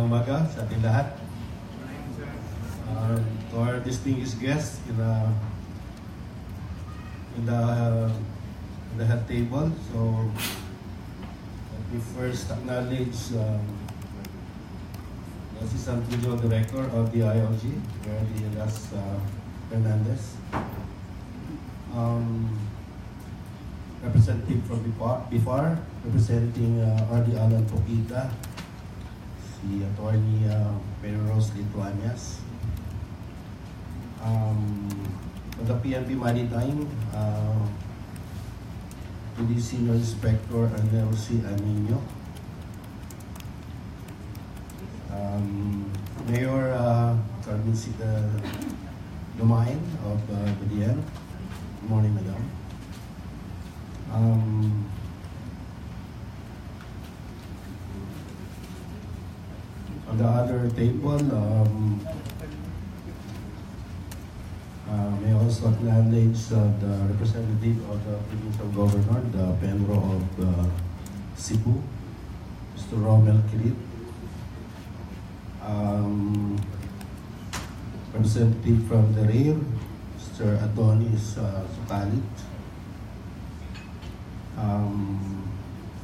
Magandang umaga sa ating lahat. To our distinguished guests in the head table. So let me first acknowledge the Assistant Regional Director of the ILG, Elias Fernandez. Representative from BIFAR, representing RD Alan Pokita, si Attorney Pedro Rose Lituanias. For the PNP Maritime, the Senior Inspector Nelsie Anino. Mayor Carmen Sita Lumain of BDN. Good morning, Madam. On the other table, may also acknowledge the representative of the provincial governor, the Penro of Cebu, Mr. Romel Kirit. Representative from the rear, Mr. Adonis Sukalit.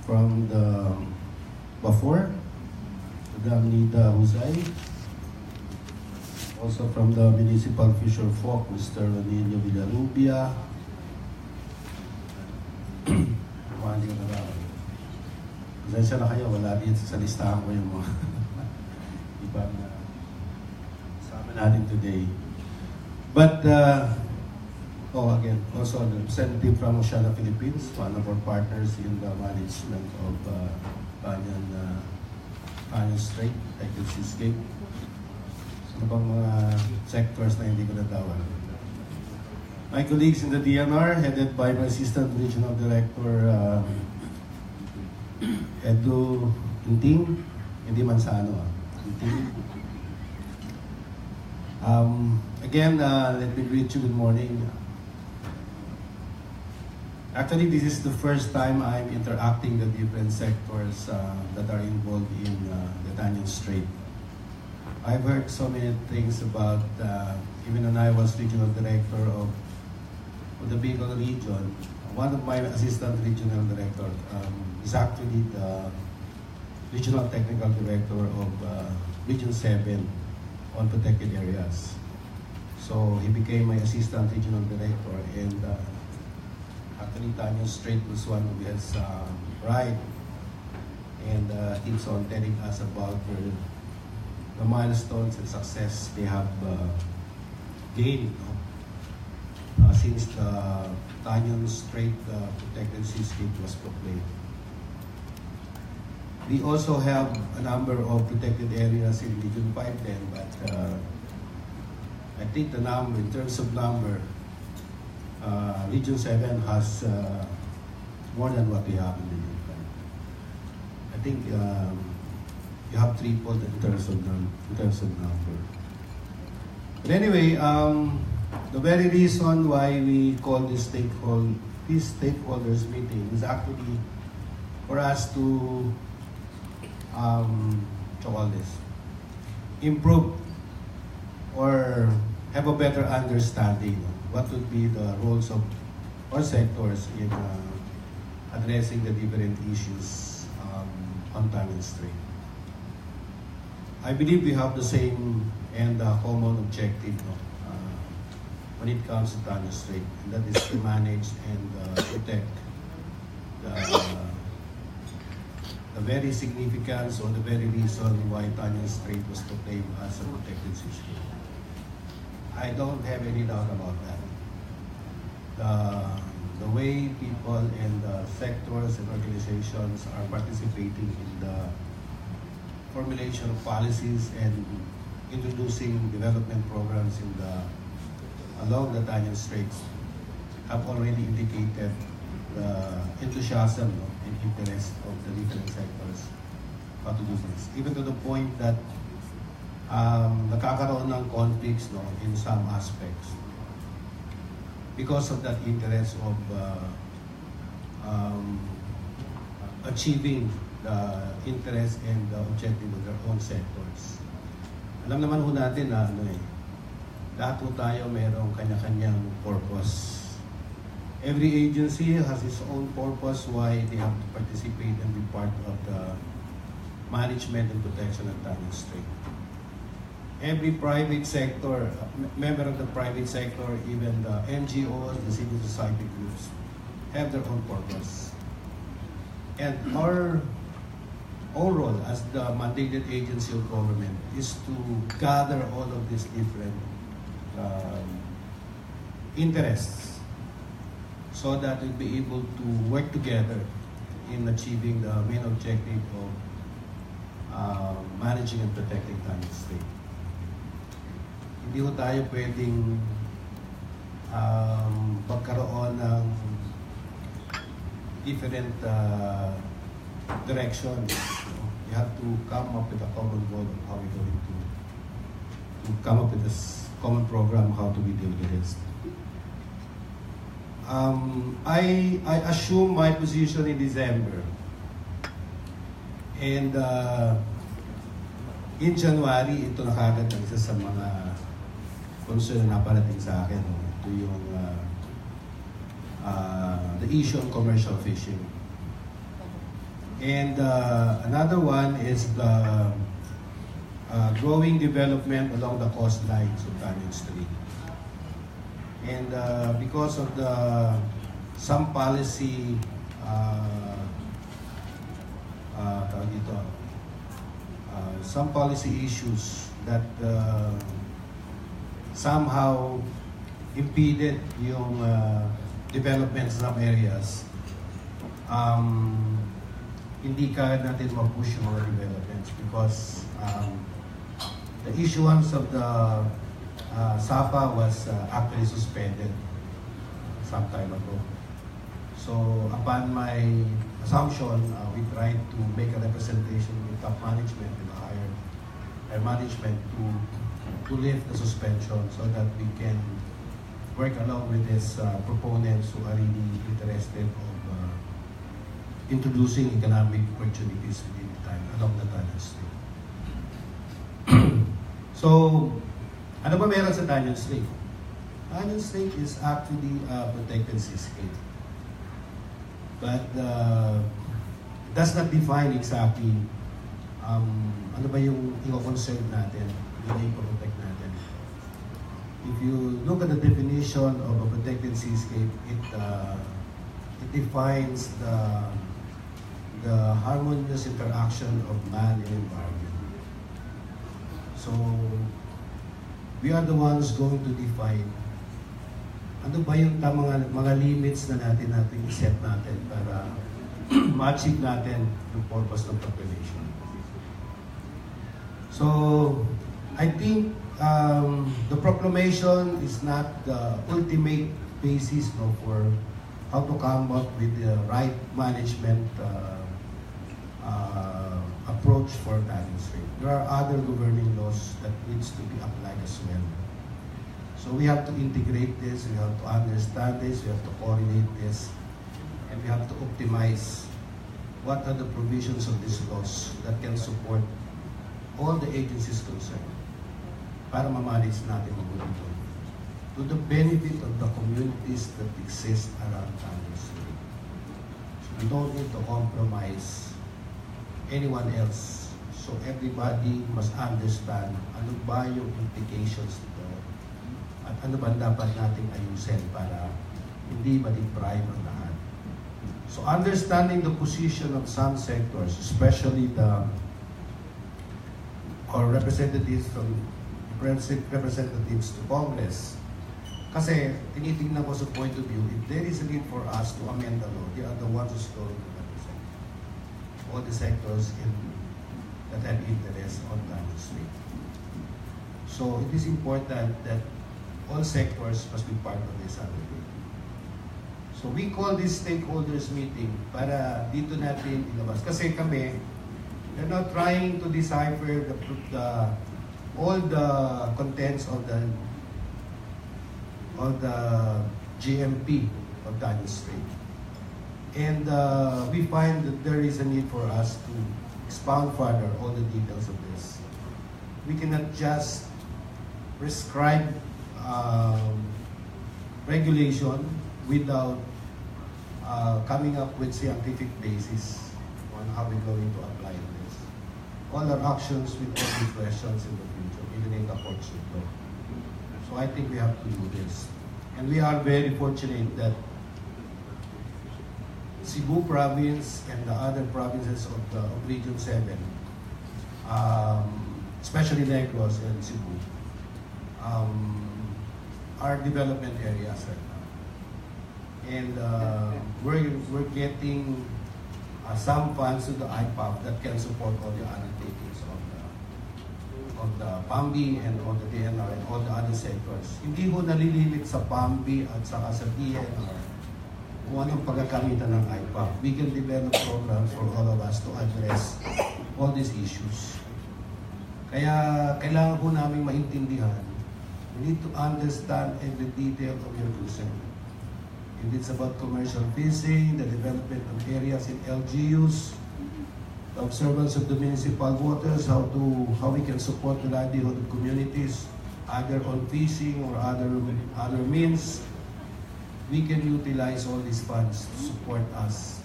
From the Bafor, Madam Nida Huzay. Also from the Municipal Fisher Folk, Mr. Ranilio Villarubia. Pasensya na kayo, wala din sa listahan ko yung mga ibang kasama natin today. But again, also the representative from Oceana Philippines, one of our partners in the management of Banyan Strait, like the Seascape. Ano bang mga sectors na hindi ko natawan? My colleagues in the DNR, headed by my Assistant Regional Director, Edu Inting, hindi man sa ano, Inting. Again, let me greet you, good morning. Actually, this is the first time I'm interacting with different sectors that are involved in the Banyan Strait. I've heard so many things about, even when I was regional director of the Bicol region, one of my assistant regional director is actually the regional technical director of Region 7 on protected areas. So he became my assistant regional director, and actually, Banyan Strait was one of his pride, and keeps on telling us about the milestones and success they have gained since the Banyan Strait Protected Seascape was proclaimed. We also have a number of protected areas in Region 5 then, but I think the number, in terms of number, Region 7 has more than what we have in Region 5. I think you have tripled in terms of number. But anyway, the very reason why we call this stakeholders meeting is actually for us to improve or have a better understanding what would be the roles of our sectors in addressing the different issues on Banyan Strait. I believe we have the same and common objective when it comes to Banyan Strait, and that is to manage and protect the very significance or the very reason why Banyan Strait was proclaimed as a protected seashore. I don't have any doubt about that. The way people and sectors and organizations are participating in the formulation of policies and introducing development programs along the Banyan Straits have already indicated the enthusiasm and interest of the different sectors how to do this. Even to the point that nakakaroon ng conflicts in some aspects because of that interest of achieving the interest and the objective of their own sectors. Alam naman ho natin na lahat po tayo mayroong kanya-kanyang purpose. Every agency has its own purpose why they have to participate and be part of the management and protection of Tanyan Strait. Every private sector, member of the private sector, even the NGOs, the civil society groups, have their own purpose. And our role as the mandated agency of government is to gather all of these different interests so that we'll be able to work together in achieving the main objective of managing and protecting Tanyan Strait. Hindi ho tayo pwedeng magkaroon ng different directions. We have to come up with a common goal of how we're going to come up with this common program, how do we deal with this. I assumed my position in December, and in January, ito na kagad ang isa sa mga concern na naparating sa akin. Ito yung the issue of commercial fishing. And another one is the growing development along the coastlines of Tanyan Strait. And because of some policy some policy issues that somehow impeded yung development sa some areas, hindi ka natin ma-push yung mga developments because the issuance of the SAPA was actually suspended some time ago. So upon my assumption, we tried to make a representation with top management and higher management to lift the suspension so that we can work along with these proponents who are really interested of introducing economic opportunities within the time along the Tanyan Strait. So, ano ba meron sa Tanyan Strait? Tanyan Strait is actually a protected seascape. But does not define exactly ano ba yung i-conserve natin, yung i-protect natin. If you look at the definition of a protected seascape, it defines the harmonious interaction of man and environment. So, we are the ones going to define ano ba yung mga limits na natin i-set natin para ma-achieve natin yung purpose ng proclamation. So, I think the proclamation is not the ultimate basis for how to come up with the right management approach for Tanyan Strait. There are other governing laws that needs to be applied as well. So we have to integrate this, we have to understand this, we have to coordinate this, and we have to optimize what are the provisions of these laws that can support all the agencies concerned para ma-manage natin mabuti to the benefit of the communities that exist around Tanyan Strait. So we don't need to compromise anyone else. So everybody must understand ano ba yung implications nito at ano ba dapat nating ayusin para hindi ma-deprive ang lahat. So understanding the position of some sectors, especially representatives to Congress, kasi tinitingnan ko sa point of view, if there is a need for us to amend the law, they are the ones who's going to represent all the sectors that have interest on Tanyan Strait. So it is important that all sectors must be part of this undertaking. So we call this stakeholders meeting para dito natin ilabas. Kasi kami, we're not trying to decipher all the contents of the GMP of Tanyan Strait. And we find that there is a need for us to expound further all the details of this. We cannot just prescribe regulation without coming up with scientific basis on how we're going to apply this. All our actions will cause questions in the future, even in the courts of law. So I think we have to do this. And we are very fortunate that Cebu province and the other provinces of Region 7, especially Negros and Cebu, are development areas right now. And we're getting some funds to the IPAP that can support all the undertakings of the PAMBI and all the DNR and all the other sectors. Hindi ho nalilimit sa PAMBI at saka sa DNR kung anong pagkakamitan ng IPAP. We can develop programs for all of us to address all these issues. Kaya kailangan po namin maintindihan. We need to understand every detail of your concern. If it's about commercial fishing, the development of areas in LGUs, the observance of the municipal waters, how we can support the livelihood of communities, either on fishing or other means, we can utilize all these funds to support us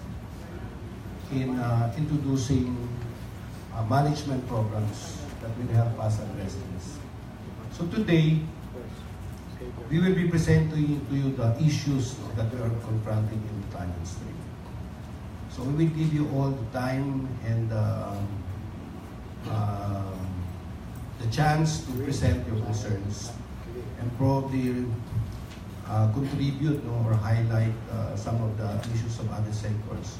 in introducing management programs that will help us address this. So today, we will be presenting to you the issues that we are confronting in the Tanyan Strait. So we will give you all the time and the chance to present your concerns and probably contribute or highlight some of the issues of other sectors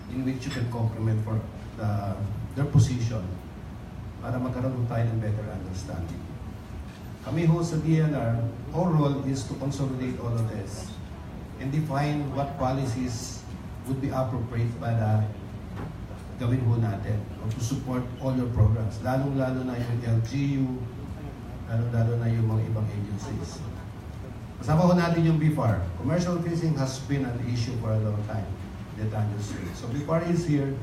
in which you can complement for their position para magkaroon tayo ng better understanding. Kami ho sa DNR, our role is to consolidate all of this and define what policies would be appropriate para gawin ho natin or to support all your programs, lalong-lalo na yung LGU, lalong-lalo na yung mga ibang agencies. Kasama ho natin yung BFAR. Commercial fishing has been an issue for a long time in the Tanyan Strait. So BFAR is here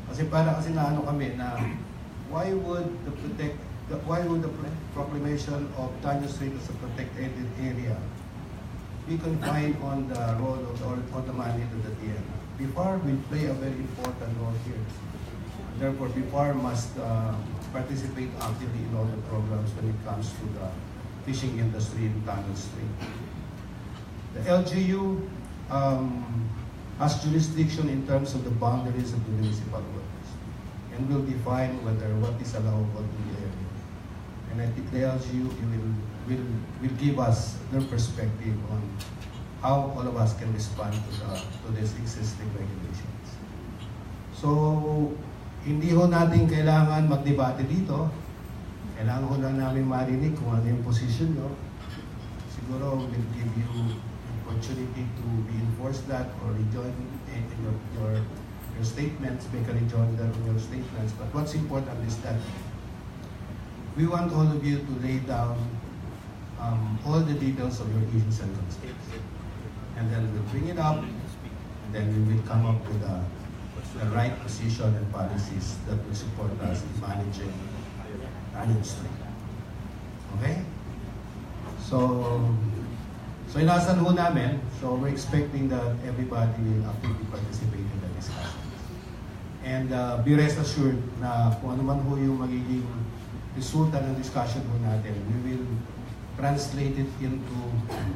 kasi naano kami na why would the proclamation of Tanyan Strait as a protected area be confined on the role of the mandate of the DNR? BFAR will play a very important role here. Therefore, BFAR must participate actively in all the programs when it comes to the fishing industry in Tanyan Strait. The LGU has jurisdiction in terms of the boundaries of the municipal waters and will define what is allowable in the area. And I think the LGU will give us their perspective on how all of us can respond to these existing regulations. So, hindi ho natin kailangan magdebate dito. Kailangan ho lang namin marinig kung ano yung position nyo. Siguro we'll give you opportunity to reinforce that or rejoin in your statements, make a rejoinder on your statements. But what's important is that we want all of you to lay down all the details of your issues and concerns. And then we'll bring it up, and then we will come up with the right position and policies that will support us in managing Tanyan Strait. Okay? So inasan ho namin, so we're expecting that everybody will actively participate in the discussions. And be rest assured na kung ano man ho yung magiging resulta ng discussion ho natin, we will translate it into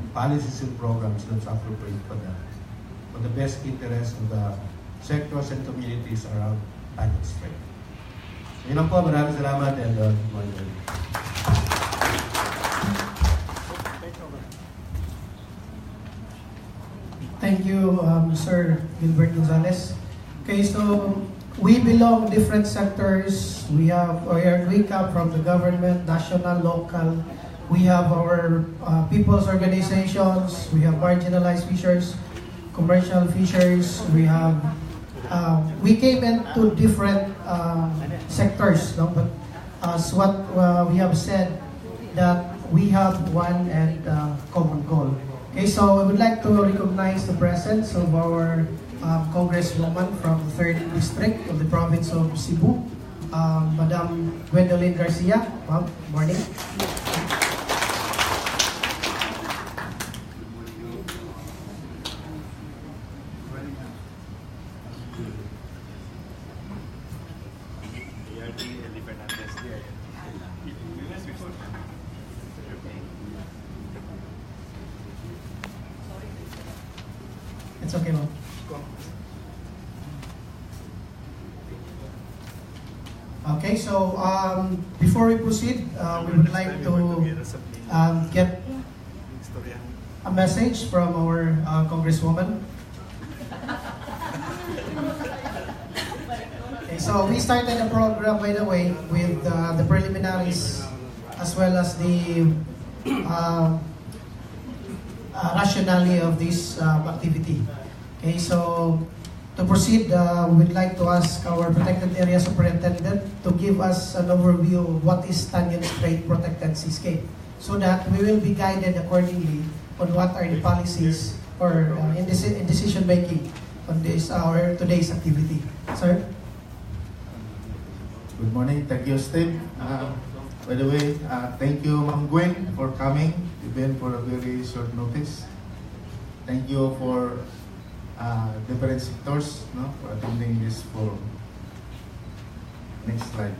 policies and programs that's appropriate for the best interest of the sectors and communities around Tanyan Strait. So, yun lang po, maraming salamat and good morning. Thank you, Sir Gilbert Gonzalez. Okay, so we belong different sectors. We come from the government, national, local. We have our people's organizations. We have marginalized fishers, commercial fishers. We came into different sectors, no? But as what we have said, that we have one and common goal. Okay, so I would like to recognize the presence of our Congresswoman from the 3rd District of the province of Cebu, Madam Gwendolyn Garcia. Ma'am, morning. It's okay, ma'am. Okay, so before we proceed, we would like to get a message from our Congresswoman. Okay, so we started the program, by the way, with the preliminaries as well as the rationale of this activity. Okay, so to proceed, we would like to ask our Protected Area Superintendent to give us an overview of what is Tanyan Strait Protected Seascape, so that we will be guided accordingly on what are the policies or in decision making on this our today's activity. Sir? Good morning. Thank you, Steve. By the way, thank you, Ma'am Gwen, for coming, even for a very short notice. Thank you for different sectors, no, for attending this forum. Next slide.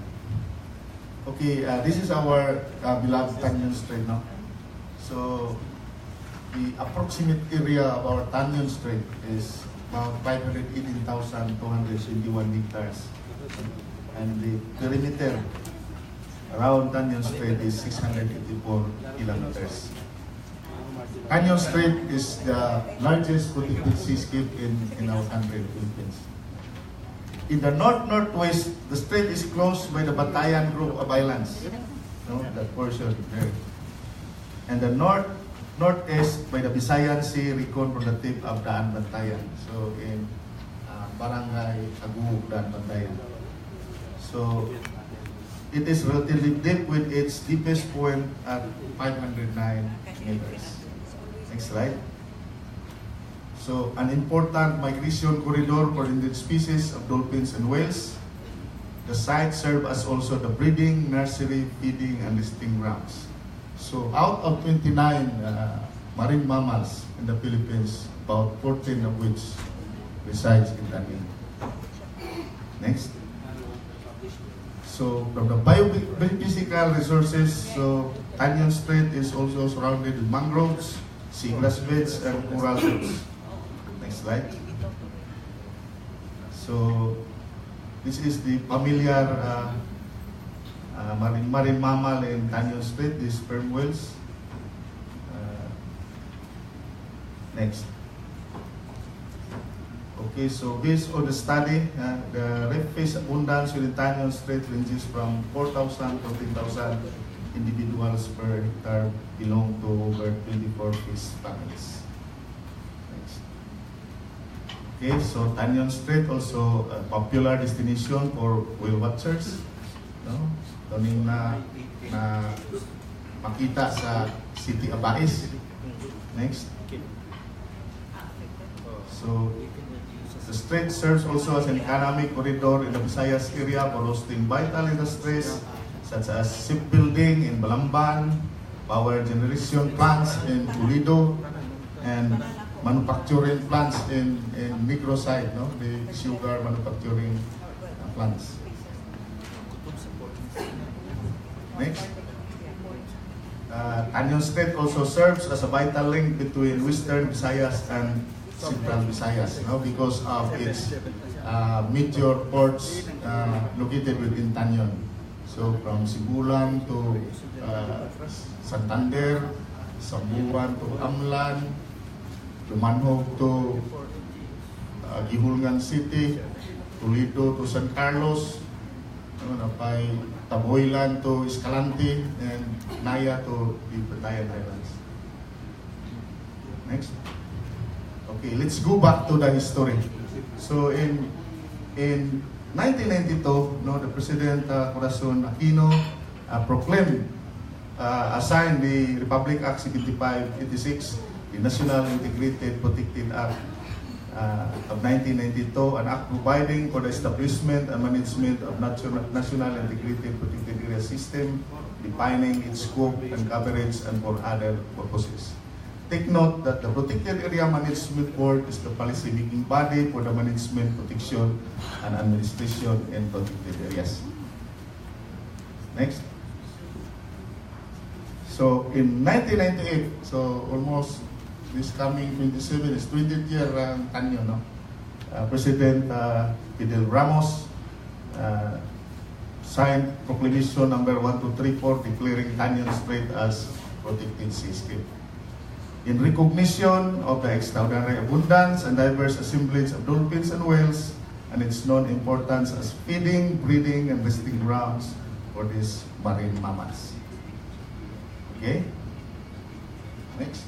Okay, this is our beloved Tanyan Strait, no? So, the approximate area of our Tanyan Strait is about 518,271 hectares. And the perimeter around Tanyan Strait is 684 kilometers. Tanyan Strait is the largest protected seascape in our country, the Philippines. In the north-northwest, the strait is closed by the Batayan group of islands, no, that portion there. And the northeast by the Visayan Sea, Ricon from the tip of Daan Bantayan. So in Barangay Agu, Daan Bantayan. So it is relatively deep with its deepest point at 509 meters. Next slide. So, an important migration corridor for endangered species of dolphins and whales. The site serves as also the breeding, nursery, feeding, and nesting grounds. So, out of 29 marine mammals in the Philippines, about 14 of which resides in Tanyan. Next. So, from the biophysical resources, so Tanyan Strait is also surrounded with mangroves, seagrass beds, and coral beds. Next slide. So, this is the familiar marine mammal in Tanyan Strait, the sperm whales. Next. Okay, so based on the study, the reef fish abundance within Tanyan Strait ranges from 4,000 to 10,000 individuals per hectare, belong to over 24 fish families. Next. Okay, so Tanyan Strait also a popular destination for whale watchers. No? Doon na makita sa City Abais. Next. So, the strait serves also as an economic corridor in the Visayas area for hosting vital industries such as shipbuilding in Balamban, power generation plants in Toledo, and manufacturing plants in Negros side, no? The sugar manufacturing plants. Next. Tanyan Strait also serves as a vital link between Western Visayas and Central Visayas, no? Because of its major ports located within Tanyan. So from Sibulan to Santander, Sambuan to Amlan, Lumanhog to Gihulngan City, Toledo to San Carlos, Taboylan to Escalante, and Naya to the Batayan Islands. Next. Okay, let's go back to the history. So in 1992, no, the President Corazon Aquino proclaimed, assigned the Republic Act 7586 the National Integrated Protected Act of 1992, an act providing for the establishment and management of National Integrated Protected Area System, defining its scope and coverage and for other purposes. Take note that the Protected Area Management Board is the policy-making body for the management, protection, and administration in protected areas. Next. So in 1998, so almost this coming 27 is 20th year Tanyo, no? President Fidel Ramos signed Proclamation number 1234 declaring Tanyo Strait as protected seascape. In recognition of the extraordinary abundance and diverse assemblage of dolphins and whales and its known importance as feeding, breeding, and resting grounds for these marine mammals. Okay? Next.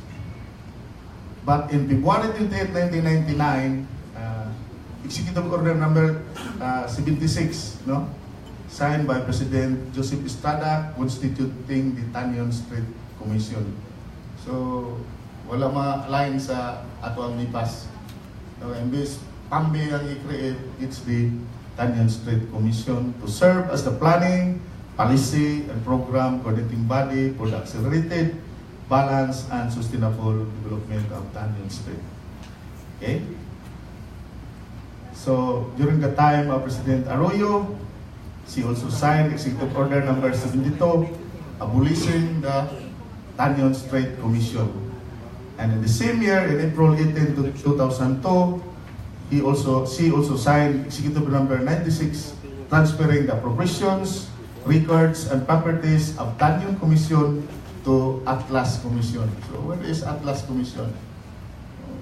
But in February 28, 1999, Executive Order number 76, no? Signed by President Joseph Estrada, constituting the Tanyo Strait Commission. So, wala ma-align sa ato ang MIPAS. So, imbes PAMBI ang i-create, it's the Tanyo Strait Commission to serve as the planning, policy, and program coordinating body for the accelerated, balanced, and sustainable development of Tanyo Strait. Okay? So, during the time of President Arroyo, she also signed Executive Order number 72, abolishing the Tanyo Strait Commission. And in the same year, in April 18, 2002, she also signed Executive number 96, transferring the appropriations, records, and properties of Tanyo Commission to Atlas Commission. So, where is Atlas Commission?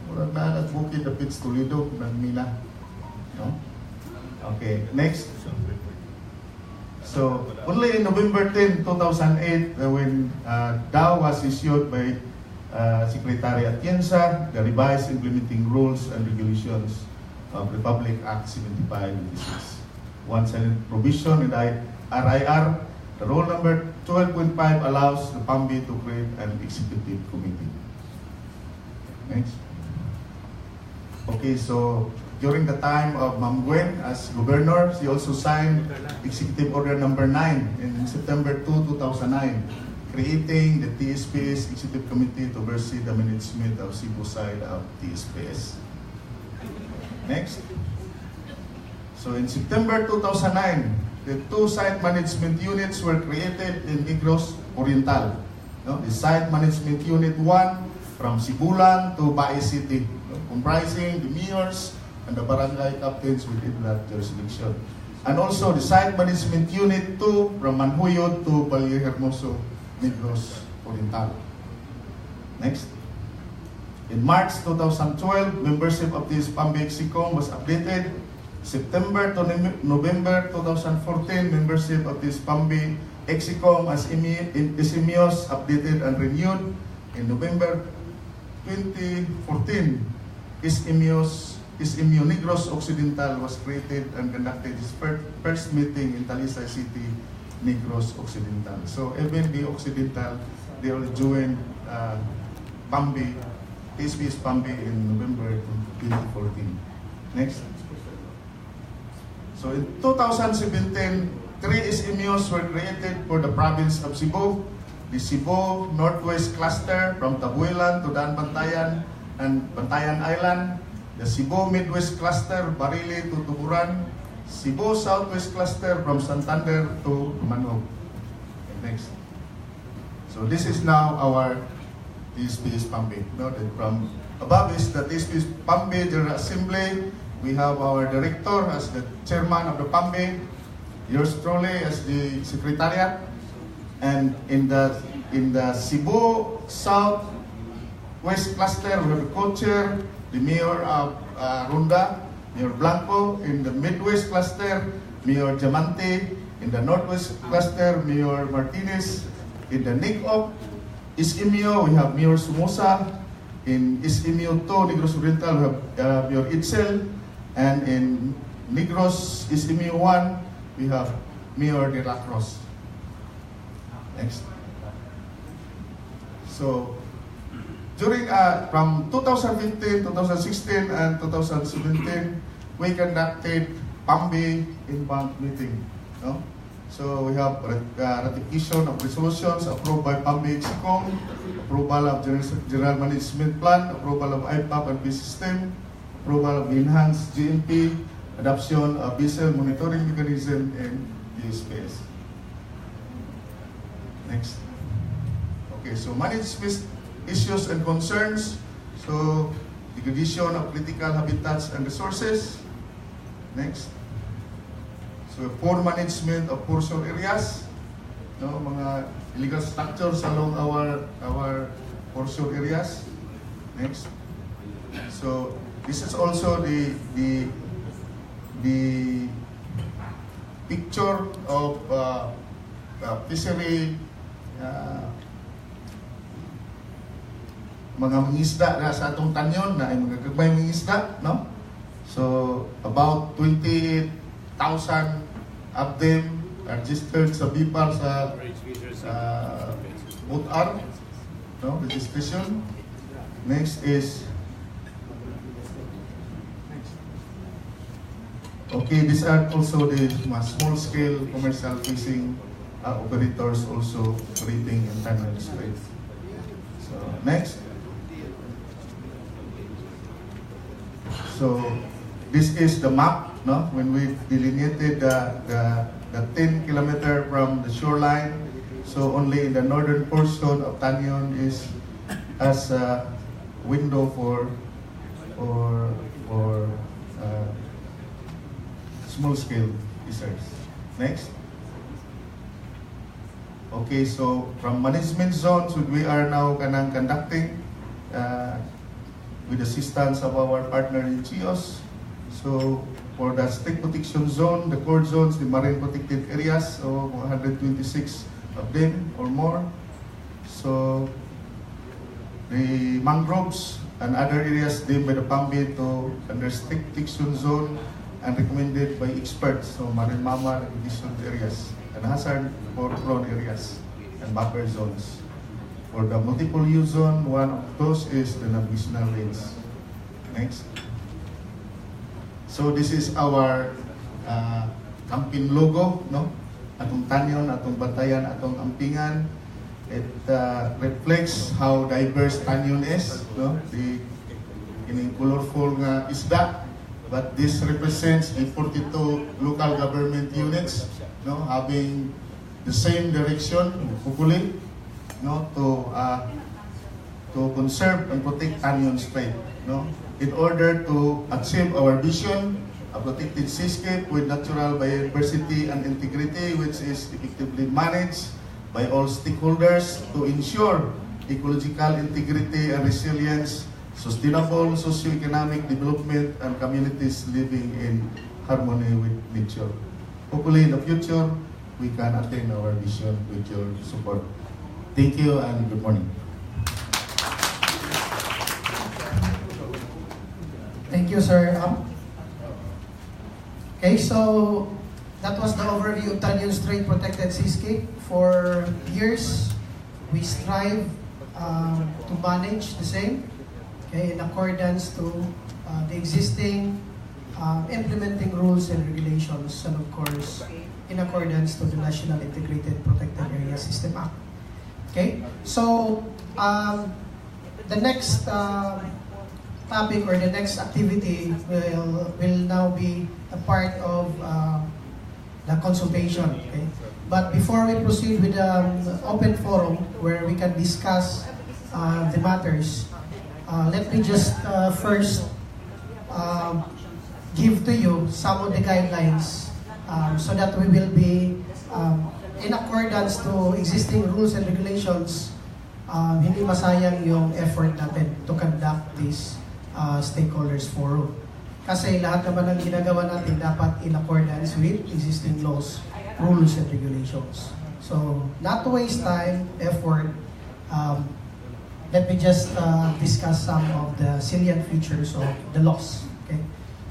Murag na nagbukid the Pits Toledo, nagmila. No? Okay, next. So, only in November 10, 2008, when DAO was issued by Secretary Atienza, the revised implementing rules and regulations of Republic Act 75/96. One silent provision in the RIR, the rule number 12.5 allows the PAMBI to create an executive committee. Next. Okay, so during the time of Ma'am Gwen as governor, she also signed Executive Order number 9 in September 2, 2009, creating the TSPS Executive Committee to oversee the management of Cebu side of TSPS. Next. So in September 2009, the two site management units were created in Negros Oriental. No? The Site Management Unit 1 from Sibulan to Bae City, no? Comprising the mayors and the barangay captains within that jurisdiction. And also the Site Management Unit 2 from Manhuyod to Valle Hermoso, Negros Oriental. Next. In March 2012, membership of this PAMBI Execom was updated. September to November 2014, membership of this PAMBI Execom as SMEOs updated and renewed. In November 2014, SMEO Negros Occidental was created and conducted its first meeting in Talisay City, Negros Occidental. So even the Occidental, they will join PAMBI, SPS PAMBI in November 2014. Next. So in 2017, 3 SMEOs were created for the province of Cebu. The Cebu Northwest Cluster from Tabuelan to Dan Bantayan and Bantayan Island. The Cebu Midwest Cluster, Barili to Tuburan. Cebu Southwest Cluster from Santander to Manhog. Okay, next. So this is now our TSPS PAMBI. Noted from above is the TSPS PAMBI General Assembly. We have our director as the chairman of the PAMBI, yours truly as the secretariat, and in the Cebu South West Cluster we have the co-chair, the mayor of Ronda, Mayor Blanco. In the Midwest Cluster, Mayor Diamante. In the Northwest Cluster, Mayor Martinez. In the NICOP, SMEO, we have Mayor Sumosa. In SMEO 2, Negros Oriental, we have Mayor Itzel. And in Negros SMEO 1, we have Mayor De La Cruz. Next. So, during from 2015, 2016, and 2017, we conducted PAMBI in-bank meeting. No? So we have ratification of resolutions approved by PAMBI Execom, approval of General Management Plan, approval of IPAP and B system, approval of enhanced GMP, adoption of vessel monitoring mechanism, and USPS. Next. Okay, so management issues and concerns. So degradation of critical habitats and resources. Next. So poor management of portion areas. No, mga illegal structures along our portion areas. Next. So this is also the picture of fishery mga mangisda na sa atong tanyon na ay mga gagmay mangisda, no? So about 28,000 of them are registered sa BIPAR sa UTR, no? Registration. Next is okay, these are also the small scale commercial fishing operators also operating in Tanyon Strait. So next. So this is the map, no? When we delineated the 10 kilometer from the shoreline. So only in the northern portion of Tanyon is as a window for small scale fishers. Next. Okay, so from management zones, we are now conducting with assistance of our partner in CHIOS. So for the state protection zone, the core zones, the marine protected areas, so 126 of them or more. So the mangroves and other areas deemed by the PAMBI to under state protection zone and recommended by experts, so marine mammal and conditioned areas and hazard for prone areas and buffer zones. For the multiple use zone, one of those is the navigational lanes. Next. So this is our campaign logo, no? Atong Tanyon, atong Batayan, atong Ampingan. It reflects how diverse Tanyon is, no? The in colorful nga isda, but this represents the 42 local government units, no? Having the same direction, hopefully, no, to conserve and protect Tanyon Strait, no, in order to achieve our vision, a protected seascape with natural biodiversity and integrity, which is effectively managed by all stakeholders to ensure ecological integrity and resilience, sustainable socio-economic development, and communities living in harmony with nature. Hopefully, in the future, we can attain our vision with your support. Thank you and good morning. Thank you, sir. Okay, so that was the overview of Tanyon Strait Protected Seascape. For years, we strive to manage the same, okay, in accordance to the existing implementing rules and regulations, and of course, in accordance to the National Integrated Protected Area System Act. Okay, so the next topic or the next activity will now be a part of the consultation. Okay, but before we proceed with the open forum where we can discuss the matters, let me just first give to you some of the guidelines so that we will be in accordance to existing rules and regulations, hindi masayang yung effort natin to conduct this stakeholders forum. Kasi lahat naman ng ginagawa natin dapat in accordance with existing laws, rules, and regulations. So, not to waste time, effort, let me just discuss some of the salient features of the laws. Okay?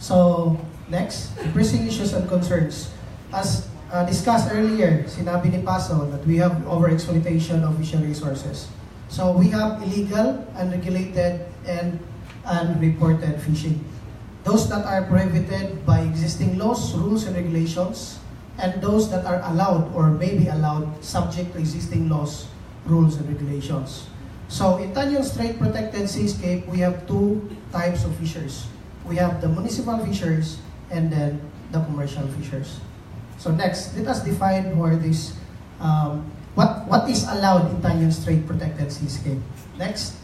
So, next, pressing issues and concerns. As discussed earlier, sinabi ni Paso that we have over-exploitation of fishery resources. So we have illegal, unregulated, and unreported fishing. Those that are prohibited by existing laws, rules, and regulations, and those that are allowed or may be allowed subject to existing laws, rules, and regulations. So in Tanjong Strait Protected Seascape, we have two types of fishers. We have the municipal fishers and then the commercial fishers. So next, let us define where this, what is allowed in Tanjong Strait Protected Seascape. Next.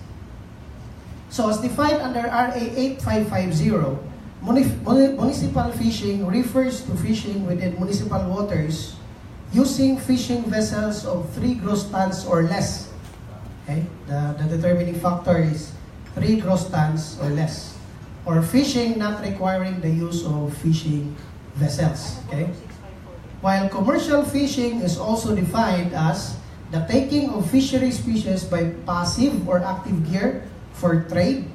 So as defined under RA 8550, municipal fishing refers to fishing within municipal waters using fishing vessels of 3 gross tons or less. Okay? The determining factor is 3 gross tons or less. Or fishing not requiring the use of fishing vessels. Okay? While commercial fishing is also defined as the taking of fishery species by passive or active gear for trade,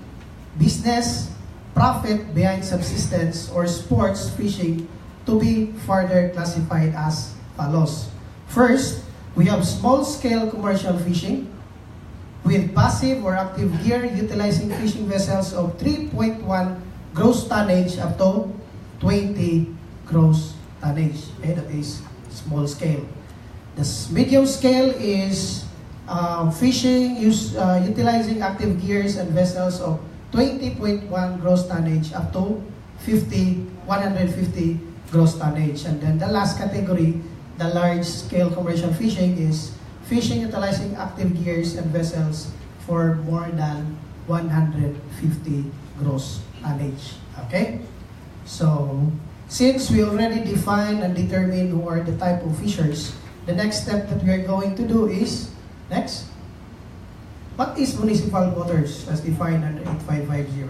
business, profit behind subsistence, or sports fishing to be further classified as follows. First, we have small-scale commercial fishing with passive or active gear utilizing fishing vessels of 3.1 gross tonnage up to 20 gross tonnage. Okay, that is small scale. The medium scale is fishing utilizing active gears and vessels of 20.1 gross tonnage up to 150 gross tonnage. And then the last category, the large-scale commercial fishing, is fishing utilizing active gears and vessels for more than 150 gross tonnage. Okay? So, since we already defined and determined who are the type of fishers, the next step that we are going to do is, next, what is municipal waters as defined under 8550?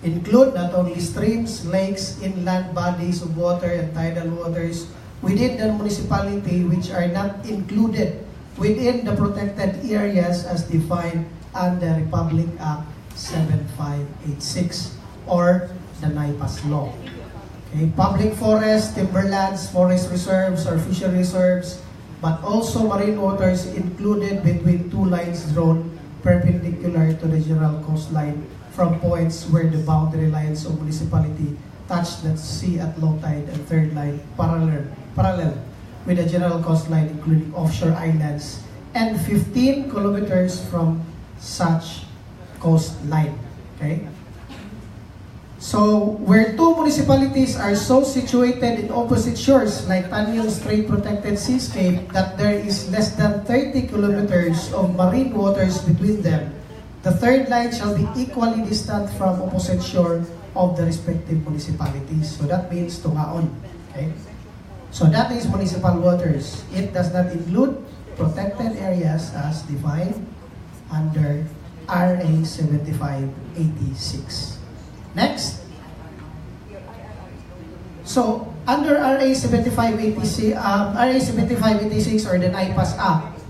Include not only streams, lakes, inland bodies of water, and tidal waters within the municipality which are not included within the protected areas as defined under Republic Act 7586 or the NIPAS law. Okay, public forests, timberlands, forest reserves, or fishery reserves, but also marine waters included between two lines drawn perpendicular to the general coastline from points where the boundary lines of municipality touch the sea at low tide, and third line parallel with the general coastline including offshore islands and 15 kilometers from such coastline. Okay? So, where two municipalities are so situated in opposite shores, like Tanjong Strait Protected Seascape, that there is less than 30 kilometers of marine waters between them, the third line shall be equally distant from opposite shore of the respective municipalities. So that means tungaon. Okay? So that is municipal waters. It does not include protected areas as defined under RA 7586. Next. So, under RA 7586 or the NIPAS Act,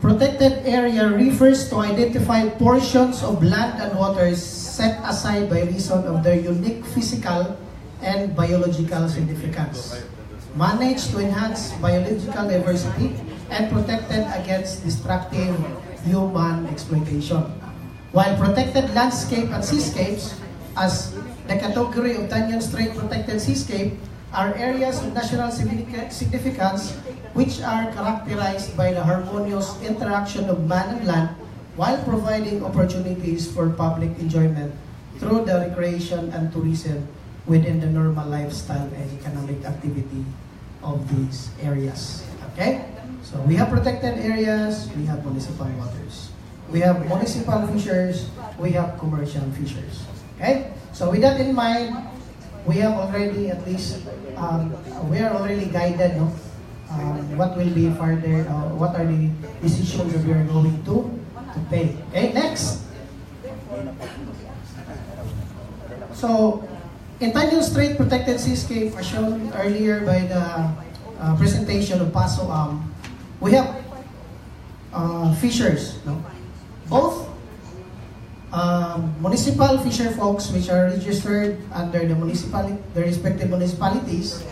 protected area refers to identify portions of land and waters set aside by reason of their unique physical and biological significance, managed to enhance biological diversity, and protected against destructive human exploitation. While protected landscape and seascapes, as the category of Tanjong Strait Protected Seascape, are areas of national significance which are characterized by the harmonious interaction of man and land while providing opportunities for public enjoyment through the recreation and tourism within the normal lifestyle and economic activity of these areas. Okay? So we have protected areas, we have municipal waters. We have municipal fishers, we have commercial fishers. Okay? So with that in mind, we have already at least, we are already guided, no? What will be further, what are the decisions that we are going to take. Okay, next. So, in Tanjong Strait Protected Seascape, as shown earlier by the presentation of PASO, we have fishers, no? Both municipal fisher folks which are registered under the respective municipalities,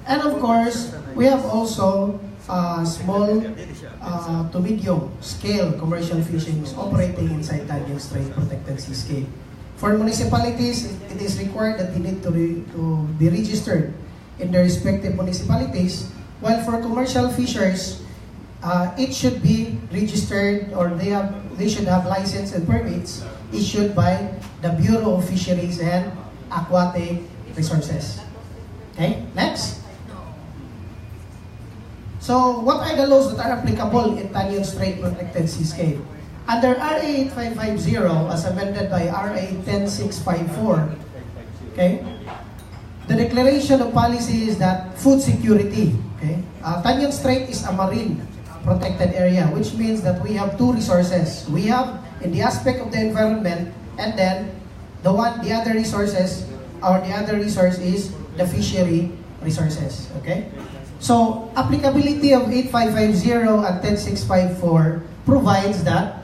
and of course we have also small to medium scale commercial fishing is operating inside Tangiang Strait Protected Seascape. For municipalities, it is required that they need to be registered in their respective municipalities, while for commercial fishers, it should be registered, or they should have license and permits issued by the Bureau of Fisheries and Aquatic Resources. Okay, next. So, what are the laws that are applicable in Tangiang Strait Protected Seascape? Under RA 8550, as amended by RA 10654, okay, the declaration of policy is that food security. Okay, Tangiang Strait is a marine protected area, which means that we have two resources. We have in the aspect of the environment, and then the other resource is the fishery resources. Okay, so applicability of 8550 and 10654 provides that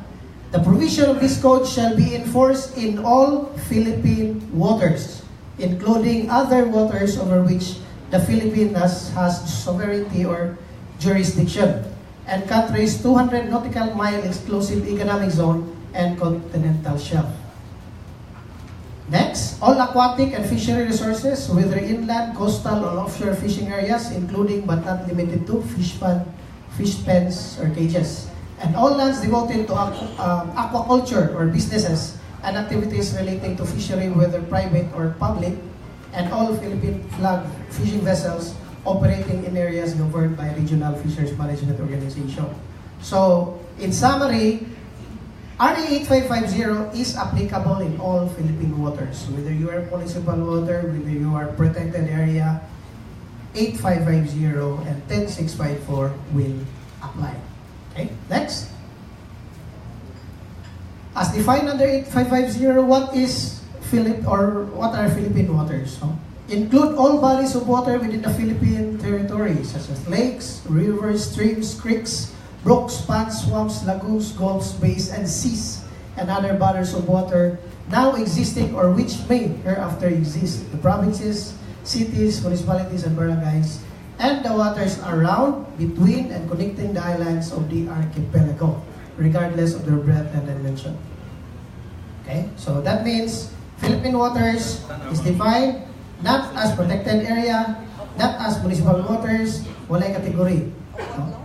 the provision of this code shall be enforced in all Philippine waters, including other waters over which the Philippines has sovereignty or jurisdiction, and countries 200 nautical mile exclusive economic zone and continental shelf. Next, all aquatic and fishery resources, whether inland, coastal, or offshore fishing areas, including but not limited to fish pens or cages, and all lands devoted to aquaculture or businesses and activities relating to fishery, whether private or public, and all Philippine flag fishing vessels operating in areas governed by Regional Fisheries Management Organization. So, in summary, RA 8550 is applicable in all Philippine waters. Whether you are municipal water, whether you are protected area, 8550 and 10654 will apply. Okay, next. As defined under 8550, what are Philippine waters? No? Include all bodies of water within the Philippine territory, such as lakes, rivers, streams, creeks, brooks, ponds, swamps, lagoons, gulfs, bays, and seas, and other bodies of water now existing or which may hereafter exist, the provinces, cities, municipalities, and barangays, and the waters around, between, and connecting the islands of the archipelago, regardless of their breadth and dimension. Okay, so that means Philippine waters is defined not as protected area, not as municipal waters, walay category. No?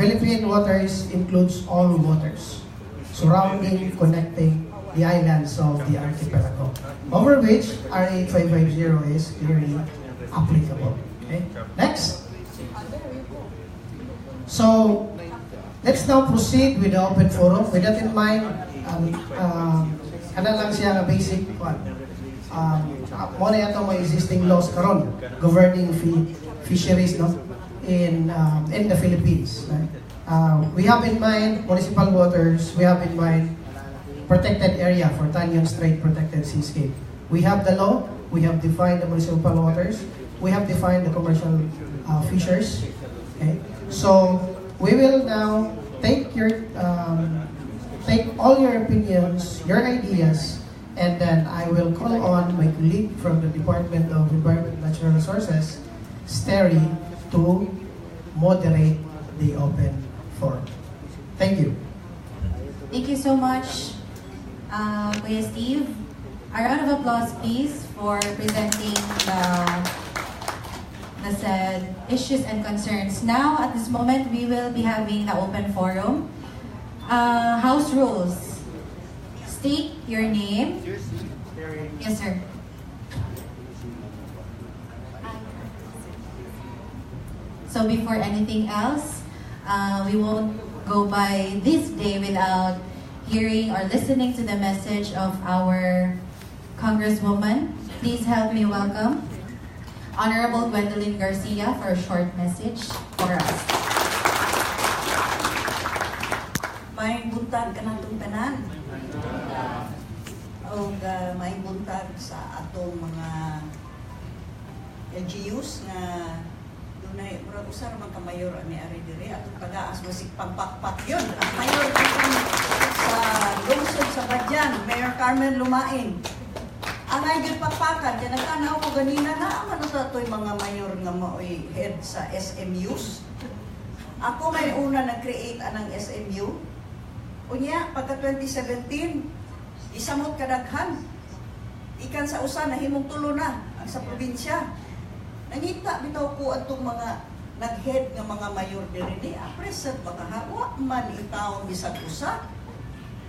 Philippine waters includes all waters surrounding, connecting the islands of the archipelago, over which RA 8550 is clearly applicable. Okay, next. So, let's now proceed with the open forum. With that in mind, lang siya nga basic one. Mo na yato may existing laws karon governing fisheries, no, in the Philippines. Right? We have in mind municipal waters. We have in mind protected area for Tangiang Strait Protected Seascape. We have the law. We have defined the municipal waters. We have defined the commercial fishers. Okay, so we will now take all your opinions, your ideas, and then I will call on my colleague from the Department of Environment and Natural Resources, Strait, to moderate the open forum. Thank you. Thank you so much, Kuya Steve. A round of applause, please, for presenting the said issues and concerns. Now, at this moment, we will be having the open forum. House rules. State your name. Yes, sir. So before anything else, we won't go by this day without hearing or listening to the message of our Congresswoman. Please help me welcome Honorable Gwendolyn Garcia for a short message for us. May buntag ka ng tanan. O may buntag sa atong mga LGUs na dunay murag usa ra man ka mayor ani ari diri atong pagaas masig pagpakpak yun. Ang mayor sa lungsod sa Badyan, Mayor Carmen Lumain. Ang ay gyud pakpakan kay nagtanaw ko ganina na ano sa toy mga mayor nga maoy head sa SMUs. Ako may una nag-create anang SMU. Unya, pagka 2017, isamot kadaghan. Ikan sa usa na himong tulo na ang sa probinsya. Nangita bitaw ko atong mga nag-head nga mga mayor diri ni present baka wa man itawon bisag usa.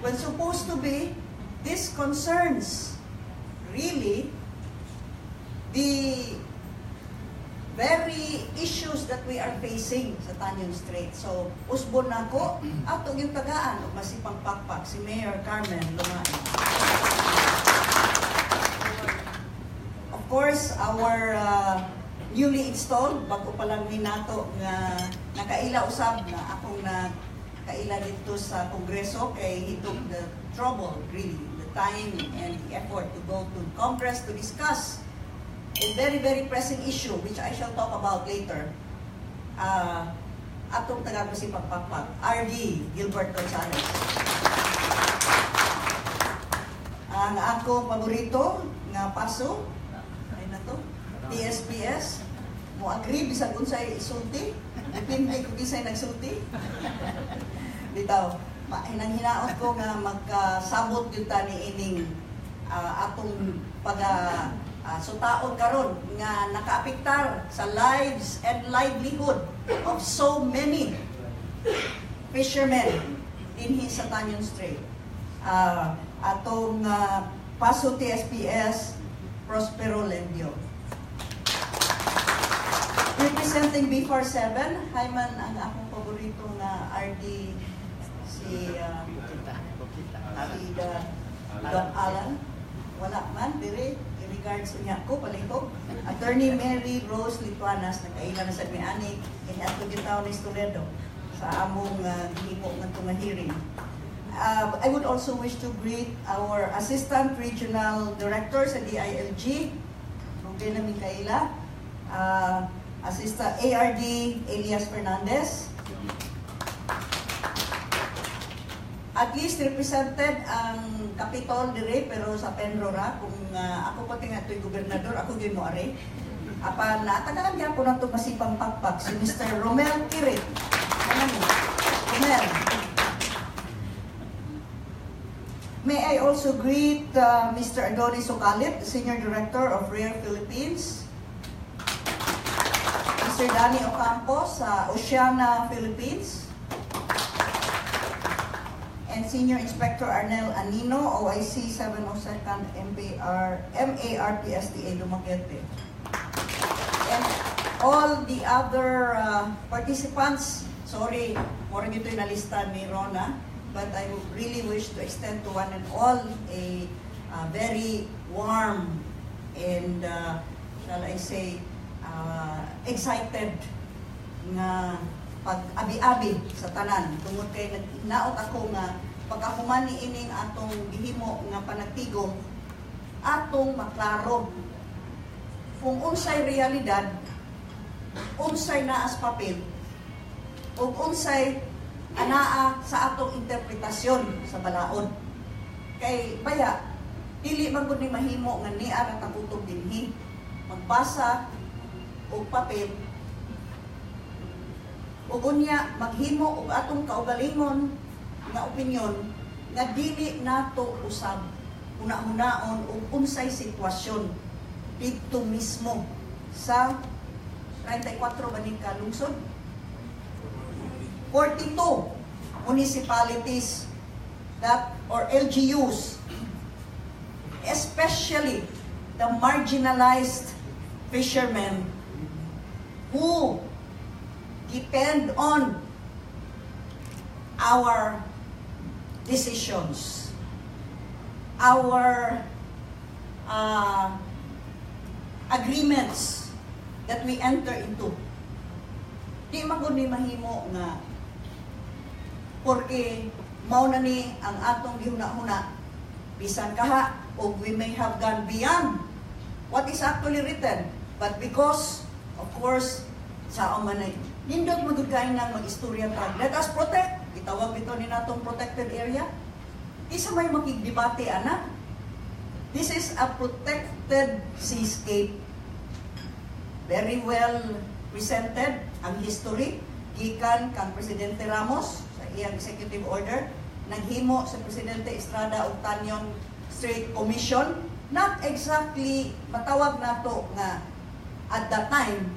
When supposed to be, this concerns really the very issues that we are facing sa Tanyon Strait. So, usbon na ko, ato yung tagaan, masipang pakpak, si Mayor Carmen Lumain. Of course, our newly installed, bago pa lang ni nato nga nakaila usab na akong nakaila dito sa Kongreso kay he took the trouble, really, the time and the effort to go to Congress to discuss a very, very pressing issue, which I shall talk about later. Atong taga si Pagpagpag, RD Gilbert Gonzalez. Ang ako paborito nga paso, ay na to, TSPS, mo agree bisag unsay isulti, depende kung kisay nagsulti. Bitaw, hinang-hinaot ko nga magkasabot yun ta ni ining atong sutaon karon nga nakaapektar sa lives and livelihood of so many fishermen dinhi sa Tanyon Strait. Atong Paso TSPS, Prospero Lendio. Representing B47, Hayman ang akong paborito na RD si Doc Alan. Wala man, dire, in regards niya ko, palihog. Attorney Mary Rose Lituanas, nagkaila na sa Mianik, in Atugitaw ni Toledo, sa among himo ng tunga hearing. I would also wish to greet our Assistant Regional Director sa DILG, Rubén Mikaela, Assistant ARD Elias Fernandez. At least represented ang Capitol dire pero sa Penrora kung ako pati nga to'y gobernador, ako gyud mo are. Apan natagalan gyapon nato masipang pakpak si Mr. Romel Kirit. Romel. May I also greet Mr. Adonis Socalit, the Senior Director of Rare Philippines. Mr. Danny Ocampo sa Oceana, Philippines. And Senior Inspector Arnel Anino, OIC 702nd MARPSTA Dumaguete. And all the other participants, sorry, more gito yung nalista ni Rona, but I really wish to extend to one and all a very warm and, shall I say, excited nga pag-abi-abi sa tanan. Tungod kay naot ako nga pagkahuman ni ining atong gihimo nga panagtigom, atong maklaro kung unsay realidad, unsay naas papel, o unsay anaa sa atong interpretasyon sa balaod. Kay baya, dili man gud ni mahimo nga niya ra takutob dinhi. Magbasa og papel ug unya maghimo og atong kaugalingon nga opinyon nga dili nato usab una-unaon og unsay sitwasyon dito mismo sa 34 baning ka lungsod, 42 municipalities that or LGUs, especially the marginalized fishermen who depend on our decisions, our agreements that we enter into. Di man gud ni mahimo nga porque mao na ni ang atong gihuna-huna bisan kaha o we may have gone beyond what is actually written, but because of course sa man nindot magud kay nang mag-istorya ta. Let us protect. Itawag ito ni natong protected area. Isa may makigdebate ana. This is a protected seascape. Very well presented ang history. gikan kang Presidente Ramos sa iyang executive order, naghimo sa Presidente Estrada og Tanyon Strait Commission, not exactly matawag nato nga at that time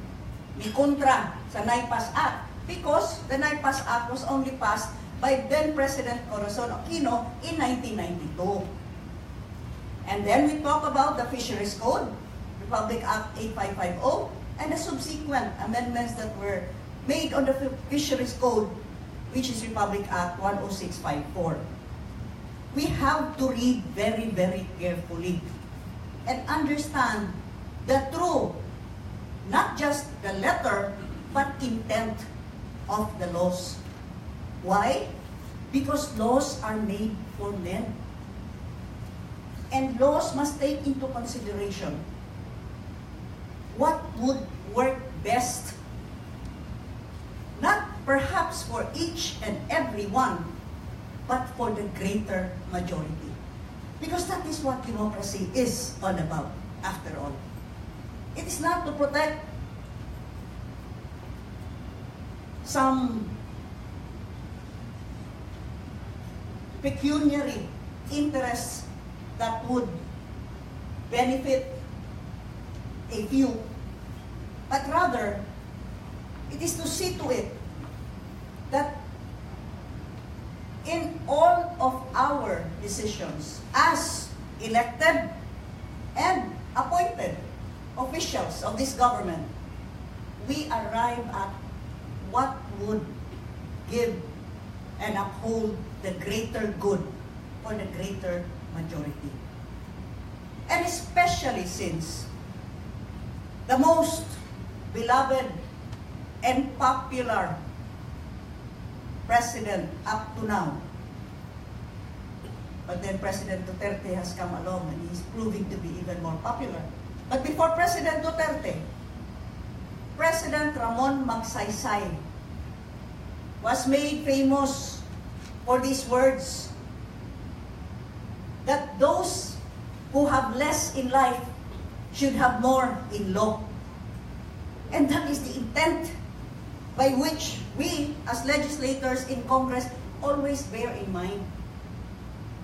ni kontra sa NIPAS Act because the NIPAS Act was only passed by then President Corazon Aquino in 1992. And then we talk about the Fisheries Code, Republic Act 8550, and the subsequent amendments that were made on the Fisheries Code, which is Republic Act 10654. We have to read very, very carefully and understand the true, not just the letter, but intent of the laws. Why? Because laws are made for men. And laws must take into consideration what would work best, not perhaps for each and every one, but for the greater majority. Because that is what democracy is all about, after all. It is not to protect some pecuniary interests that would benefit a few, but rather, it is to see to it that in all of our decisions as elected and appointed officials of this government, we arrive at what would give and uphold the greater good for the greater majority. And especially since the most beloved and popular president up to now, but then President Duterte has come along and he's proving to be even more popular. But before President Duterte, President Ramon Magsaysay was made famous for these words, that those who have less in life should have more in law. And that is the intent by which we as legislators in Congress always bear in mind.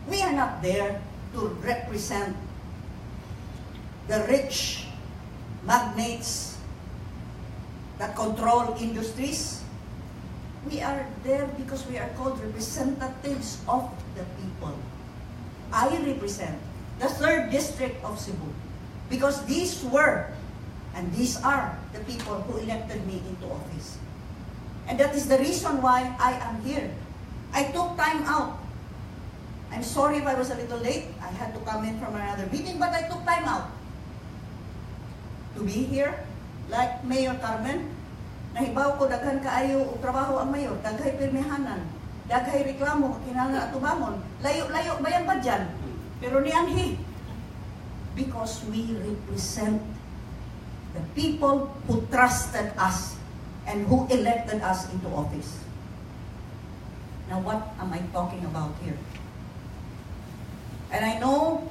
We are not there to represent the rich magnates that control industries. We are there because we are called representatives of the people. I represent the 3rd District of Cebu because these were and these are the people who elected me into office. And that is the reason why I am here. I took time out. I'm sorry if I was a little late. I had to come in from another meeting, but I took time out to be here. Like Mayor Carmen, nahibaw ko daghan kaayo og trabaho ang mayor, daghay pirmihanan, daghay reklamo kinahanglan atubamon. Layo-layo bayan ba dyan? Pero nianhi. Because we represent the people who trusted us and who elected us into office. Now what am I talking about here? And I know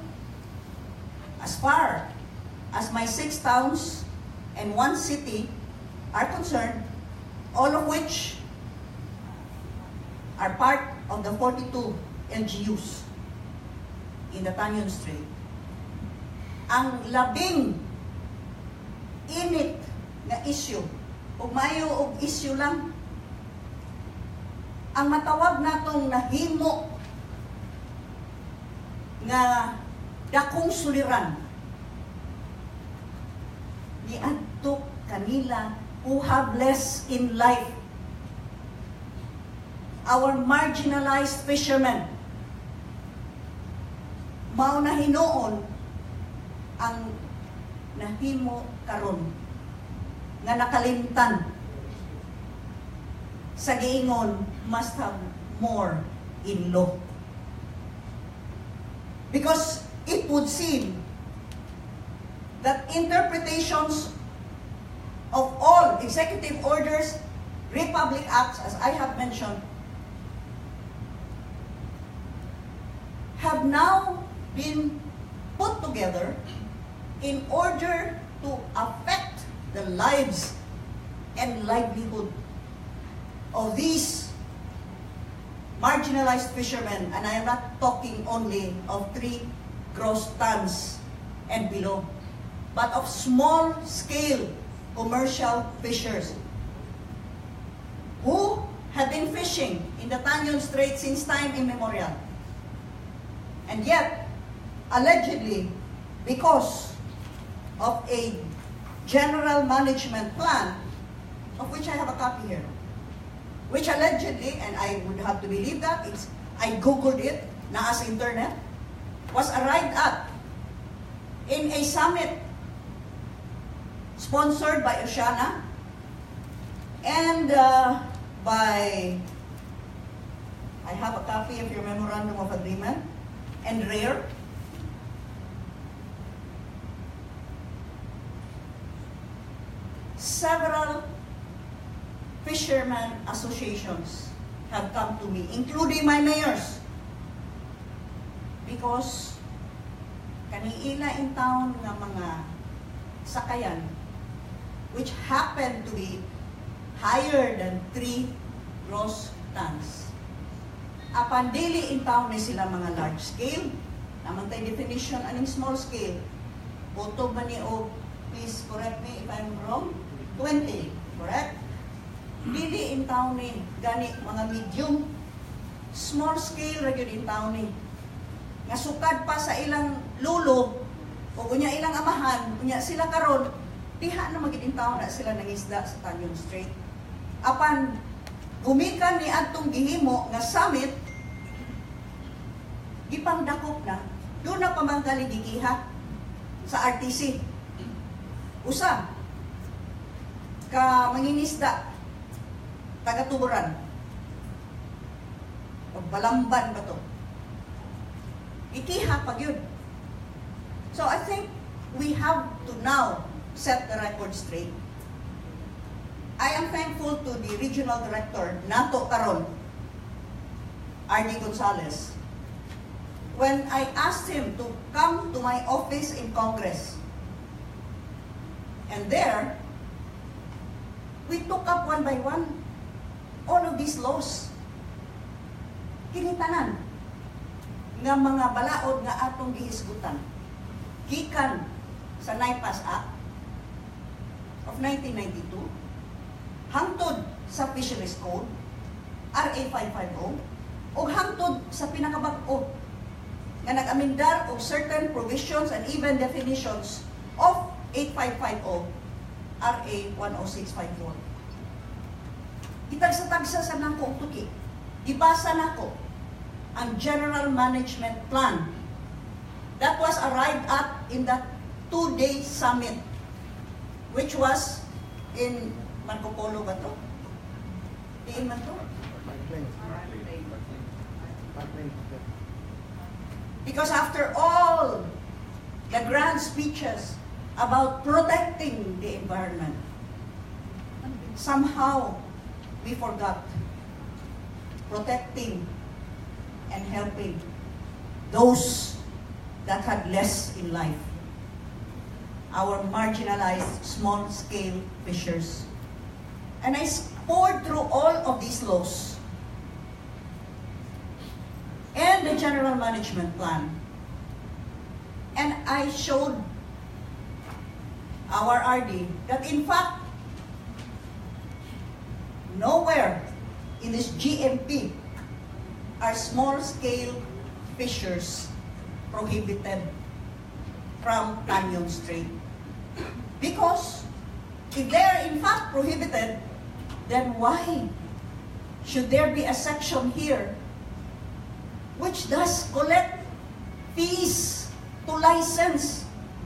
as far as my 6 towns and 1 city are concerned, all of which are part of the 42 LGUs in the Tanyon Strait, ang labing init na issue, ug mayo og issue lang, ang matawag natong nahimo nga dakong suliran ni adto kanila who have less in life, our marginalized fishermen. Mao na hinuon ang nahimo karon nga nakalimtan sa giingon must have more in law. Because it would seem that interpretations of all executive orders, republic acts, as I have mentioned, have now been put together in order to affect the lives and livelihood of these marginalized fishermen, and I am not talking only of 3 gross tons and below, but of small-scale commercial fishers who have been fishing in the Tanyon Strait since time immemorial. And yet, allegedly, because of a general management plan, of which I have a copy here, which allegedly, and I would have to believe that, I googled it, na as internet, was arrived at in a summit sponsored by Oceana and by, I have a copy of your memorandum of agreement, and RARE. Several fishermen associations have come to me, including my mayors, because kaniila in town nga mga sakayan which happen to be higher than 3 gross tons. Apan dili in town ni sila mga large scale. Naman tayo definition aning small scale. Boto ba ni o, please correct me if I'm wrong, 20, correct? Dili in town ni gani mga medium, small scale ra gyud in town ni. Nga sukad pa sa ilang lulo o unya ilang amahan, unya sila karon diha na magid in town na sila nangisda sa Tanyon Strait. Apan gumikan ni adtong gihimo nga summit, gipangdakop na, doon na pamanggali gikiha sa RTC. Usa ka mangingisda taga-Tuburan. O Balamban ba to? Ikiha pag yun. So I think we have to now set the record straight. I am thankful to the regional director, Nato Karon, R.D. Gonzalez, when I asked him to come to my office in Congress. And there, we took up one by one all of these laws. Kinitanan nga mga balaod nga atong gihisgutan. Gikan sa NIPAS Act of 1992, hangtod sa Fisheries Code, RA 550, o hangtod sa pinakabag-o nga nag-amendar of certain provisions and even definitions of 8550, RA 10654. Itagsa-tagsa sa nako og tuki. Ibasa nako ang General Management Plan that was arrived at in that 2-day summit, which was in Marco Polo ba to? Diin man to? Because after all the grand speeches about protecting the environment, somehow we forgot protecting and helping those that had less in life, our marginalized small-scale fishers. And I poured through all of these laws and the General Management Plan. And I showed our RD that in fact, nowhere in this GMP are small-scale fishers prohibited from Tanyon Strait. Because if they are in fact prohibited, then why should there be a section here which does collect fees to license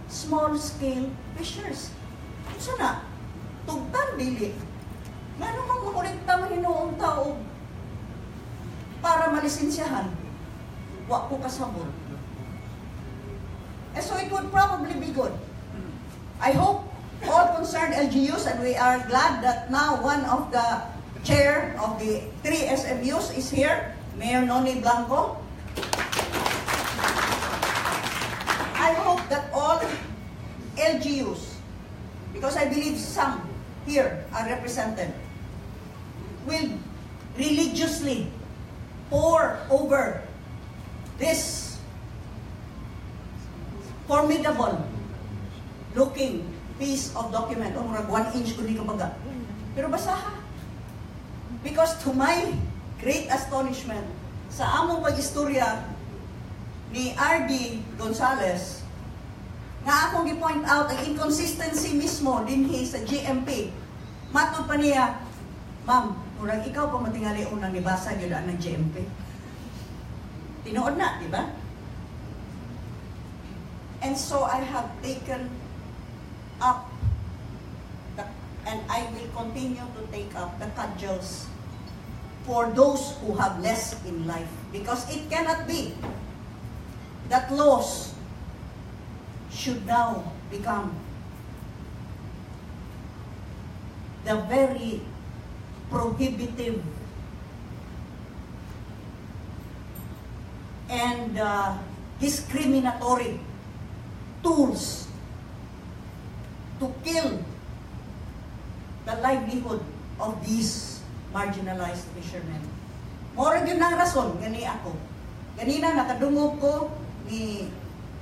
small-scale fishers? So na, tugtan dili. Nga namang makulikta man hinuong tao para malisensyahan. Wa ko kasabot. And so it would probably be good. I hope all concerned LGUs, and we are glad that now one of the chair of the 3 SMUs is here, Mayor Noni Blanco. I hope that all LGUs, because I believe some here are represented, will religiously pore over this formidable looking piece of document. O murag 1 inch kundi kabaga. Pero basaha. Because to my great astonishment, sa among pag-istorya ni R.D. Gonzales, nga akong gi-point out ang inconsistency mismo dinhi sa GMP. Matod pa niya, ma'am, murag ikaw pa matingali unang nibasa yun ang GMP. Tinuod na, di ba? And so I have taken up and I will continue to take up the cudgels for those who have less in life. Because it cannot be that laws should now become the very prohibitive and discriminatory tools to kill the livelihood of these marginalized fishermen. Mora yun ang rason, gani ako. Ganina nakadungog ko ni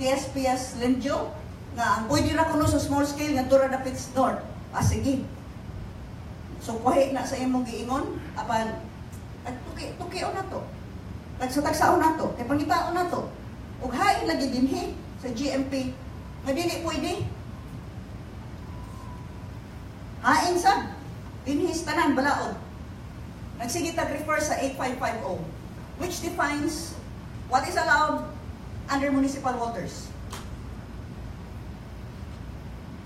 TSPS Lenjo nga ang pwede na kuno sa small scale nga tura dapit sa north. Sige. So kuhi na sa imong giingon apan tuki-o na to. Tagsa-tagsaon na to, kay pangitaon na to. Ug hain lagi dinhi sa GMP nga dili pwede. Hain sad dinhi sa tanan balaod. Nagsige tag-refer sa 8550 which defines what is allowed under municipal waters.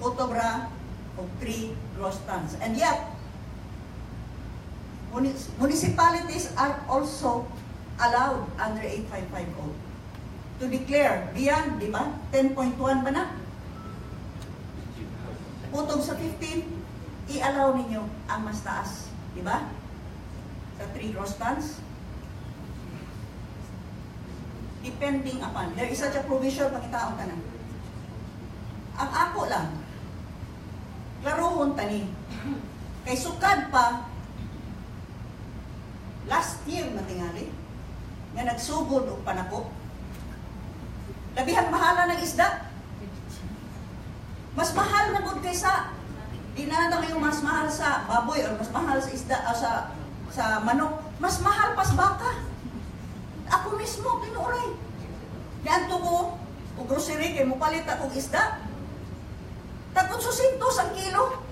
Photobra of 3 gross tons. And yet, municipalities are also allowed under 8550 to declare beyond, di ba? 10.1 ba na? Putob sa 15, i-allow ninyo ang mas taas, di ba? Sa 3 gross tons. Depending upon, there is such a provision, pakitaon ka na. Ang ako lang, klarohon tani. Kay sukad pa, last year na tingali, nga nagsugod o panako, labihang mahala ng isda. Mas mahal na gud kaysa, di na natin yung mas mahal sa baboy o mas mahal sa isda o sa manok, mas mahal pa sa baka. Ako mismo, pinuray. Ganto ko, o grocery, kay mo palit akong isda. Takot susintos ang kilo.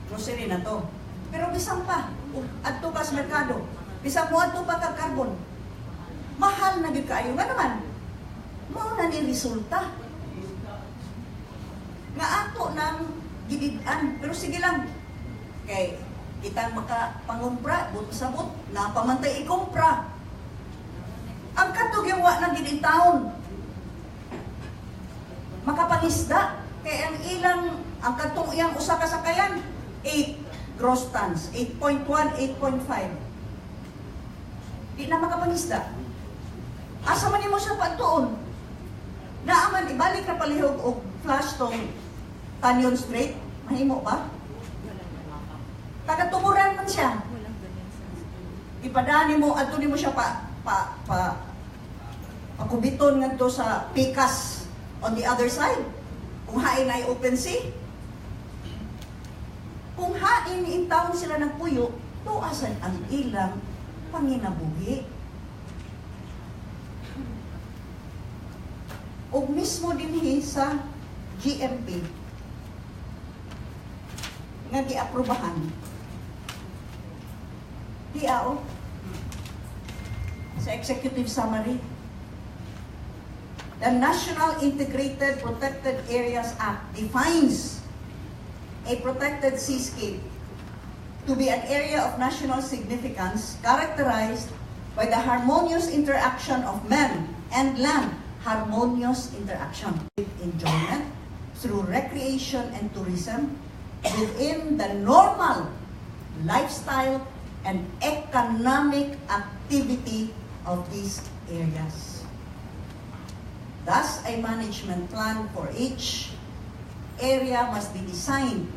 Grocery na to. Pero bisang pa, adto ka sa merkado, bisang mo adto pa ka carbon. Mahal na gid kaayo. Nga naman, mao na ni resulta. Nga ato nang gidid-an. Pero sige lang, kay kita makapangumpra, but sabot, napamantay ikumpra. Ang katog yung wa na gid taon. Makapangisda. Kaya ang ilang, ang katong iyang usa ka sakayan, 8 gross tons, 8.1, 8.5. Di na makapangisda. Asa man mo siya pagtuon? Naaman, ibalik na palihog o flash tong Canyon Strait. Mahimo ba? Tagatumuran man siya. Ipadani mo, ato ni mo siya pakubiton nga to sa pikas on the other side. Kung hain ay open sea. Kung hain in town sila nagpuyo, tuasan ang ilang panginabuhi. O mismo dinhi sa GMP nga giaprobahan. Diao sa executive summary. The National Integrated Protected Areas Act defines a protected seascape to be an area of national significance characterized by the harmonious interaction of men and land, harmonious interaction with enjoyment through recreation and tourism within the normal lifestyle and economic activity of these areas. Thus, a management plan for each area must be designed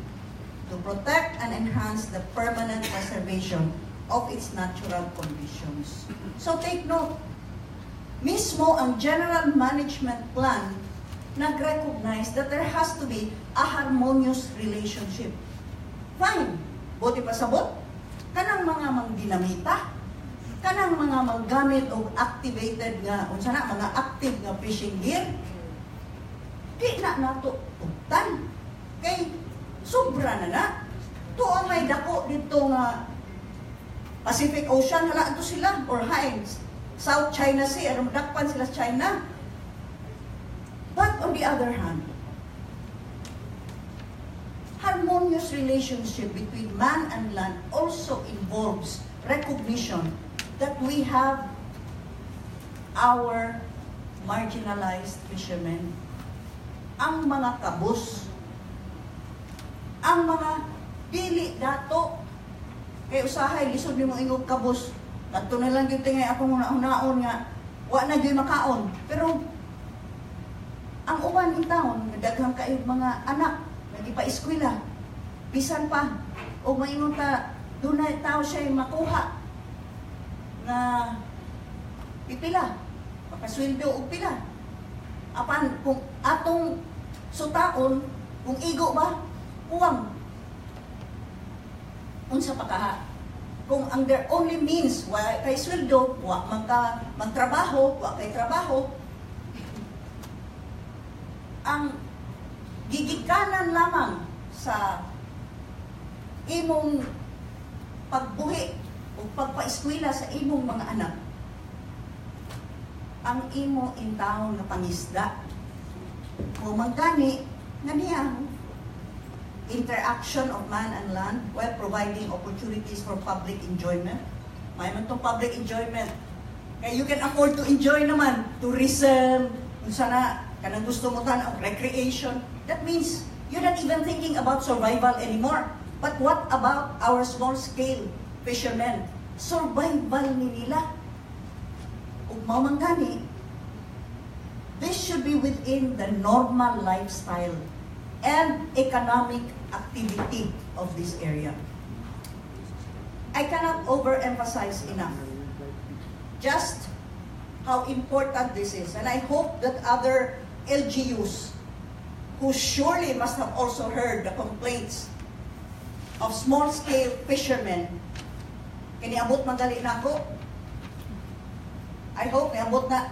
to protect and enhance the permanent preservation of its natural conditions. So take note, mismo ang General Management Plan nag-recognize that there has to be a harmonious relationship. Fine, buti pa sabot, kanang mga mangdinamita, kanang mga maggamit og activated nga, unsa na, mga active nga fishing gear, di na nato tugtan. Kay sobra na na. To ang may dako dito nga Pacific Ocean, hala ito sila, or South China Sea, dakpan sila sa China. But on the other hand, harmonious relationship between man and land also involves recognition that we have our marginalized fishermen, ang mga kabus, ang mga dili dato. Kay usahay, lisod ni mo ingog kabus. Kadto na lang yung tingay ako muna naon nga, wa na gyud makaon. Pero, ang uban in town, nadaghang kayo mga anak, nagipa-eskwela, bisan pa, o maingon ta, doon na tao siya makuha na pipila, makasweldo o pila. Apan, kung atong sutaon, kung igo ba, uwang, unsa pa kaha. Kung ang their only means, wa kay sweldo, wa man ka magtrabaho, wa kay trabaho, ang gigikanan lamang sa imong pagbuhi o pagpaeskwela sa imong mga anak, ang imo in town na pangisda. Kung mangkani, nga niyang interaction of man and land while providing opportunities for public enjoyment. May man itong public enjoyment. Kaya you can afford to enjoy naman. Tourism, kung sana, kanang gusto mo tan, recreation. That means, you're not even thinking about survival anymore. But what about our small-scale fishermen? Survival ni nila. Kung mamanggani, this should be within the normal lifestyle and economic activity of this area. I cannot overemphasize enough just how important this is. And I hope that other LGUs, who surely must have also heard the complaints of small-scale fishermen, kiniabot magali na ako. I hope niabot na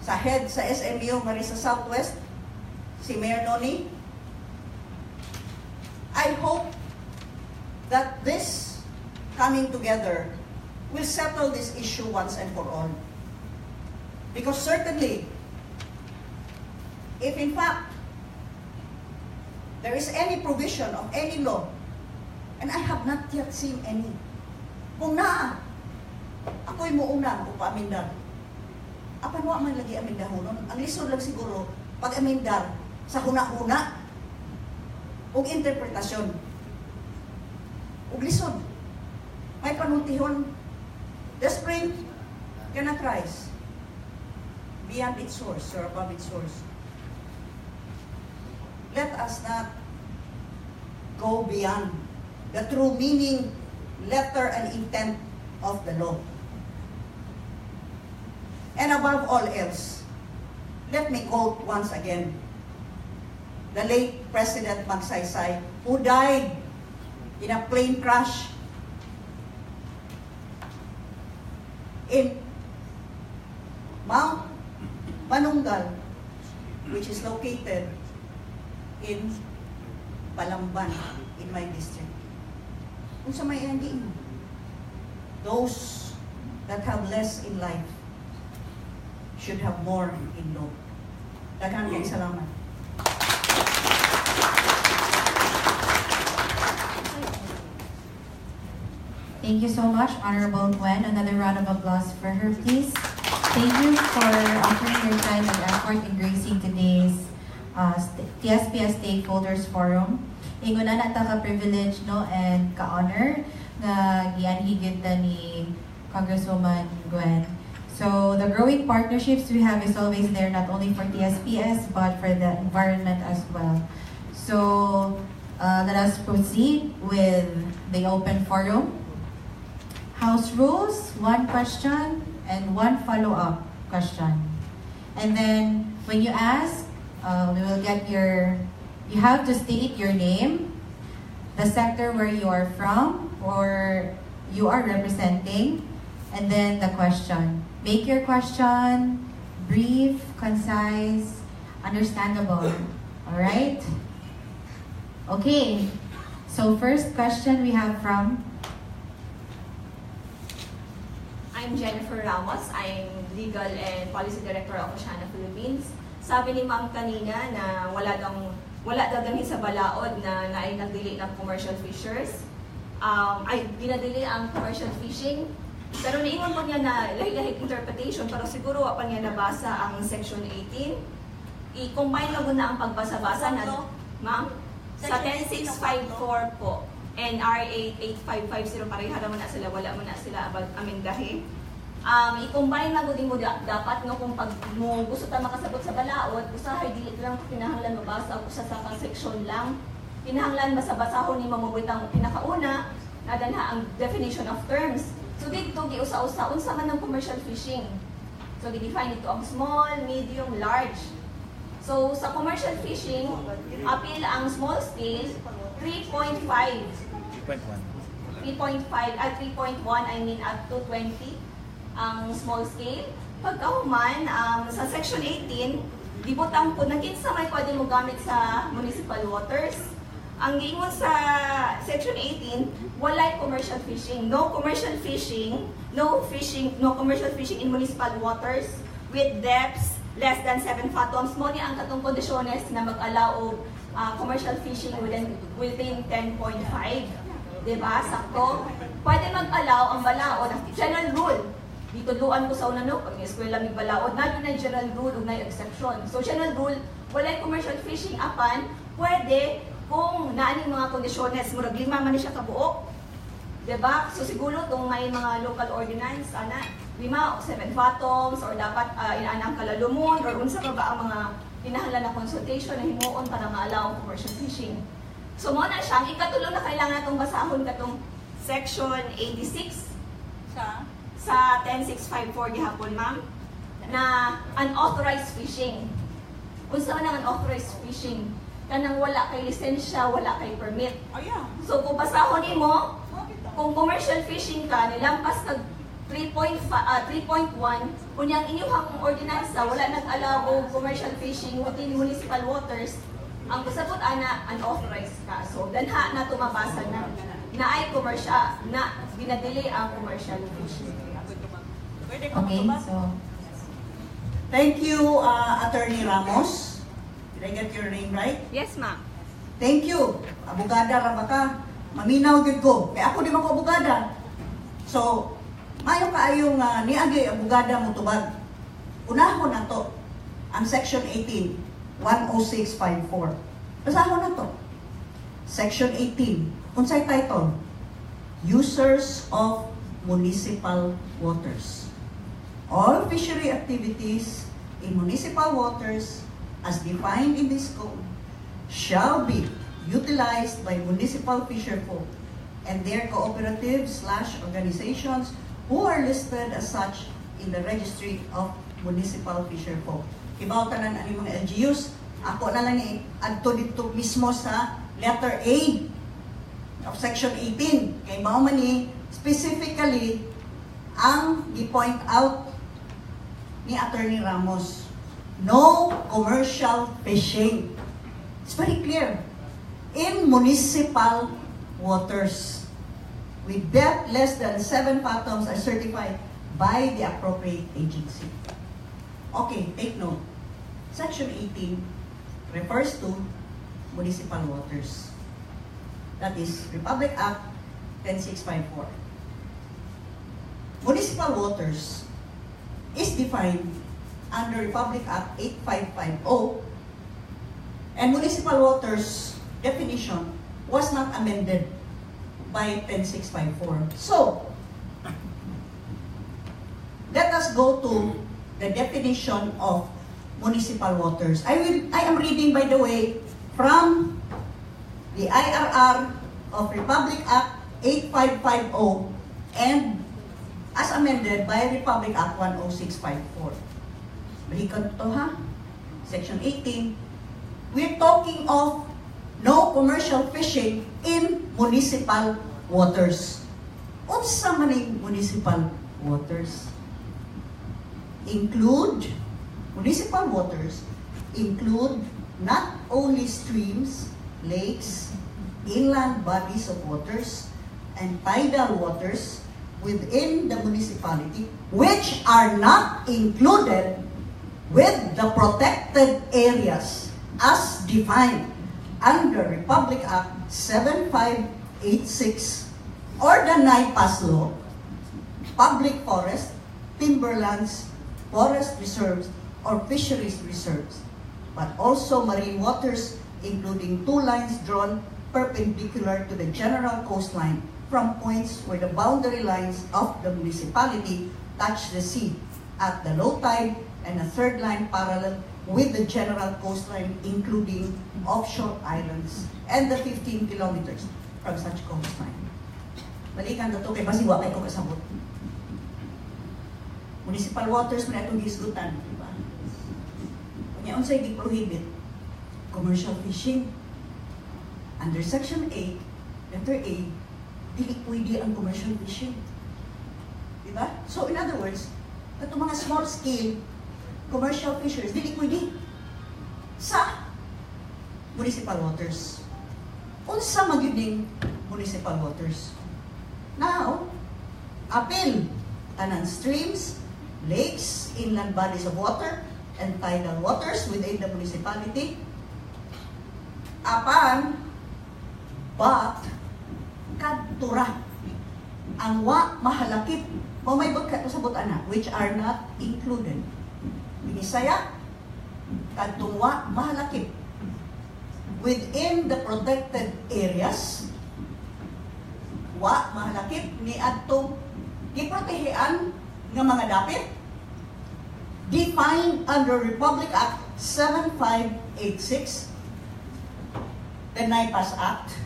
sa head sa SMU Marisa Southwest, si Mayor Noni. I hope that this coming together will settle this issue once and for all. Because certainly, if in fact there is any provision of any law, and I have not yet seen any, kung naa, ako'y muuna upamindar. Apan wa man lagi amindahonon. Ang lisod lang siguro, pag amindar, sa huna-huna, ug interpretasyon, ug lisod. May panultihon, the spring cannot rise beyond its source or above its source. Let us not go beyond the true meaning, letter, and intent of the law. And above all else, let me quote once again the late President Magsaysay, who died in a plane crash in Mount Manunggal, which is located in Balamban, in my district. Kung sa may ending, those that have less in life should have more in law. Daghang kayong salamat. Thank you so much, Honorable Gwen. Another round of applause for her, please. Thank you for offering your time and effort in gracing today's TSPS Stakeholders Forum. Ingon na ka-privilege no, and ka-honor na gianhigit na ni Congresswoman Gwen. So the growing partnerships we have is always there, not only for TSPS, but for the environment as well. So let us proceed with the open forum. House rules, one question and one follow-up question. And then when you ask, we will get you have to state your name, the sector where you are from or you are representing, and then the question. Make your question brief, concise, understandable. All right? Okay. So first question we have from... I'm Jennifer Ramos. I'm Legal and Policy Director of Oceana Philippines. Sabi ni Ma'am kanina na wala daw dalhin sa balaod na ay nagdili ng commercial fishers. Ay dinadili ang commercial fishing. Pero niingon po niya na lahi-lahi interpretation, pero siguro pa niya nabasa ang Section 18. I-combine lang na ang pagbasa-basa na, ma'am, sa 10654 po, and RA 8550, pareha naman na sila, wala mo na sila amindahin. I-combine lang din mo dapat, no, kung pag mo gusto tayo makasabot sa balaod, usahay dili lang pinahanglan mabasa, usa sa section lang, pinahanglan masabasahon ni mamabutang pinakauna, na danha ang definition of terms. So dito, giusa-usa, unsa man ng commercial fishing. So di-define ito ang small, medium, large. So sa commercial fishing, appeal ang small scale, 3.5. 3.1, I mean up to 20 ang small scale. Pagkahuman, sa Section 18, dibutang po, nagkinsa may pwede mo gamit sa municipal waters. Ang giingon sa Section 18, walay commercial fishing. No commercial fishing in municipal waters with depths less than 7 fathoms. Mo ni ang katong kondisyones na mag-allow commercial fishing within 10.5. Diba? Sakto? Pwede mag-allow ang balaod, general rule. Dito luan ko sa una no, pag eskwela may balaod, na yun ang general rule ug na exception. So general rule, walay commercial fishing apan, pwede kung naaning mga kondisyones, murag 5 man siya kabuok. Diba? So siguro kung may mga local ordinance, 5 o 7 fathoms, or dapat inaanang kalalumon, or unsa pa ba ang mga pinahanglan na consultation na himuon para ma-allow ang commercial fishing. So mo na siya, ang ikatulong na kailangan natong basahon katong Section 86 sa 10654 gihapon, ma'am, na unauthorized fishing. Unsa man ang unauthorized fishing? Kanang wala kay lisensya, wala kay permit. So kung basahon nimo, kung commercial fishing ka, nilampas kag 3.1, kunyang inyong ordinansa, wala nag-allow og commercial fishing within municipal waters, ang kasabot ana unauthorized ka. So danha na tumabasa na ay commercial, na binadili ang commercial fishing. Okay, so... Thank you, Attorney Ramos. Did I get your name right? Yes, ma'am. Thank you. Abogada ra ba ka? Maminaw gyud ko. Kaya ako di man ko abogada. So, mayo kaayong niagi abogada mo tubag. Unahon na to ang Section 18, 10654. Basahon na to. Section 18. Unsay title? Users of municipal waters. All fishery activities in municipal waters as defined in this code shall be utilized by municipal fisherfolk and their cooperatives/organizations who are listed as such in the registry of municipal fisherfolk. Ibaw tanan ani mga LGUs, ako na lang adto dito mismo sa letter A of Section 18. Kay mao man ni specifically ang i-point out ni Attorney Ramos. No commercial fishing. It's very clear. In municipal waters with depth less than 7 fathoms are certified by the appropriate agency. Okay, take note. Section 18 refers to municipal waters. That is Republic Act 10654. Municipal waters is defined under Republic Act 8550, and municipal waters definition was not amended by 10654. So, let us go to the definition of municipal waters. I am reading, by the way, from the IRR of Republic Act 8550 and as amended by Republic Act 10654. Balikan to ha. Section 18. We're talking of no commercial fishing in municipal waters. Unsa man ning municipal waters? Municipal waters include not only streams, lakes, inland bodies of waters, and tidal waters within the municipality, which are not included with the protected areas as defined under Republic Act 7586 or the NIPAS law, public forest, timberlands, forest reserves, or fisheries reserves, but also marine waters, including 2 lines drawn perpendicular to the general coastline from points where the boundary lines of the municipality touch the sea at the low tide, and a 3rd line parallel with the general coastline, including offshore islands, and the 15 kilometers from such coastline. Balikan na ito kay basiwa kay ko kasabot. Municipal waters man itong gisgutan, di ba? Kanya unsay gi-prohibit commercial fishing. Under Section 8, letter A, dili pwede ang commercial fishing. Di ba? So in other words, itong mga small scale commercial fishers, dili pwede sa municipal waters. Unsa magyuding municipal waters? Now, appeal tanan streams, lakes, inland bodies of water, and tidal waters within the municipality. Apan, but, kadtura, ang wa mahalakip, may bagkat sa butana, which are not included. Binisaya, kadtong wa mahalakip, within the protected areas, wa mahalakip ni adtong giprotehean nga mga dapit defined under Republic Act 7586, the NIPAS Act,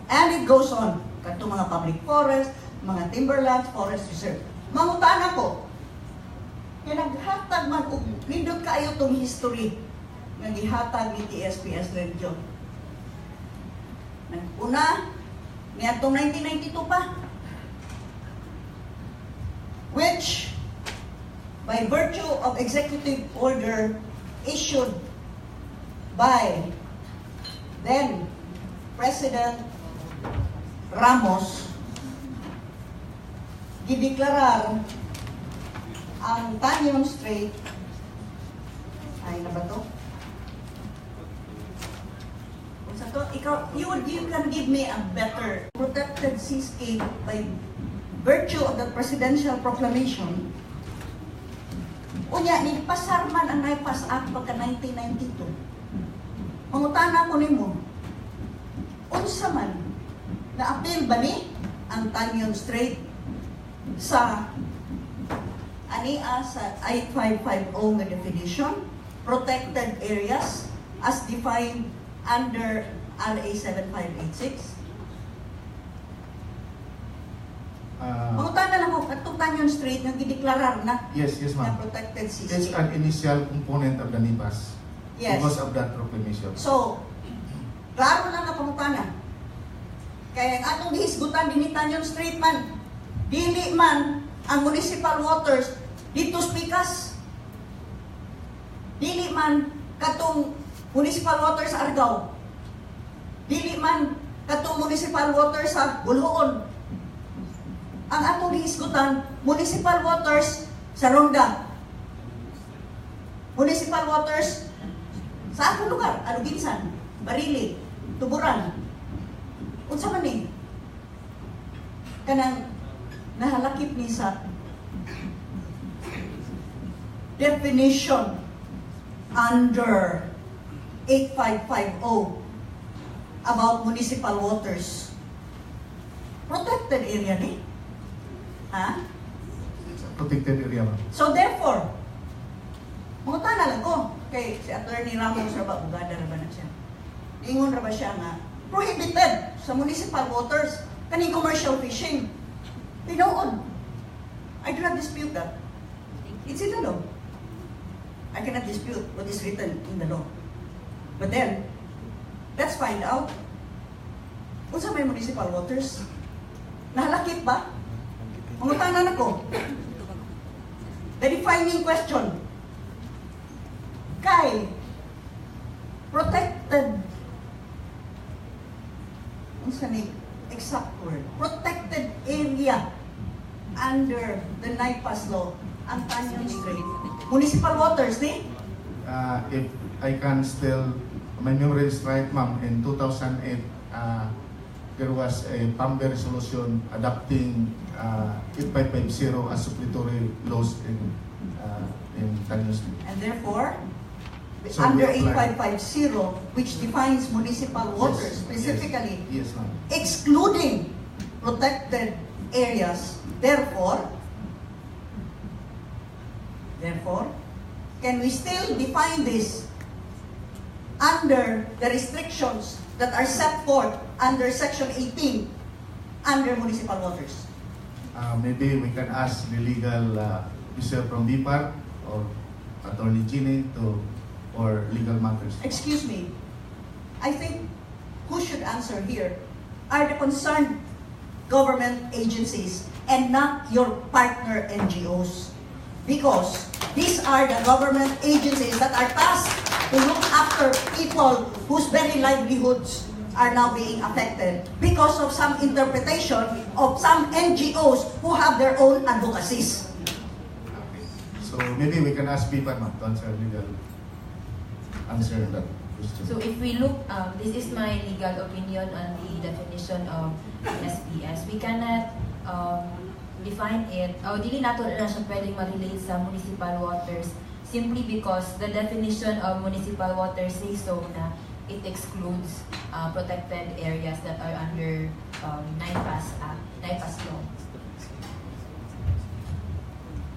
and it goes on kadtong mga public forest, mga timberlands, forest reserve. Mangutana ko, naghatag man og nindot kaayo tong history nga gihatag ni TSPS Radio. Una, niadtong 1992 pa, which, by virtue of executive order issued by then President Ramos, gideklarar ang Tanyon Strait, ay na ba to? You can give me a better protected seascape by virtue of the presidential proclamation. Unya, nipasar man ang NIPAS Act pagka 1992. Mangutana ko nimo, unsa man, na-appeal ba ni ang Tanyon Strait sa sa 8550 nga definition, protected areas as defined under RA 7586? Mangutana lang ko, katong Tanyon Strait nga gideklarar na Yes, ma'am. na protected It's seascape. an initial component of the NIPAS Yes. because of that proclamation. So, klaro lang na pangutana. Kaya ang atong gihisgutan din ni Tanyon Strait man, dili man ang municipal waters dito spikas. Dili man katong municipal waters sa Argao. Dili man katong municipal waters sa Bulhoon. Ang atong gihisgutan, municipal waters sa Ronda. Municipal waters sa akong lugar, Aluginsan, Barili, Tuburan. Unsa man ni? Kanang nahalakip ni sa definition under 8550 about municipal waters. Protected area ni. Ha? It's a protected area, ma'am. So therefore, mangutana lang ko, kay si Attorney Ramos ra ba, bugada ra ba na siya? Ingon ra ba siya nga, prohibited sa municipal waters, kaning commercial fishing. Tinuod. I do not dispute that. It's in the law. I cannot dispute what is written in the law. But then, let's find out. Kung sa may municipal waters, nahalakip ba? Mangutanan ako. The defining question. Kay protected, ano sa ni exact word? Protected area under the NIPAS law, ang Tanyon Strait. Municipal waters, ni? If I can still, my memory is right, ma'am, in 2008, there was a PAMBE resolution adopting 8550 as supplementary laws in Tanyon Strait. And therefore, So under we apply. 8550, which defines municipal waters Yes, specifically, Yes, ma'am. excluding protected areas, therefore, can we still define this under the restrictions that are set forth under Section 18 under municipal waters? Maybe we can ask the legal officer from BIPAR or Attorney Ginny for legal matters. Excuse me, I think who should answer here are the concerned government agencies and not your partner NGOs. Because these are the government agencies that are tasked to look after people whose very livelihoods are now being affected because of some interpretation of some NGOs who have their own advocacies. So maybe we can ask BIPAR, ma'am, to answer that question. So if we look, this is my legal opinion on the definition of SPS. We cannot define it, dili nato na siya pwedeng ma-relate sa municipal waters simply because the definition of municipal waters says so na it excludes protected areas that are under NIPAS law.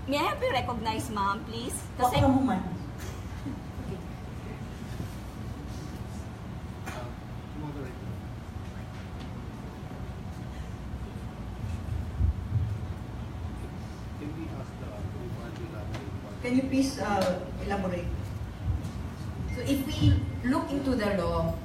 May I have you recognize, ma'am, please? Kasi Kasi mo man. Can you please elaborate? So if we look into the law,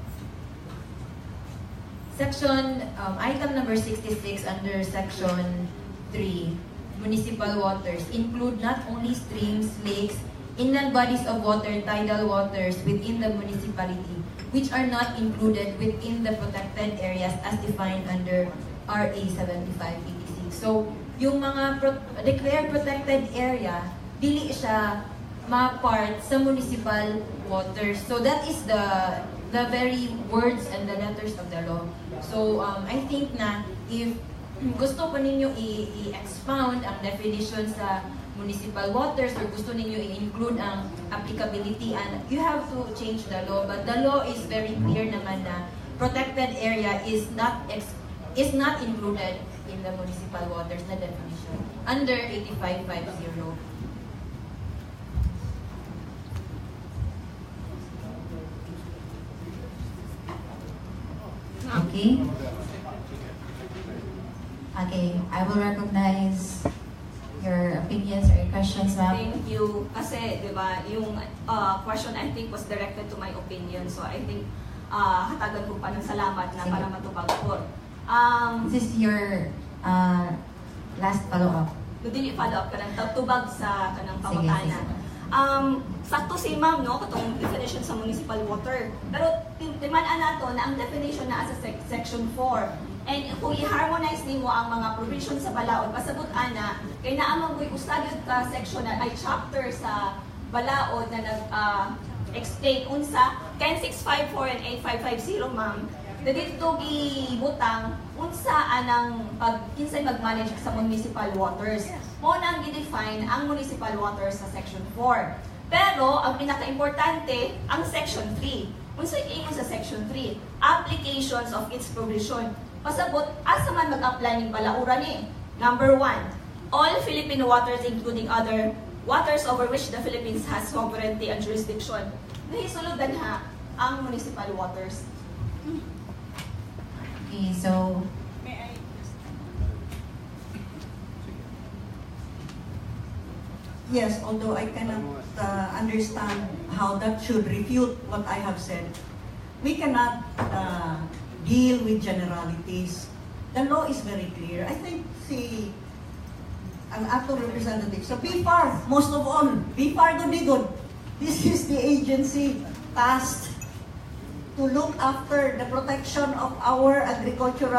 section, item number 66 under section 3, municipal waters include not only streams, lakes, inland bodies of water, tidal waters within the municipality, which are not included within the protected areas as defined under RA 7586. So, yung mga declared protected area, dili siya ma-part sa municipal waters. So that is the very words and the letters of the law. So I think na if gusto pa ninyo i-expound ang definition sa municipal waters or gusto ninyo i-include ang applicability, and you have to change the law. But the law is very clear naman na protected area is not included in the municipal waters na definition under 8550. Okay. Okay, I will recognize your opinions or your questions, ma'am. thank you. Kasi, di ba, yung question I think was directed to my opinion. So I think hatagan ko pa ng salamat na para matupag ko. This is your last follow-up. Dili follow up ka ng tubag sa kanang Sige, pamutana. sige. Sakto si ma'am, no, katong definition sa municipal water. Pero timan-an nato na ang definition na sa section 4. And kung i-harmonize nimo ang mga provisions sa balaod, pasabot ana kay naamang ko'y ustagyod ka section na ay chapter sa balaod na nag-explain unsa ken 654 and 8550, ma'am. Dito gibutang unsa anang kinsay mag-manage sa municipal waters. Mo nang gi-define ang municipal waters sa section 4. Pero ang pinaka-importante ang section 3. Unsa giingon sa section 3? Applications of its provision. Pasabot asa man mag-apply ning balaura ni. Number 1, all Philippine waters including other waters over which the Philippines has sovereignty and jurisdiction. Nahisuludan ha ang municipal waters. Okay, so yes, although I cannot understand how that should refute what I have said, we cannot deal with generalities. The law is very clear. I think ang atong representative sa BIFAR, most of all, BIFAR Godigod, this is the agency tasked to look after the protection of our agriculture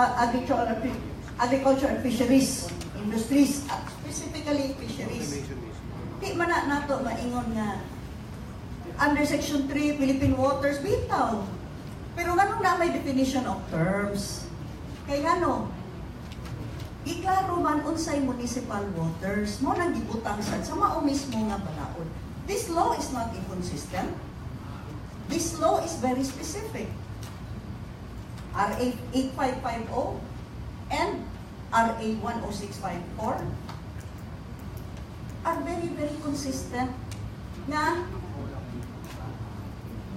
and fisheries industries, specifically fisheries. Di man na nato maingon nga under Section 3, Philippine waters, bitaw. Pero ganun na may definition of terms. Kaya gano, iklaro man unsay municipal waters, mo nang gibutang sa mao mismo nga balaod. This law is not inconsistent. This law is very specific. RA 8550 and RA 10654 are very, very consistent na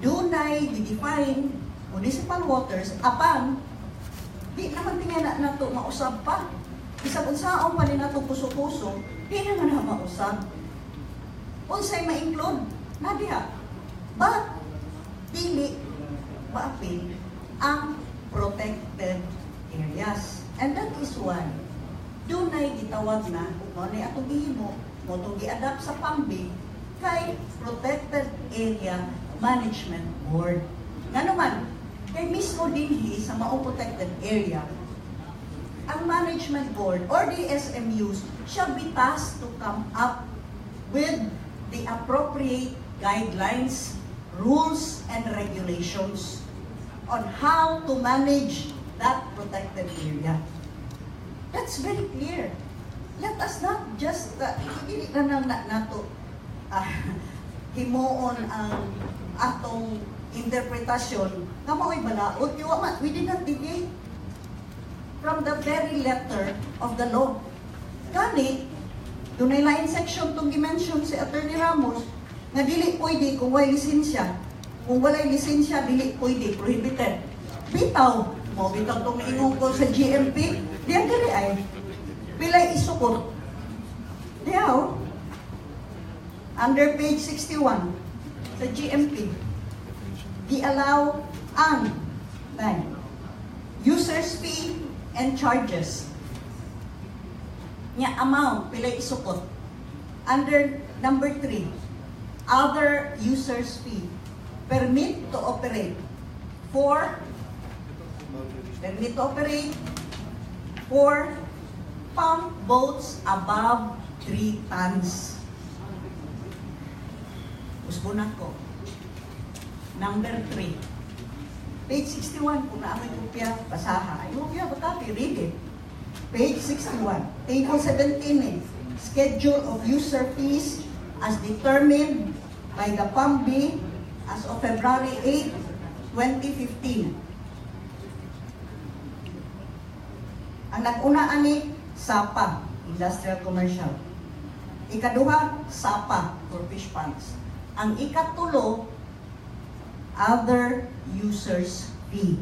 dunay define municipal waters apan di naman tingnan na nato mausab pa. Isang unsaon pa ni nato puso-puso, di naman na mausab. Unsay ma-include na diha. But dili maapil ang protected areas. And that is why dunay gitawag na kung ano atong gihimo mo itong gi-adapt sa PAMBI kay Protected Area Management Board. Nga naman, kay mismo dinhi sa maong protected area, ang Management Board or the SMUs shall be tasked to come up with the appropriate guidelines, rules, and regulations on how to manage that protected area. That's very clear. Let us not just, hindi na nato himuon ang atong interpretasyon na mao'y balaod. We did not deviate from the very letter of the law. Kani, dunay lain section itong dimension si Attorney Ramos na dili pwede kung may lisensya. Kung walay lisensya, dili pwede, prohibited. Bitaw, mo bitaw itong naingong ko sa GMP, diyan dili ay pilay isukot. Diyaw, under page 61 sa GMP, di-allow ang user's fee and charges nya amount pilay isukot. Under number 3, other user's fee, permit to operate for pump boats above 3 tons. Usbunan ko. Number 3. Page 61, kung naamoy kopya, basaha. Ay, kopya, batapi, read it. Page 61, table 17, schedule of user fees as determined by the PAMBI as of February 8, 2015. Ang nag-una ani, SAPA, Industrial Commercial. Ikaduha, SAPA, for fish ponds. Ang ikatulo, other users fee.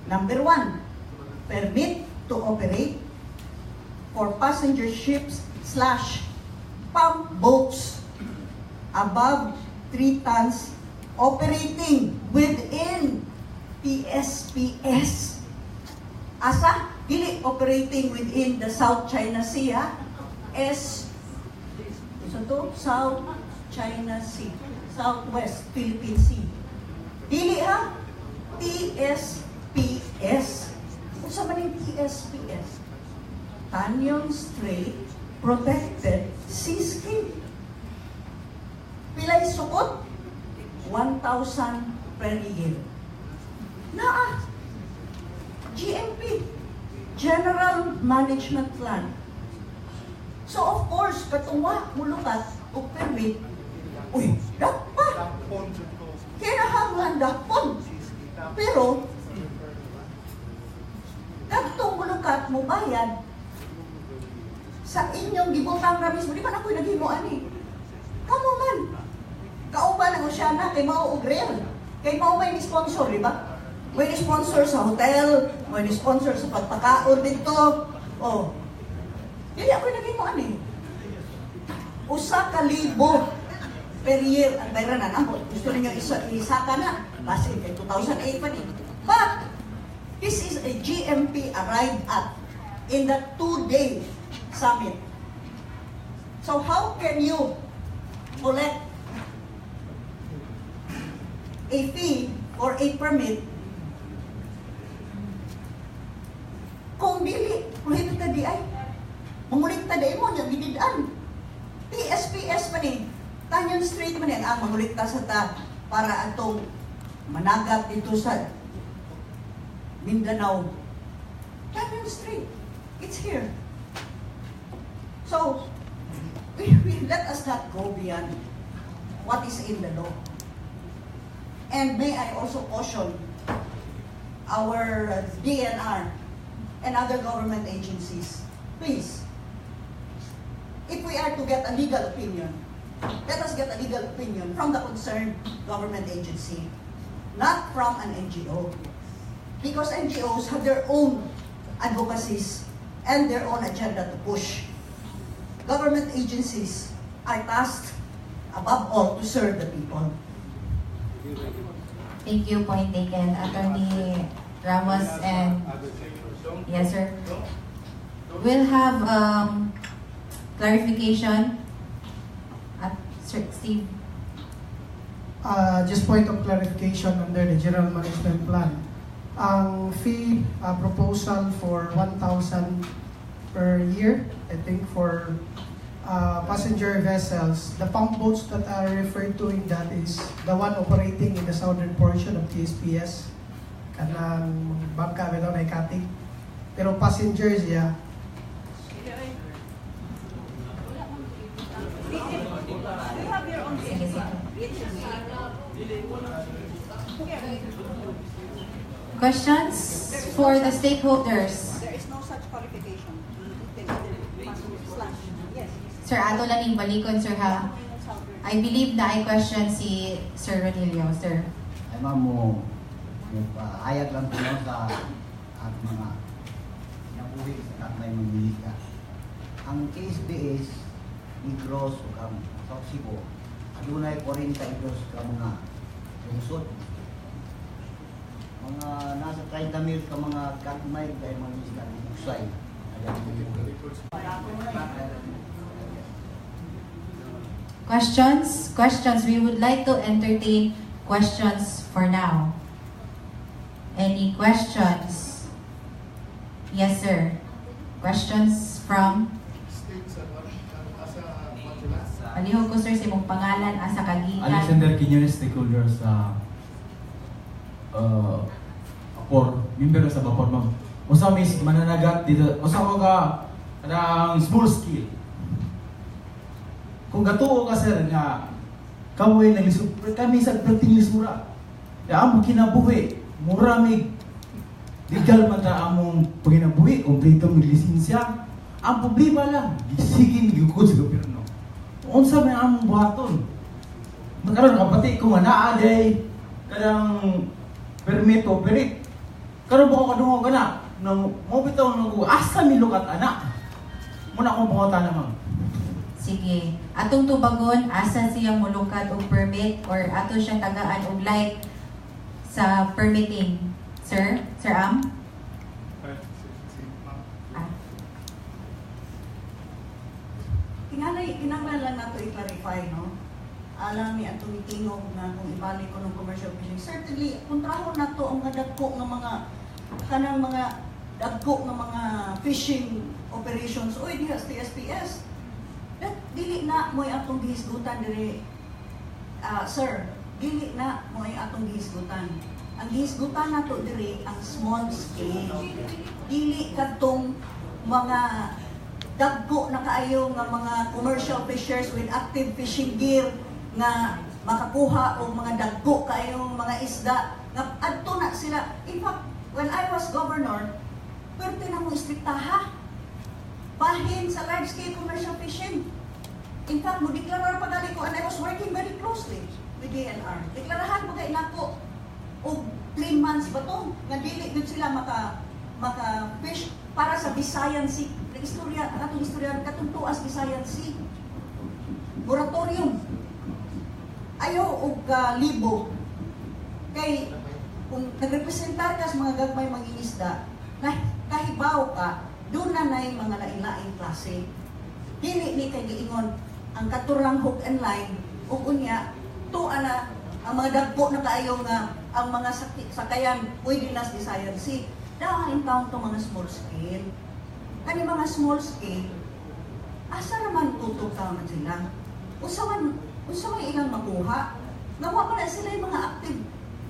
Number 1, permit to operate for passenger ships / pump boats above 3 tons operating within PSPS. Asa? Dili operating within the South China Sea, South China Sea, Southwest Philippine Sea. Dili ha? PSPS. Kung sa maning PSPS, Tanyon Strait Protected Seascape. Pilay sukot? 1,000 per year. Naa, GMP, General Management Plan. So of course, katuwa, mulukat, o permit, uy, dapat! Kinahanglan dapat! Pero, katong mulukat mo bayad, sa inyong gibutang na mismo, di ba ako'y naghimo ani? Kamu man! Kauban ang Oceana, kay mao og real. Kay mao may sponsor, di ba? May sponsor sa hotel, may sponsor sa pagpakaon dito. Oh. Dili ako naging mo ani. Usa ka libo per year ang bayranan. Ako, gusto ninyo isaka na. Kasi kay 2008 pa din. But, this is a GMP arrived at in the 2-day summit. So how can you collect a fee or a permit kung dili prohibited di ay mangulikta di mo niya bididaan. PSPS man eh, Tanyan Strait man eh, ang mangulikta sa ta para atong managat dito sa Mindanao. Tanyan Strait, it's here. So, let us not go beyond what is in the law. And may I also caution our DNR and other government agencies, please, if we are to get a legal opinion, let us get a legal opinion from the concerned government agency, not from an NGO. Because NGOs have their own advocacies and their own agenda to push. Government agencies are tasked, above all, to serve the people. Thank you, point taken. Attorney Ramos and... Yes, sir. We'll have clarification at Sir Steve. Just point of clarification under the General Management Plan. Ang fee proposal for 1,000 per year, I think for passenger vessels. The pump boats that are referred to in that is the one operating in the southern portion of TSPS. Kanang bangka bitaw na ikating. Pero passengers, yeah. Questions for the stakeholders? There is no such qualification. Yes. Sir, ato lang yung balikon, sir, ha? I believe na ay question si Sir Ronilio, sir. Ay ma'am, mo ayag lang po sa at mga nabuhi sa may mamilika. Ang KSBS, Negros o kang South Cebu, adunay 42 ka mga lungsod. Mga nasa 30 mil ka mga katmay kay mga isla ng Uksay. Questions? Questions. We would like to entertain questions for now. Any questions? Yes, sir. Questions from? Palihog ko, sir, sa imong pangalan, asa kagikan. Alexander Quiñones, stakeholder sa member sa Vapor, ma'am. Usa may mananagat dito, usa ko ka kanang small scale. Kung gatuo ka, sir, nga kamoy naglisod, kami sa prating lisura. Ya amo kinabuhi, muramig legal man ta among paginabuhi, kompleto may lisensya. Ang problema lang, gisigin gyud sa gobyerno. Unsa may among buhaton? Magkaroon kapati kung anaa day kadang permit operate. Karon ba ko kadungo kana nang mo bitaw nang asa mi lukat ana. Muna akong buhatan naman. Sige. Atong tubagon, asa siyang mulukad og permit or ato siyang tagaan og light sa permitting. Sir? Sir Am? Kinanglan lang nato i-clarify, no? Alam ni atong tingog na kung ibalik ko ng commercial fishing. Certainly, kontrahon na to ang dagko ng mga kanang mga dagko ng mga fishing operations. Oy, diha sa TSPS. Dili na mo atong gihisgutan diri, sir. Dili na mo atong gihisgutan. Ang gihisgutan nato diri ang small scale. Dili kadtong mga dagko na kaayo nga mga commercial fishers with active fishing gear nga makakuha og mga dagko kayong mga isda nga adto na sila. In fact, when I was governor, pwerte na mo istriktaha bahin sa large-scale commercial fishing. In fact, mo deklarar pagali ko, and I was working very closely with DNR. Deklarahan mo kay nako og 3 months ba to nga dili gud sila maka-fish para sa Visayan Sea. Istorya, atong istorya katong tuas Visayan Sea. moratorium. Ayaw og libo. Kay kung nagrepresentar ka sa mga gagmay mangingisda, kahibaw ka, doon na mga lain-laing klase. Dili ni kay giingon ang katurang hook and line ug unya tuwa na ang mga dagpo na kaayo nga ang mga sakayan pwede na sa Visayan Sea. Dahil taon to mga small scale. Kani mga small scale, asa naman tutukaw na sila? Usaman ilang makuha. Nawa pa na sila yung mga active.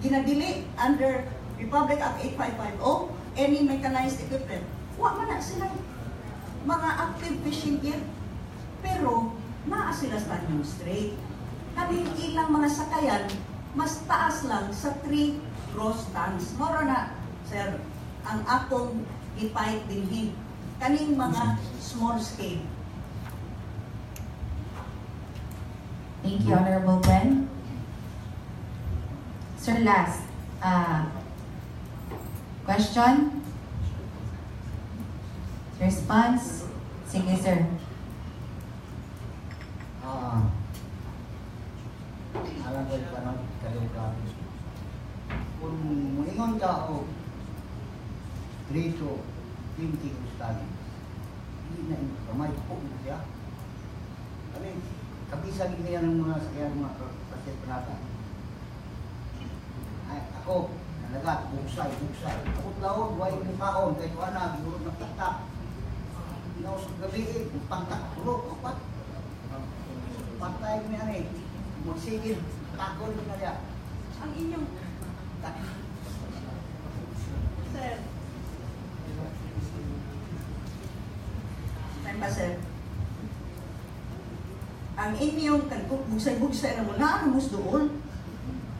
Ginadili under Republic Act 8550, any mechanized equipment. Wa man na sila mga active fishing gear. Pero, naa sila sa Tanjong Strait. Kami ilang mga sakayan, mas taas lang sa 3 gross tons. Mora na, sir, ang akong ipahit dinhin. Kaning mga small scale. Thank you, Honorable Gwen. Sir, last. Question? Response? Sige, sir. Alam ko yung panahon kalugan. Kung muingon ka o 3 to 20 ustali, hindi na yung kamay po mo siya. Kami, kabisag niya ng mga sakyan, mga pasit panata. Ay, ako, nalagat, buksay. Ako taon, huwag yung kaon, kahit wala, siguro nagtatak. Inausap gabi, pagtak, tulog, kapat. Patay ko niya rin. Magsigil, takon ko na niya. Ang inyong... Sir. Time pa, sir. Ang inyong bugsay-bugsay na mo, naanamos doon.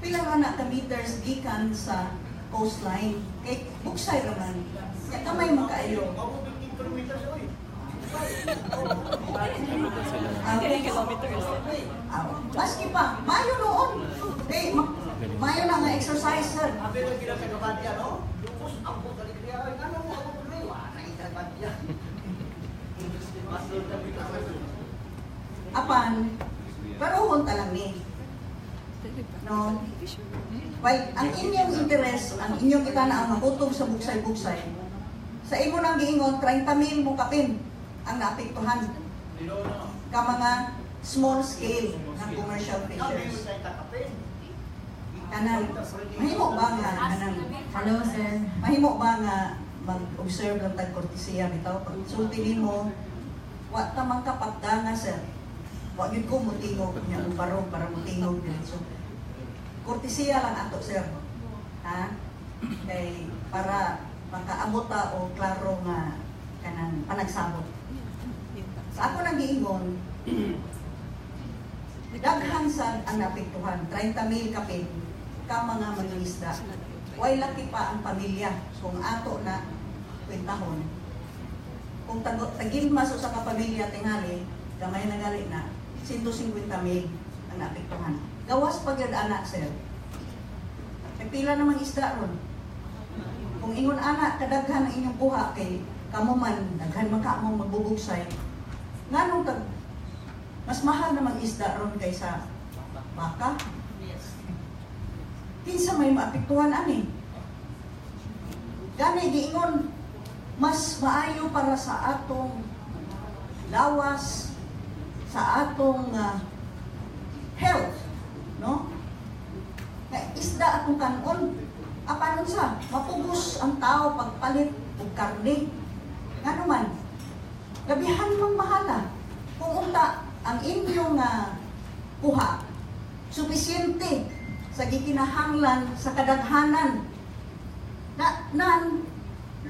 Pila nga na ka meters gikan sa coastline. Kay bugsay naman. Kaya kamay makaayo. Maski pa, mayo noon. Mayo na nga exercise, sir. Apan, paruhon talang ni. No? Well, ang inyong interest, ang inyong itana ang makutob sa bugsay-bugsay, sa imo nang giingon, 30,000 mo kapin ang naapektuhan ka mga small scale na commercial fishers. Kanang, mahimo ba nga, Hello, sir. mahimo ba nga mag-observe ng tag-kortesiya bitaw? Pag sulti mo, wa tamang kapagda nga, sir. Wa yun ko mutingog niya ang barong para mutingog diretso. Kortesiya lang ato, sir. Ha? Kay para makaabot ta o klaro nga kanang panagsabot. Sa ako nang giingon, daghan sa ang naapektuhan, 30,000 kapin ka mga mangingisda. Way laki pa ang pamilya kung ato na kwentahon. Kung tagilmas sa kapamilya tingali, gamay na gali na, 150,000 ang naapektuhan. Gawas pag yun anak, sir. May pila namang isda ron. Kung ingon anak, kadaghan ang inyong buha kay kamuman, daghan man ka mong magbubugsay. Nganong mas mahal namang isda ron kaysa baka? Kinsa may maapektuhan ani. Gani giingon, mas maayo para sa atong lawas, sa atong health, no? Isda atong kanon, apanon sa mapugos ang tao pagpalit og karne. Ngano man, gabihan mang mahala. Kung unta ang inyong kuha, sufisyente sa gikinahanglan sa kadaghanan nan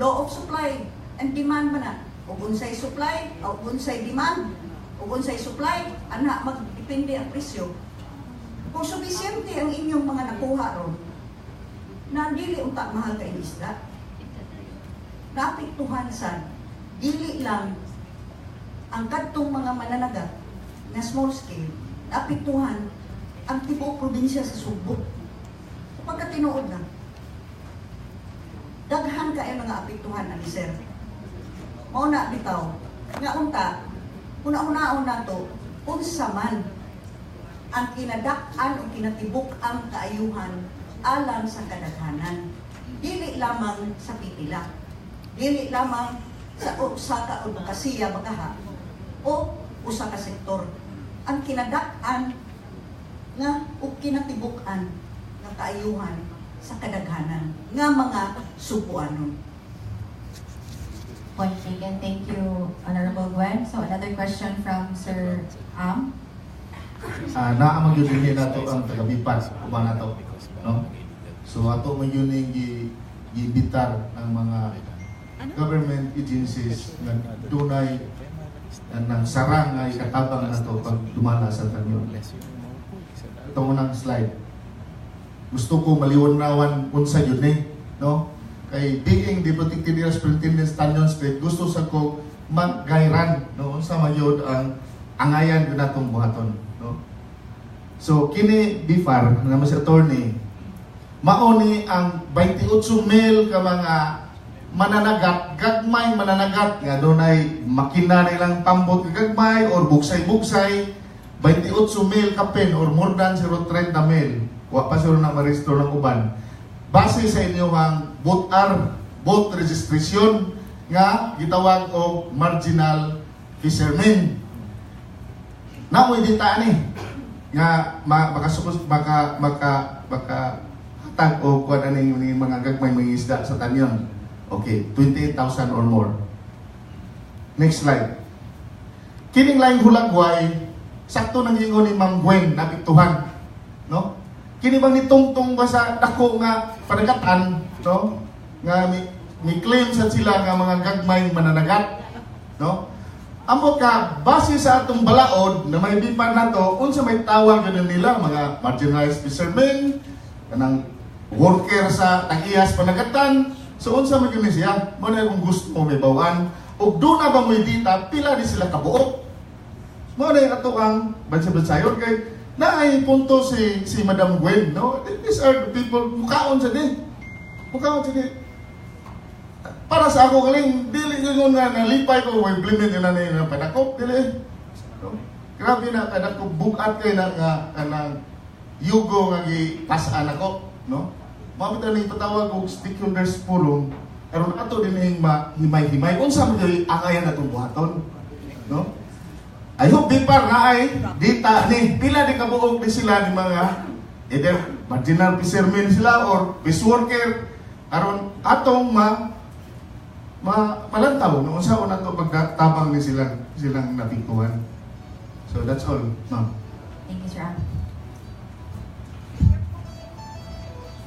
law of supply and demand man na. Ug unsay supply, o unsay demand, ug unsay supply, ana magdepende ang presyo. Kung sufisyente ang inyong mga nakuha ron, na dili unta mahal kay isda. Naapektuhan sa dili lang ang kadtong mga mananagat na small scale, naapektuhan ang tibuok probinsya sa Subo. Pagkatinuod na, daghan kayo mga apektuhan ani sir. Mao na bitaw nga unta, una-unaon na to, unsa man ang kinadak-an o kinatibuk ang kaayuhan alang sa kadaghanan. Dili lamang sa pipila, dili lamang sa usa ka advokasya bagaha o usa ka sektor. Ang kinadak-an nga o kinatibuk-an ng kaayuhan sa kadaghanan nga mga supuanon. Point taken. Thank you, Honorable Gwen. So another question from Sir Am. Naamang yun din nato ang tagabipas uban nato, no? So ato man yun yung gibitar ng mga government agencies na dunay ng sarang ay katabang nato pag dumala sa tanyo. Ito unang slide. Gusto ko maliwanawan unsa yun no? Kay being the protected area superintendent Tanyon Strait, gusto sa ko maggayran, no? Unsa man yun ang angayan yun natong buhaton, no? So kini BIFAR na mas attorney mauni ang 28,000 ka mga mananagat, gagmay mananagat nga dunay makina nilang pambot gagmay or bugsay-bugsay 28,000 ka pen or more than 0.30 mil. Wa pa sila na ma-restore ng uban. Base sa inyong boat registration nga gitawag og marginal fishermen. Namoy dita ni nga hatag o kuan ani mga gagmay mga isda sa tanyon. Okay, 28,000 or more. Next slide. Kining laing hulagway sakto nang ingon ni Ma'am Gwen napiktuhan, no? Kini bang nitungtong ba sa dako nga panagatan, no? Nga may claim sa sila nga mga gagmay mananagat, no? Amo ka base sa atong balaod na may bipan nato unsa may tawag ganon nila mga marginalized fishermen kanang worker sa tag-iyas panagatan. So unsa man yun siya? Mo na kung gusto mo may bawan ug do na ba mo dita pila di sila kabuok. Mo na ato ang bansa-bansayon kay naay punto si Madam Gwen, no? These are the people mukaon sa di. Mukaon sa di. Para sa ako galing dili ko nga nalipay ko implement nila na padakop dili. No? Grabe na kadakop bukat kay na nga kanang yugo nga gipasan ako, no? Mabita ni patawag og stakeholders forum aron ato dinhing mahimay-himay unsa man gyud angayan atong buhaton, no? I hope BIFAR na ay dita ni pila di kabuok di sila ni mga either marginal fishermen sila or fish worker aron atong malantaw no unsa una to pagtabang ni silang napikuhan. So that's all, ma'am. Thank you, Sir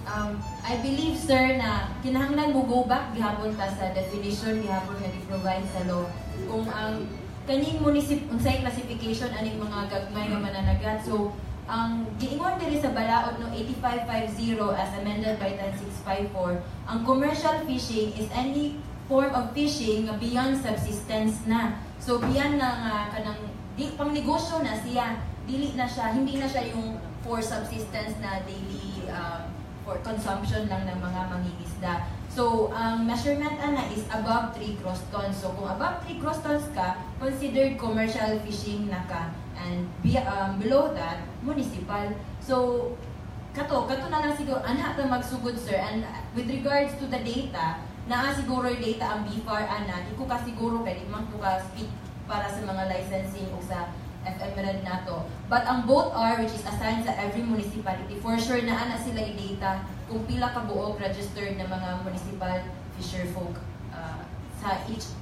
Am. I believe, sir, na kinahanglan mo go back gihapon ta sa definition gihapon nga gi-provide sa law kung ang kaning unsay classification aning mga gagmay nga mananagat. So ang giingon diri sa balaod no 8550 as amended by 10654, ang commercial fishing is any form of fishing nga beyond subsistence na. So beyond na nga kanang di pang negosyo na siya, dili na siya, hindi na siya yung for subsistence na daily for consumption lang ng mga mangingisda. So, ang measurement ana is above 3 gross tons. So, kung above 3 gross tons ka, considered commercial fishing na ka. And below that, municipal. So, kato na lang siguro, anha ta magsugod, sir. And with regards to the data, naa siguro yung data ang BIFAR ana, di ko ka siguro kaya di man ko ka speak para sa mga licensing o sa FMRAD nato. But ang both are, which is assigned sa every municipality, for sure na ana sila i-data kung pila ka buok registered na mga municipal fisher folk sa each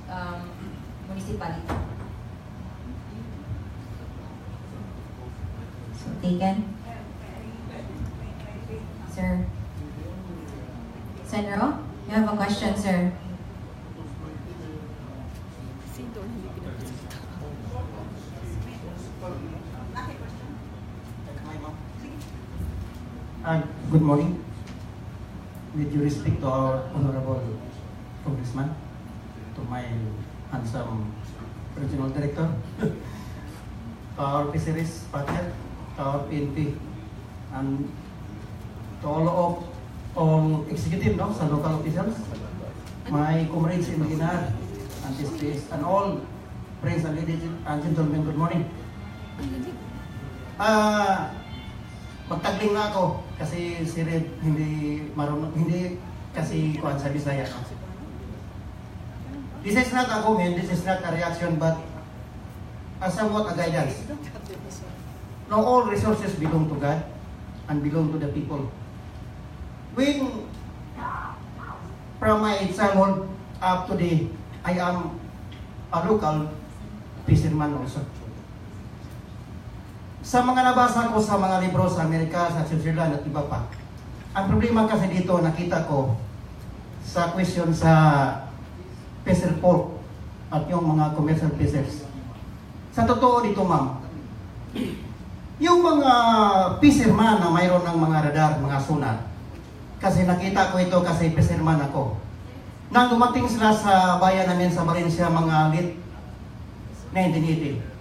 municipality. So, taken. Sir. Senro, you have a question, sir. Good morning. With due respect to our honorable congressman, to my handsome regional director, to our fisheries partner, to our PNP, and to all executive, no, sa local officials, my comrades in Maginar, and SPS, and all friends and ladies and gentlemen, good morning. Magtagling na ako kasi si Red hindi marunong, hindi kasi kuan sa Bisaya. This is not a comment, this is not a reaction, but somewhat a guidance. Now all resources belong to God and belong to the people. When from my childhood up today, I am a local fisherman also. Sa mga nabasa ko sa mga libro sa Amerika, sa Switzerland at iba pa, ang problema kasi dito nakita ko sa question sa fisher port at yung mga commercial fishers. Sa totoo dito, ma'am, yung mga fisherman na mayroon ng mga radar, mga sonar, kasi nakita ko ito kasi fisherman ako. Nang dumating sila sa bayan namin sa Valencia mga late 1980.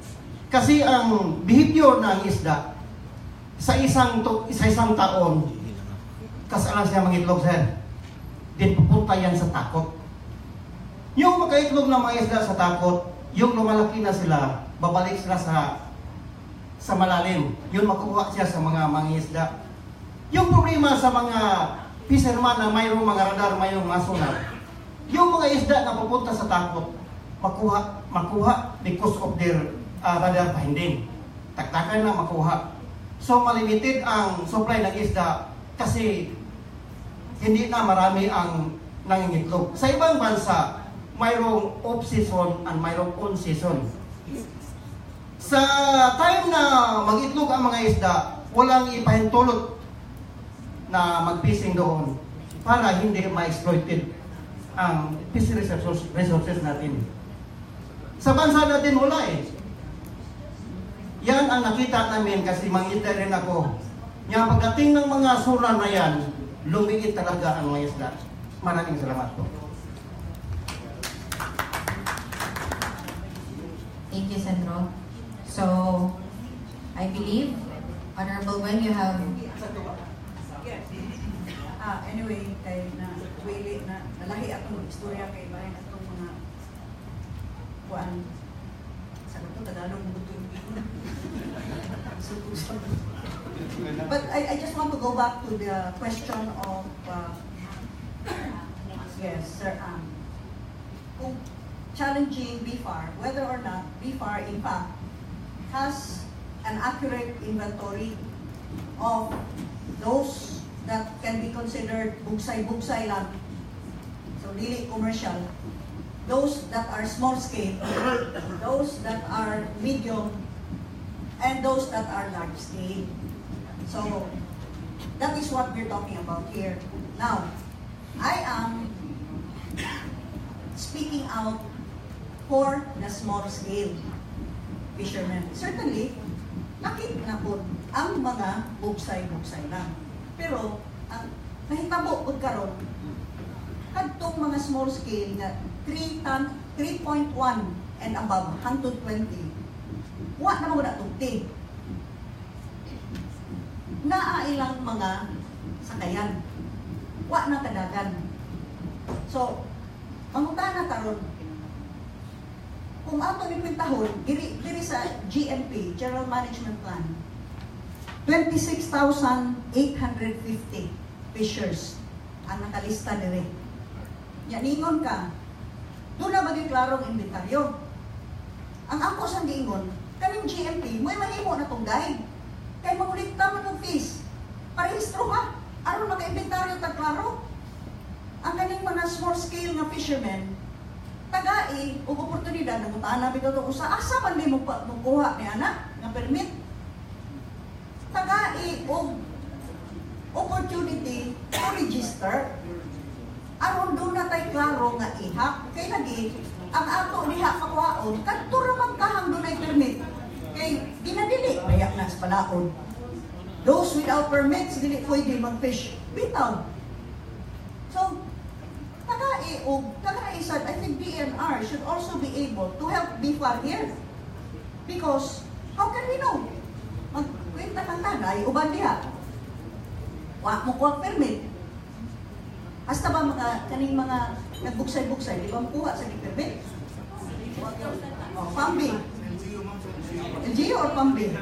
Kasi ang behavior ng isda sa isang taon, kasalan siya mangitlog, sir. Din pupunta yan sa takot. Yung makaitlog ng mga isda sa takot, yung lumalaki na sila, babalik sila sa malalim. Yun makuha siya sa mga isda. Yung problema sa mga fisherman na mayroong mga radar, mayroong mga sonar, yung mga isda na pupunta sa takot, makuha because of their radar finding. Taktakan na makuha. So malimited ang supply ng isda kasi hindi na marami ang nangingitlog. Sa ibang bansa, mayroong off-season and mayroong on-season. Sa time na mag-itlog ang mga isda, walang ipahintulot na mag-fishing doon para hindi ma-exploited ang fisheries resources natin. Sa bansa natin wala eh. Yan ang nakita namin kasi mangita rin ako. Nga pagdating ng mga sonar na yan, lumiit talaga ang mga isda. Maraming salamat po. Thank you, Sandro. So, I believe, Honorable Wen, you have... Anyway, kay na wili na nalahi atong istorya kay bayan atong mga kuan sa ito Tagalog mo ito. But I just want to go back to the question of yes, Sir kung challenging BFAR, whether or not BFAR in fact has an accurate inventory of those that can be considered bugsay-bugsay lang, so really commercial, those that are small scale, those that are medium, and those that are large scale. So that is what we're talking about here. Now, I am speaking out for the small scale fishermen. Certainly, nakita na po ang mga bugsay-bugsay lang. Pero, ang nahitabo po karon, kadtong mga small scale na 3.1 and above, hangtod 20, wa na mo na tugti. Naailang mga sakayan. Wa na kadagan. So, mangutana karon, kung ato ni kwentahon, diri sa GMP, General Management Plan, 26,850 fishers ang nakalista dire. Yaningon ka, doon na maging klarong inventaryo. Ang ako sang giingon, kaning GMP, may mahimo na tong guide. Kaya makulikta mo ng fish, parehistro ka, aron maka-inventaryo ta klaro. Ang kaning mga small scale nga fishermen, tagai o oportunidad na mutana bitaw to usa asa man may mo kuha ni anak nga permit. Tagai o opportunity to register aron doon na tayo klaro nga ihak kay lagi ang ato niha kakuhaon kadto ra man kahang doon ay permit kay ginadili bayak na sa palaon. Those without permits dili pwede mag-fish bitaw. So tagai sad, I think DNR should also be able to help BFAR here because how can we know? Magkwenta kang tagay, uban diha. Wa mo kuha permit. Hasta ba kaning mga nagbugsay-bugsay, di ba makuha sa permit? Pambing. LGU or pambing?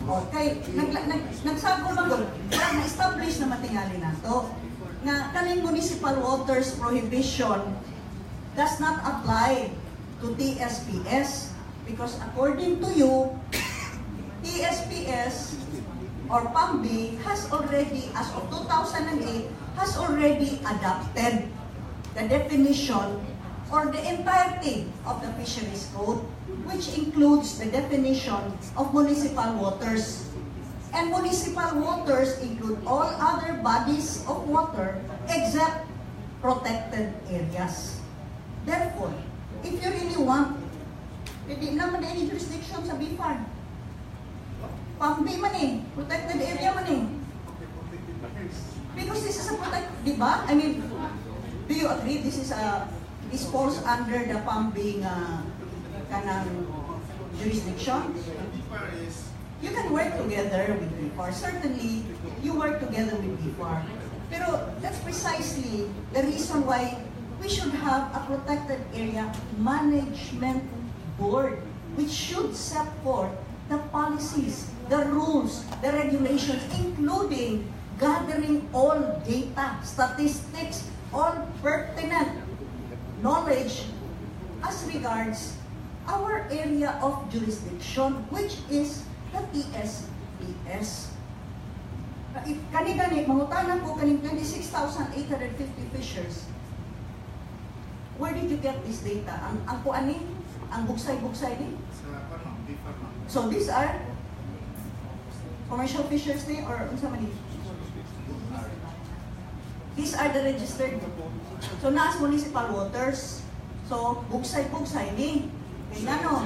Okay, nagsagol ba ko? Na-establish na matingali na to nga kaning municipal waters prohibition does not apply to TSPS because according to you, TSPS or PAMB has already, as of 2008, has already adopted the definition or the entirety of the fisheries code, which includes the definition of municipal waters. And municipal waters include all other bodies of water except protected areas. Therefore, if you really want, hindi naman any jurisdiction sa BFAR. PAMB man eh, protected area man eh. Because this is a protected, di ba? I mean, do you agree this falls under the PAMB kanang jurisdiction? You can work together with BFAR. Certainly, you work together with BFAR. Pero that's precisely the reason why we should have a protected area management board which should set forth the policies, the rules, the regulations, including gathering all data, statistics, all pertinent knowledge as regards our area of jurisdiction, which is the TSPS. If kani-gani, mangutanan ko kaning 26,850 fishers, where did you get this data? Ang kuani? Ang buksay-buksay ni? So these are commercial fishers ni or unsa man ni? These are the registered. So naas municipal waters. So buksay-buksay ni. Kaya ngano?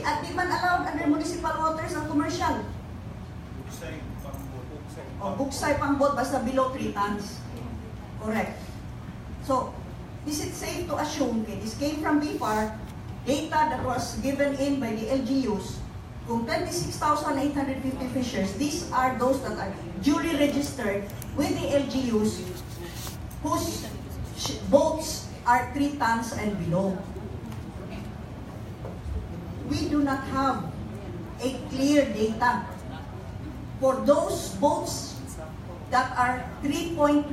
At di man allowed under municipal waters ang commercial. O buksay pangbot basta below 3 tons. Correct. So, is it safe to assume, okay, this came from BFAR, data that was given in by the LGUs, kung 26,850 fishers, these are those that are duly registered with the LGUs whose boats are 3 tons and below. We do not have a clear data for those boats that are 3.1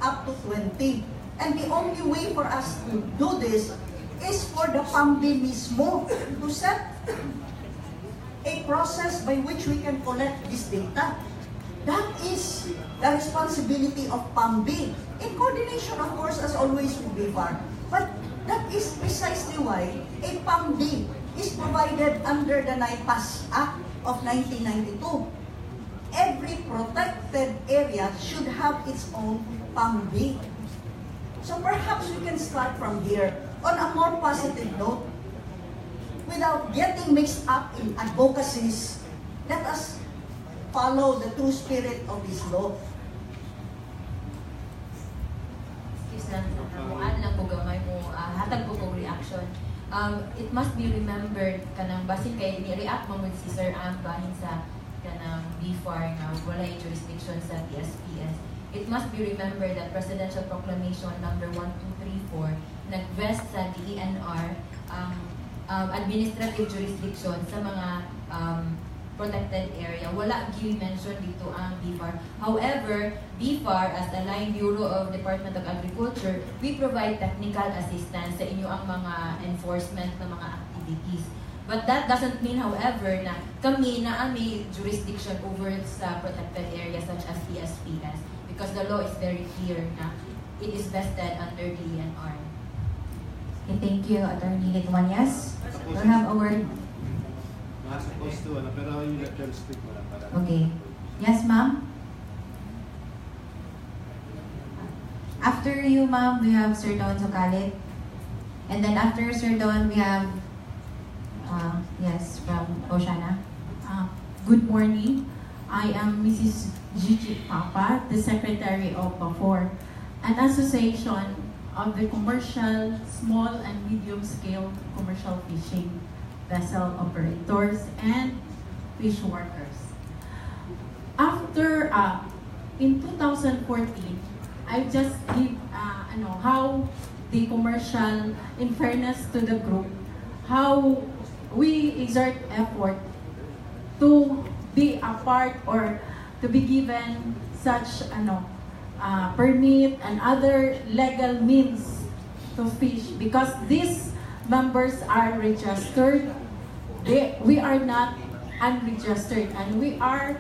up to 20. And the only way for us to do this is for the PAMB mismo to set a process by which we can collect this data. That is the responsibility of PAMB, in coordination, of course, as always with BFAR. But that is precisely why a PAMB is provided under the NIPAS Act of 1992. Every protected area should have its own PAMB. So perhaps we can start from here on a more positive note. Without getting mixed up in advocacies, let us follow the true spirit of this law. Excuse lang, nakuhaan lang po gamay mo, hatag po kong reaction. It must be remembered kanang basin kay ni-react mo si Sir Am bahin sa kanang BFAR nga wala yung jurisdiction sa TSPS. It must be remembered that Presidential Proclamation number 1234 nag-vest sa DENR administrative jurisdiction sa mga protected area. Wala gi-mention dito ang BFAR. However, BFAR as the Line Bureau of Department of Agriculture, we provide technical assistance sa inyo ang mga enforcement ng mga activities. But that doesn't mean, however, na kami na may jurisdiction over sa protected areas such as TSPS because the law is very clear na it is vested under DENR. Okay, thank you, Attorney Litwanyas. We'll have a word. Okay. Yes, ma'am? After you, ma'am, we have Sir Don Sokalit. And then after Sir Don, we have, yes, from Oceana. Good morning. I am Mrs. Gigi Papa, the Secretary of BAFOR, an association of the commercial, small and medium-scale commercial fishing vessel operators and fish workers. After, in 2014, I just give, how the commercial, in fairness to the group, how we exert effort to be a part or to be given such permit and other legal means to fish, because these members are registered. We are not unregistered, and we are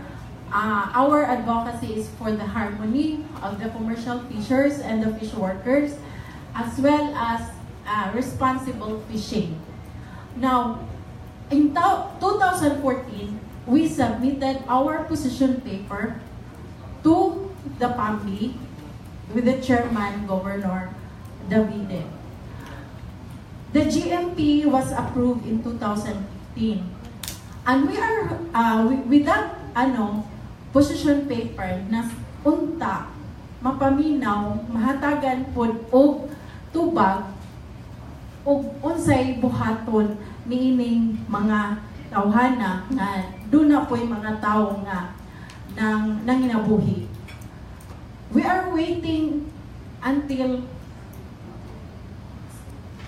our advocacy is for the harmony of the commercial fishers and the fish workers, as well as responsible fishing. Now, in 2014, we submitted our position paper to the PAMBI with the chairman, Governor Davide. The GMP was approved in 2015, and we are with that position paper na unta mapaminaw mahatagan pod og tubag og unsay buhaton niining mga tawhana nga duna po'y mga tawo nga nanginabuhi. We are waiting until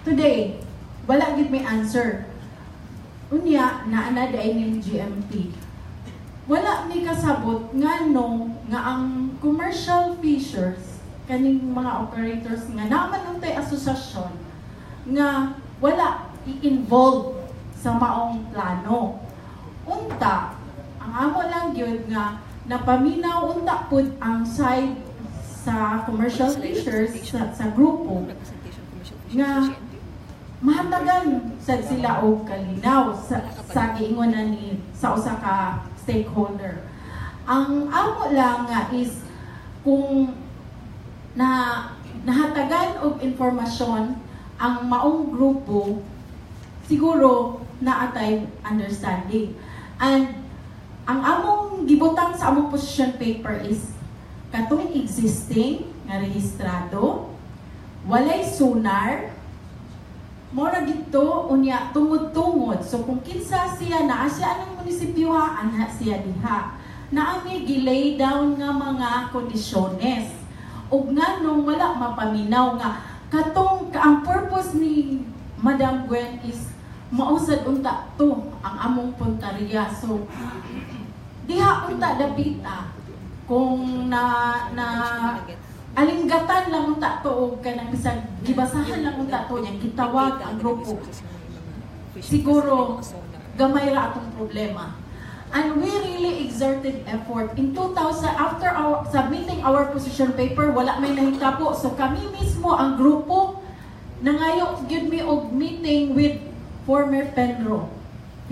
today. Wala gid may answer. Unya naana day ning GMP. Wala mi kasabot ngano nga ang commercial fishers kaning mga operators nga naman untay asosasyon nga wala i-involve sa maong plano. Unta, ang amo lang gyud nga napaminaw unta pud ang side sa commercial fishers sa grupo nga mahatagan sad sila og kalinaw sa giingon ni sa usa ka stakeholder. Ang amo lang nga is kung nahatagan og informasyon ang maong grupo, siguro naatay understanding. And ang among gibutang sa among position paper is katong existing nga rehistrado, walay sonar, mora dito unya tungod-tungod. So kung kinsa siya naa siya anong munisipyo ha, anha siya diha. Naami gilay down nga mga kondisyones. Ug nganong wala mapaminaw nga katong ang purpose ni Madam Gwen is mausad unta to ang among puntarya. So diha unta dapita kung alinggatan lang unta to og kanang bisag gibasahan lang unta to yang gitawag ang grupo. Siguro gamay ra atong problema. And we really exerted effort. In 2000, after submitting our position paper, wala may nahitabo. So kami mismo, ang grupo, nangayo, give me og meeting with former Penro.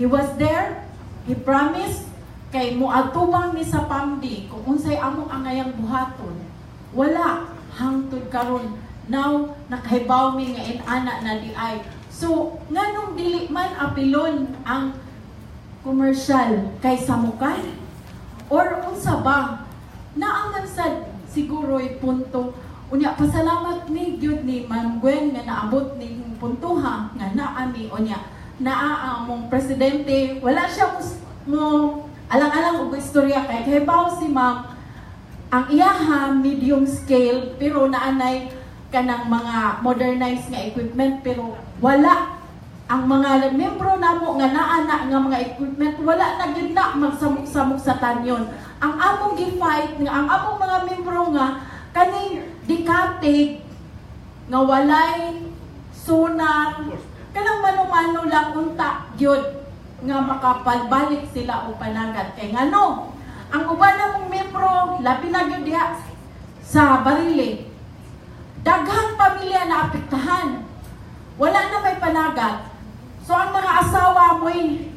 He was there, he promised, kay muatubang ni sa PAMDI, kung unsay among angayang buhaton. Wala, hangtod karon. Now, nakahibaw mi nga inana na di ay. So, nganong dili man apilon ang commercial kay samukay? Or unsa ba? Naangan sad siguro'y punto. Unya, pasalamat ni Gyud ni Ma'am Gwen nga naabot ni puntuha nga naami unya. Naamong presidente, wala siya mo alang-alang og istorya kay kahibaw si Ma'am ang iyaha medium scale pero naanay kanang mga modernized nga equipment pero wala ang mga membro namo nga naana nga mga equipment wala na gyud na magsamok-samok sa tanyon. Ang among gi-fight nga ang among mga membro nga kaning dikatig nga walay sonar kanang mano-mano lang unta gyud nga makapalbalik sila og panagat kay ngano ang uban namong membro labi na gyud diha sa Barile. Daghang pamilya na apektahan. Wala na may panagat. So ang mga asawa mo'y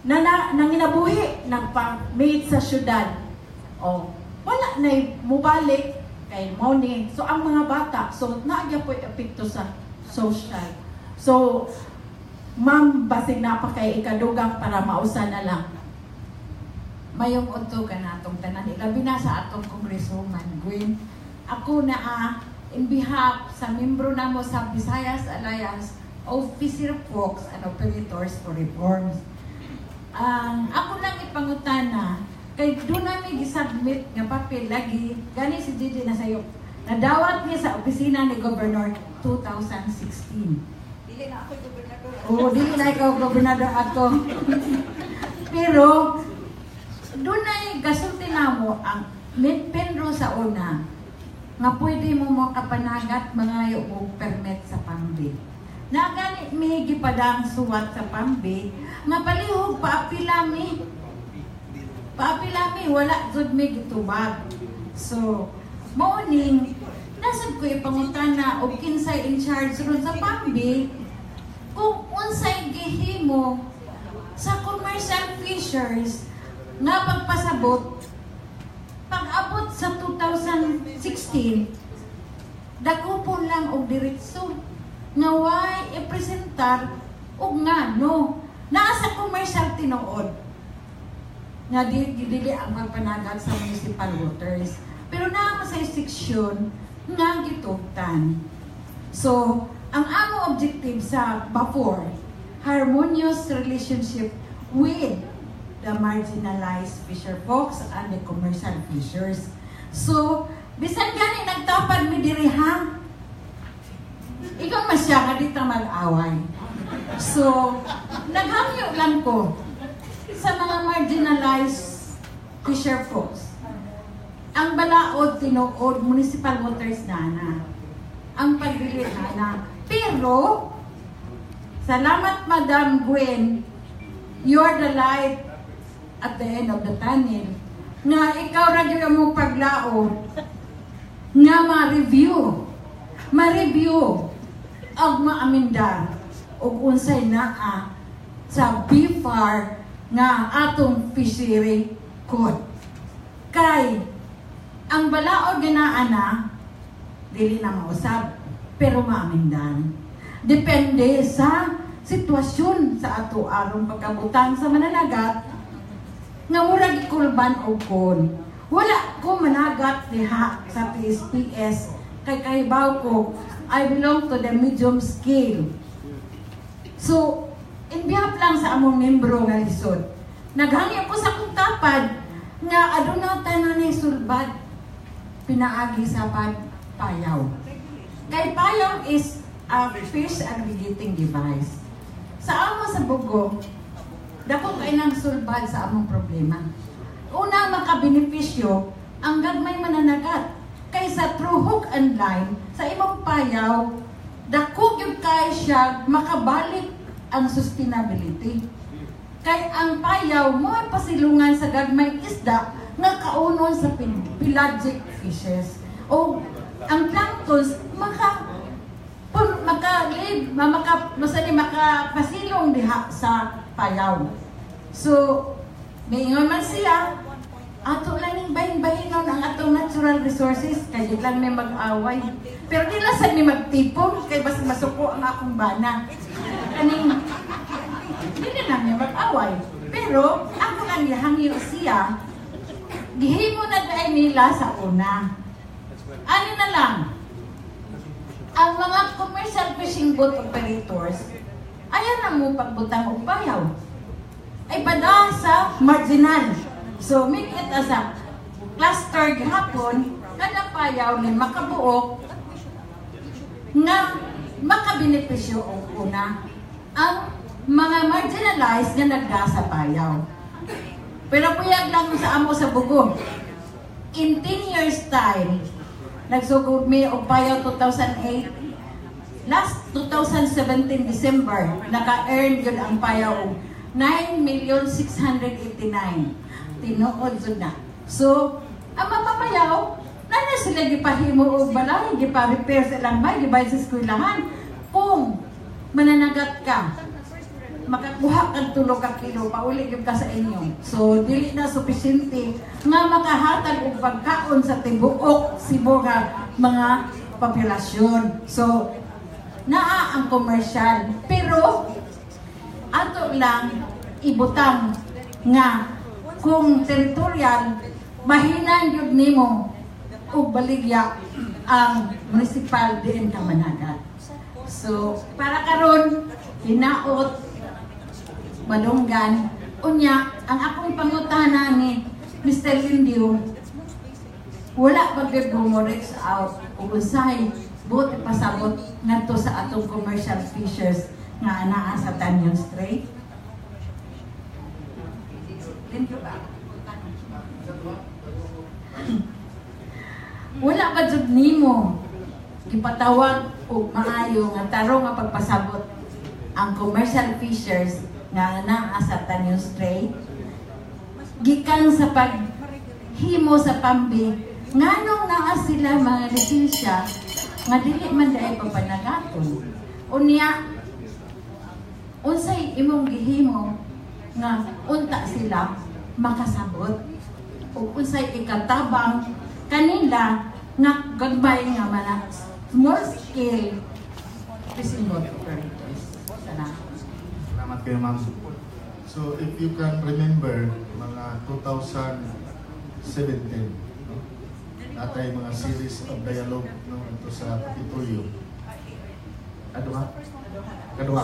nanginabuhi, nagpa-maid sa syudad. O, wala na mubalik kay Moni. So ang mga bata, so naagya po'y epekto sa social. So, ma'am, basig napakay ikadugang para mausa na lang. Mayong unto ka na itong tanan. Ilabi na sa atong Congresswoman Gwen. Ako na in behalf sa membro namo sa Visayas Alliance of Fisher Folks and Operators for Reforms. Ako lang ipangutana, kay doon namin gisubmit nga papel lagi, gani si Gigi na sayo, nadawat niya sa opisina ni Governor 2016. Dili na ako gobernador. Oo, dili na ikaw gobernador ako. Pero, doon ay gasulti na mo ang pero sa una, nga pwede mo makapanagat mga yung permit sa pambi. Na ganit may gipadang suwat sa pambi, nga palihog paapilami. Paapilami, wala jud may gitubag. So, morning, nasad ko ipangutana o kinsay in charge ron sa pambi, kung unsay gihimo sa commercial fishers nga pagpasabot, pag-abot sa 2016, dakupon lang og diretso nga why i-presentar og nga no naa sa commercial tinuod nga dili ang pagpanagat sa municipal waters, pero naa sa seksyon nga gitugtan. So ang amo objective sa BAFOR, harmonious relationship with the marginalized fisher folks and the commercial fishers. So, bisan gani nagtapad mi diri ha. Ikaw masya nga dito mag-away. So, naghangyo lang ko sa mga marginalized fisher folks. Ang balaod tinuod municipal waters na ang pagdili na. Pero, salamat Madam Gwen, you are the light at the end of the tunnel, na ikaw ra gyud mo paglaom nga ma-review og maaminda og unsay naa sa BFAR nga atong fishery code. Kay ang balaod ganaana dili na mausab pero maamindan. Depende sa sitwasyon sa ato arong pagkabutang sa mananagat nga murag ikulban og kon. Wala ko managat diha sa PSPS kay kahibaw ko I belong to the medium scale. So, in behalf lang sa among membro nga lisod, naghangyo ko sa kong tapad nga aduna tanan ni sulbad pinaagi sa payaw. Kay payaw is a fish aggregating device. Sa amo sa Bugo, dako kay nang sulbad sa among problema. Una, makabenepisyo ang gagmay mananagat. Kaysa through hook and line, sa imong payaw, dako gyud kay siya makabalik ang sustainability. Kay ang payaw mo ay pasilungan sa gagmay isda nga kaunon sa pelagic fishes. O ang planktons makapasilong diha sa payaw. So, maingon man siya, ato lang yung bahin-bahinon ang atong natural resources, kaya lang may mag-away. Pero di lang sad may magtipon, kaya basta masuko ang akong bana. Kaning, hindi na may mag-away. Pero, ako lang hangyo siya, gihimo na dahil nila sa una. Ano na lang, ang mga commercial fishing boat operators, ayaw na mo pagbutang og payaw. Ay bada sa marginal. So, make it as a cluster gihapon, kada payaw ni makabuok nga makabenepisyo og una ang mga marginalized nga nagda payaw. Pero puyag lang sa amo sa Bugo. In 10 years time, nagsugod mi og payaw 2008. Last 2017 December, naka-earn yun ang payaw 9,689,000. Tinuod yun na. So, ang mapapayaw, na sila gipahimo og balay, gipa-repair sa ilang bay, gibay sa eskwelahan. Kung mananagat ka, makakuha kang 3 kilo, pauli yung ka sa inyo. So, dili na sufisyente nga makahatag og pagkaon sa tibuok Cebu nga mga populasyon. So, naa ang commercial. Pero, ato lang ibutang nga kung territorial, mahinan yun nimo o baligya ang municipal din Kamanagat. So, para karon hinaot, madunggan, unya, ang akong pangutana ni Mr. Lindio, wala pag-reach out o usay buot ipasabot ngadto sa atong commercial fishers nga anaa sa Tanyon Strait? Thank you ba? Wala ba jud nimo ipatawag og maayo nga tarong nga pagpasabot ang commercial fishers nga anaa sa Tanyon Strait? Gikan sa paghimo sa pambig nganong naa sila mga lisensya nga dili man dai papanagaton. Unya unsay imong gihimo nga unta sila makasabot ug unsay ikatabang kanila nga gagmay nga mana small scale fishing boat operators. Salamat kayo, ma'am. So, if you can remember, mga 2017, no? Natay mga series of dialogue no, ito sa Kapitolyo. Kaduha? Kaduha.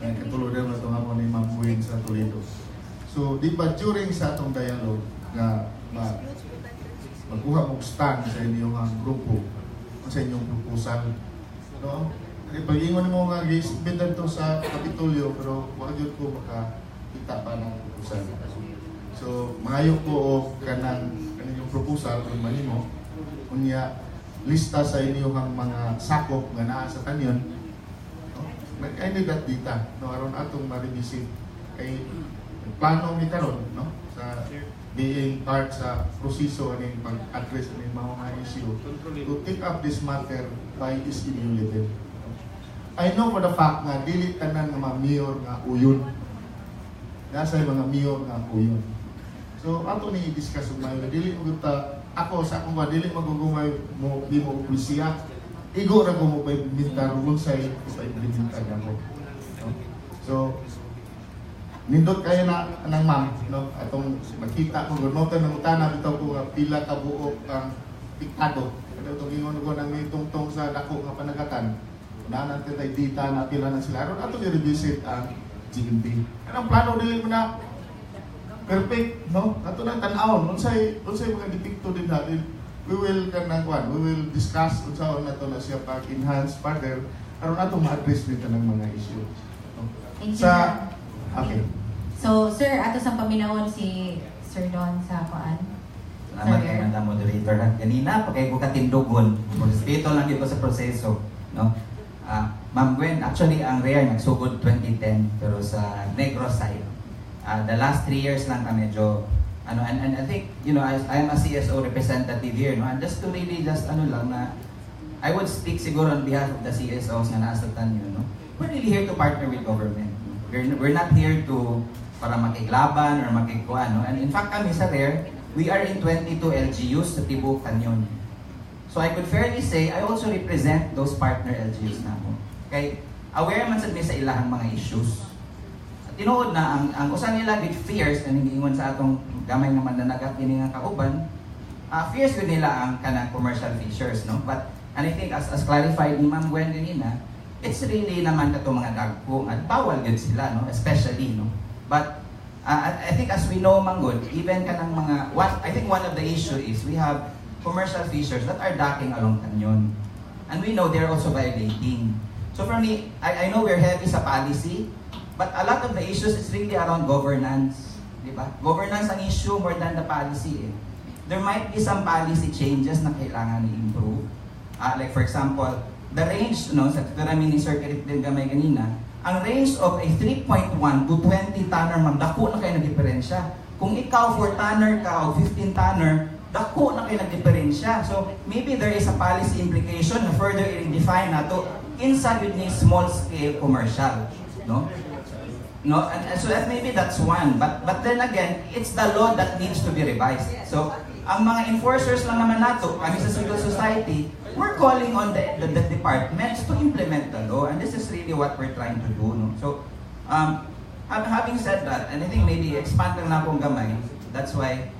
Ay, katulad na ito nga mo ni Ma'am Gwen sa Toledo. So, di ba during sa atong dialogue na magkuha mong stand sa inyong grupo, sa inyong proposal, no? Pag-ingon mo nga gisbitan to sa Kapitolyo, pero wag yun ko makakita pa ng proposal. So, maayo ko o kanang inyong proposal, kung manimo, kunya lista sa inyong mga sakop nga naa sa tanyon, no? I need that data, no? Aron atong ma-revisit kay plano ni karon, no? Sa being part sa proseso aning pag-address aning mga issue to take up this matter by SMU level. I know for the fact nga dili tanan nga mga mayor nga uyon. Nasa mga mayor nga uyon. So ato ni i-discuss ug mayo dili mo ta ako sa akong dili magugumay mo di mo pulisya. Igo ra ko mo pay bintar unsay pay bintar ako. So nindot kayo na nang ma'am, no? Atong makita ko note ng utana bitaw ko nga pila ka buok ang piktado. Kada itong ingon ko nang may tungtong sa dako nga panagatan. Unahan natin tayo dita na pila na sila. Aron atong i-revisit ang GMP. Anong plano dili mo na perfect, no? Ato nang tan-awon unsay mga depekto din natin. We will discuss unsa na to na siya pag-enhance further aron atong ma-address dito ng mga issue. No? Thank you. Okay. So, sir, ato sa paminawon si Sir Don sa paan. Salamat kay Madam Moderator. Ganina, pagkay ko katindugon, respeto lang dito sa proseso. No? Ma'am Gwen, actually, ang REAR nagsugod 2010, pero sa Negros side. The last 3 years lang ka medyo, and I think, you know, I am a CSO representative here, no? And just to really I would speak siguro on behalf of the CSOs na nasa Tanyo, no? We're really here to partner with government. We're not here to para makiglaban or makikuan, no? And in fact kami sa REAR, we are in 22 LGUs sa Tibok Canyon. So I could fairly say I also represent those partner LGUs na mo. Okay, aware man sad mi sa ilahang mga issues. Tinuod na ang usa nila with fears and ingon sa atong gamay nga mananagat ini nga kauban, fears gud nila ang kanang commercial fishers, no? But and I think as clarified ni Ma'am Gwen kanina, it's really naman kato mga dagko at bawal gud sila, no, especially, no. But I think as we know manggod, even kanang mga I think one of the issue is we have commercial fishers that are docking along Tanyon, and we know they're also violating. So for me, I know we're heavy sa policy, but a lot of the issues is really around governance, di ba? Governance ang issue more than the policy. There might be some policy changes na kailangan i-improve. Like for example, the range, no, sa namin ni Sir Eric din gamay kanina, ang range of a 3.1 to 20 tonner, ma'am, dako na kayo nag-diferensya. Kung ikaw 4 tonner ka o 15 tonner, dako na kayo nag-diferensya. So maybe there is a policy implication na further i-define na to inside with ni small scale commercial, no? No, and so that maybe that's one, but then again, it's the law that needs to be revised. So ang mga enforcers lang naman nato, kami sa civil society, we're calling on the departments to implement the law, and this is really what we're trying to do, no? So having said that, and I think maybe expand lang na akong gamay, that's why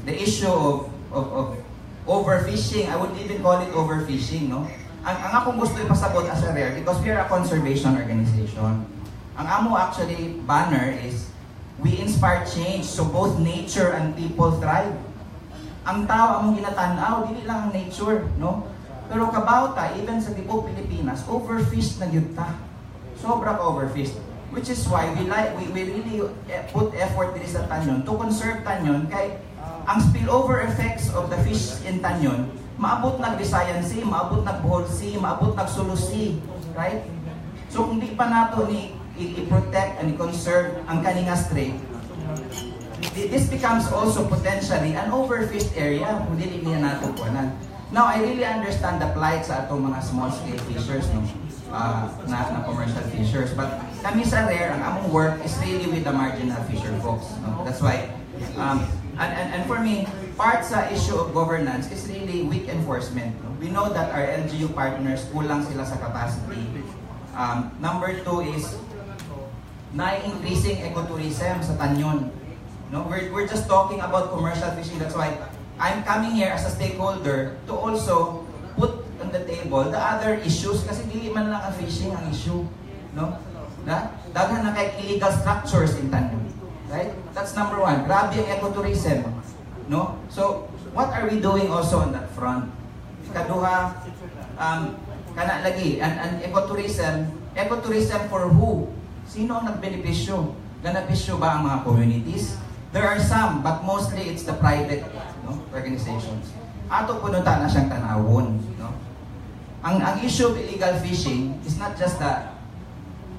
the issue of overfishing, I would even call it overfishing, no? Ang akong gusto ipasabot as a REAR, because we are a conservation organization. Ang amo actually banner is we inspire change so both nature and people thrive. ang tao among ginatanaw, dili lang ang nature, no? Pero kabauta, even sa tibuok Pilipinas, overfished na gyud ta. Sobra ka overfished. Which is why we really put effort diri sa Tanyon to conserve Tanyon kay ang spillover effects of the fish in Tanyon maabot nag Visayan Sea, maabot nag Bohol Sea, maabot nag Sulu Sea, right? So kung di pa nato ni i-protect and i-conserve ang kaninga strait, this becomes also potentially an overfished area kung dili niya nato kuanan. Now, I really understand the plight sa atong mga small-scale fishers, no? Na commercial fishers. But kami sa RARE, ang among work is really with the marginal fisher folks. No? That's why, and for me, part sa issue of governance is really weak enforcement. No? We know that our LGU partners, kulang sila sa capacity. Number two is, na-increasing ecotourism sa Tanyon. No? We're just talking about commercial fishing. That's why I'm coming here as a stakeholder to also put on the table the other issues kasi dili man lang ang fishing ang issue, no? Daghan na kay illegal structures in Tanyon, right? That's number one. Grabe ang ecotourism, no? So, what are we doing also on that front? Ikaduha, kana lagi, and ecotourism for who? Sino ang nagbenepisyo? Ganapisyo ba ang mga communities? There are some, but mostly it's the private, no, organizations. Ato pununta na siyang tanawon, no? Ang issue of illegal fishing is not just that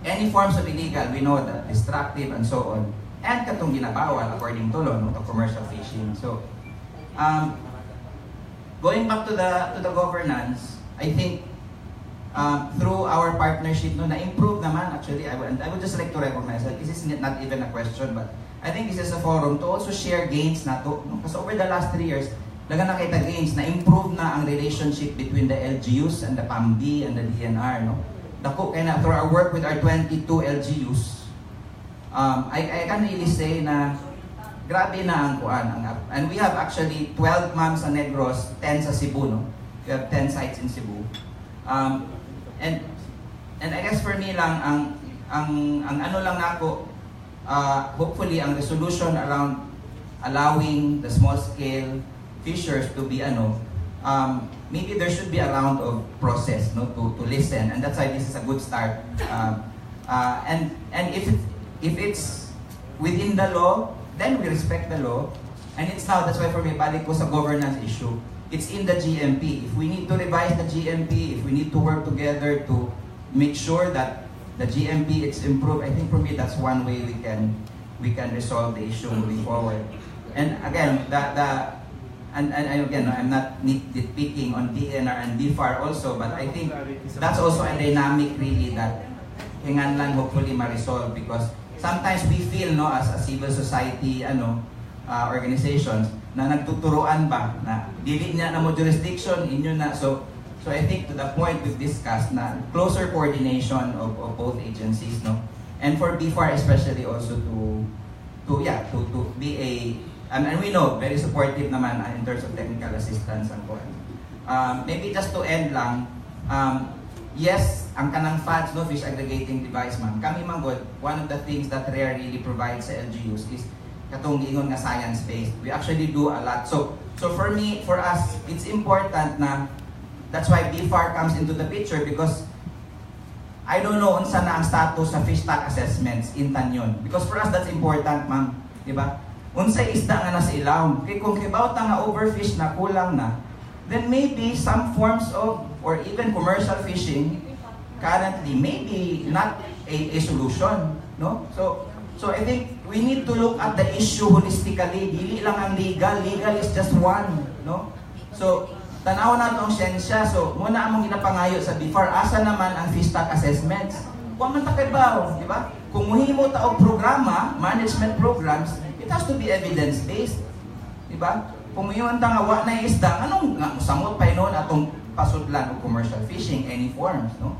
any forms of illegal, we know that destructive and so on, and katong ginabawal according to law, no, to commercial fishing. So, going back to the governance, I think through our partnership, no, na-improve naman actually. I would just like to recognize that this is not even a question, but I think this is a forum to also share gains na to. No? Kasi over the last 3 years, laga nakita gains na improve na ang relationship between the LGUs and the PAMB and the DNR. No? Dako, kaya na through our work with our 22 LGUs, I can really say na grabe na ang kuan. And we have actually 12 ma'am sa Negros, 10 sa Cebu. No? We have 10 sites in Cebu. And I guess for me lang, ang ano lang nako, hopefully ang resolution around allowing the small scale fishers to be maybe there should be a round of process, no, to listen, and that's why this is a good start. And if it's within the law, then we respect the law, and it's now, that's why for me balik ko sa governance issue, it's in the GMP. If we need to revise the GMP, if we need to work together to make sure that the GMP is improved, I think for me that's one way we can resolve the issue moving forward. And again, and again, I'm not nitpicking on DNR and BFAR also, but I think that's also a dynamic really that hinganlan hopefully ma-resolve, because sometimes we feel, no, as a civil society organizations na nagtuturuan ba na dili niya na mo jurisdiction inyo na, so I think to the point we've discussed na closer coordination of both agencies, no, and for BFAR especially also to be a, and we know very supportive naman in terms of technical assistance and so on. Maybe just to end lang, yes, ang kanang FADS, no, fish aggregating device, man, kami manggod, one of the things that RARE really provides sa LGUs is katong giingon nga science-based. We actually do a lot. So for me, for us, it's important na that's why BFAR comes into the picture, because I don't know unsa na ang status sa fish stock assessments in Tanyon. Because for us, that's important, ma'am. Diba? Unsay isda nga nasa ilawom. Kaya kung kibaw ta nga overfish na, kulang na, then maybe some forms of, or even commercial fishing, currently, maybe not a solution. No? So I think we need to look at the issue holistically. Dili lang ang legal. Legal is just one. No? So, tanaw na itong siyensya. So, muna among ginapangayo sa BFAR, asa naman ang fish stock assessments? Huwag man takibaw, di ba? Kung muhimo ta og programa, management programs, it has to be evidence-based. Di ba? Kung muhimo ta nga wa na isda, anong samot pa noon atong pasudlan o commercial fishing, any forms, no?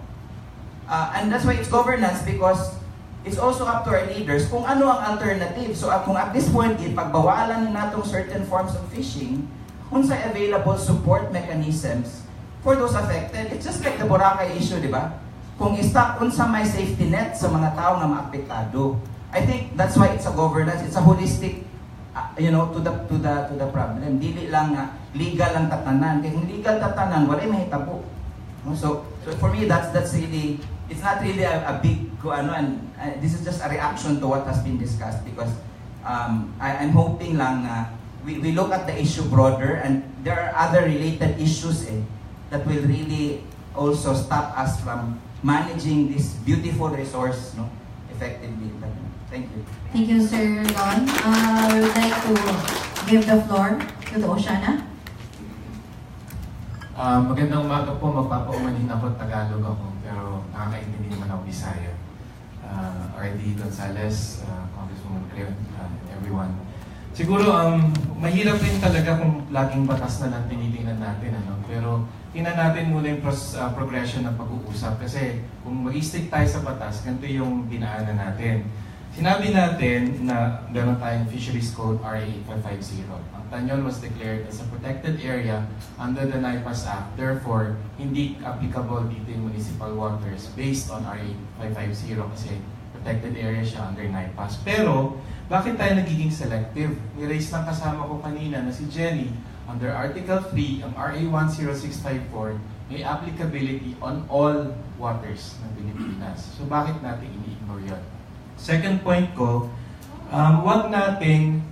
And that's why it's governance, because it's also up to our leaders kung ano ang alternative. So, kung at this point, pagbawalan natong certain forms of fishing, unsay available support mechanisms for those affected. It's just like the Boracay issue, di ba? Kung i-stop, unsa may safety net sa mga tao nga maapektado. I think that's why it's a governance, it's a holistic to the problem. Dili lang nga legal ang tatanan. Kaya kung legal tatanan, wala mahitabo. No? So for me, that's really, it's not really a big and this is just a reaction to what has been discussed, because I'm hoping lang we look at the issue broader, and there are other related issues that will really also stop us from managing this beautiful resource, no, effectively. Thank you. Thank you, Sir Don. I would like to give the floor to the Oceana. Magandang umaga po, magpapaumanhin ako, Tagalog ako, pero nakakaintindi naman ako Bisaya. RD Gonzales, Congresswoman Cleo, everyone. Siguro, mahirap rin talaga kung laging batas na lang tinitingnan natin, pero tingnan natin muna yung progression ng pag-uusap, kasi kung mag-stick tayo sa batas, ganito yung dinaanan natin. Sinabi natin na meron tayong Fisheries Code RA 8550. Ang Tanyon was declared as a protected area under the NIPAS Act. Therefore, hindi applicable dito yung municipal waters based on RA 550 kasi protected area siya under NIPAS. Pero, bakit tayo nagiging selective? Ni-raise ng kasama ko kanina na si Jenny, under Article 3, ang RA 10654 may applicability on all waters ng Pilipinas. So, bakit natin ini-ignore yun? Second point ko, huwag nating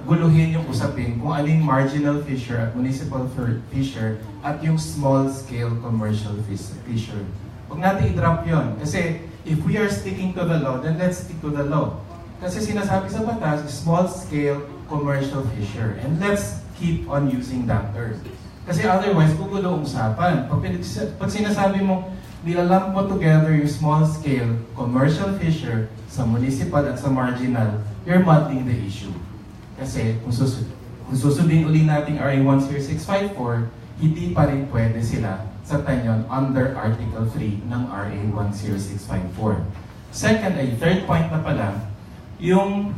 guluhin yung usapin kung aling marginal fisher at municipal fisher at yung small-scale commercial fisher. Huwag natin i-drop yun. Kasi if we are sticking to the law, then let's stick to the law. Kasi sinasabi sa batas, small-scale commercial fisher. And let's keep on using that term. Kasi otherwise, gugulo ang usapan. Pag sinasabi mo, nilalamp mo together yung small-scale commercial fisher sa municipal at sa marginal, you're muddling the issue. Kasi kung susundin uli natin RA 10654, hindi pa rin pwede sila sa Tanyon under Article 3 ng RA 10654. Second, third point na pala, yung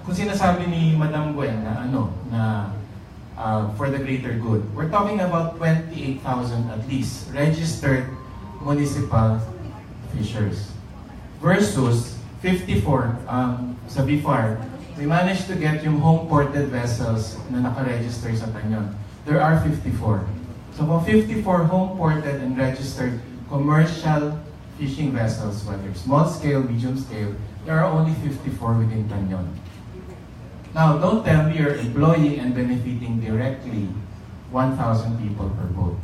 kung sinasabi ni Madam Gwen na for the greater good, we're talking about 28,000 at least registered municipal fishers versus 54 sa BIFAR. We managed to get yung home-ported vessels na nakaregister sa Tanyon. There are 54. So kung 54 home-ported and registered commercial fishing vessels, whether small scale, medium scale, there are only 54 within Tanyon. Now, don't tell me you're employing and benefiting directly 1,000 people per boat.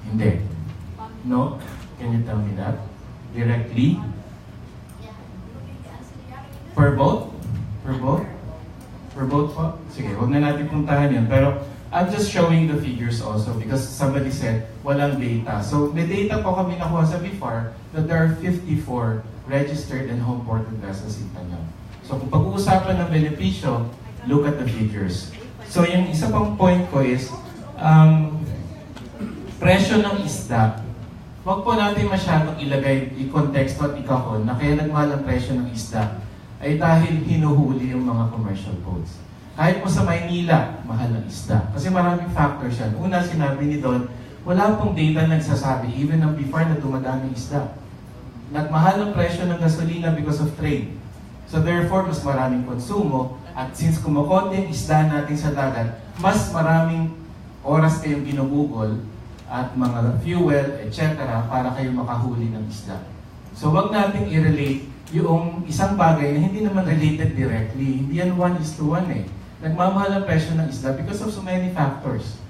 Hindi. No? Can you tell me that? Directly? Per boat? Per boat? Per boat po? Sige, huwag na natin puntahan yun. Pero I'm just showing the figures also because somebody said walang data. So may data po kami nakuha sa BIFAR that there are 54 registered and home-ported vessels in Tanyon. So kung pag-uusapan ng benepisyo, look at the figures. So yung isa pang point ko is, presyo ng isda. Huwag po natin masyadong ilagay, i-konteksto at ikahon na kaya nagmahal ang presyo ng isda ay dahil hinuhuli yung mga commercial boats. Kahit po sa Maynila, mahal ang isda. Kasi maraming factors yan. Una, sinabi ni Don, wala pong data nagsasabi, even ng before na dumadaming isda. Nagmahal ang presyo ng gasolina because of trade. So therefore, mas maraming konsumo. At since kumukonti ang isda natin sa dagat, mas maraming oras kayong ginugugol at mga fuel, etc. para kayo makahuli ng isda. So wag nating i-relate yung isang bagay na hindi naman related directly. Hindi yan 1:1 eh. Nagmamahal ang presyo ng isda because of so many factors.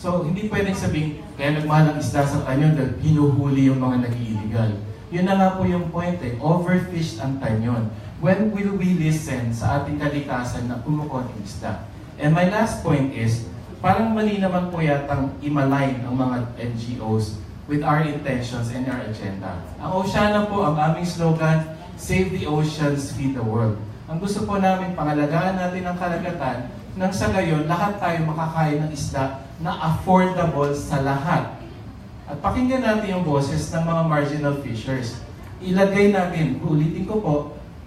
So hindi pwedeng sabihin, kaya nagmahal ang isda sa Tanyon dahil hinuhuli yung mga nag-illegal. Yun na nga po yung point eh, overfished ang Tanyon. When will we listen sa ating kalikasan na kumukonting isda? And my last point is, parang mali naman po yatang i-malign ang mga NGOs with our intentions and our agenda. Ang Oceana po, ang aming slogan, Save the Oceans, Feed the World. Ang gusto po namin, pangalagaan natin ang karagatan, nang sa gayon, lahat tayo makakain ng isda na affordable sa lahat. At pakinggan natin yung boses ng mga marginal fishers. Ilagay natin, ulitin ko po,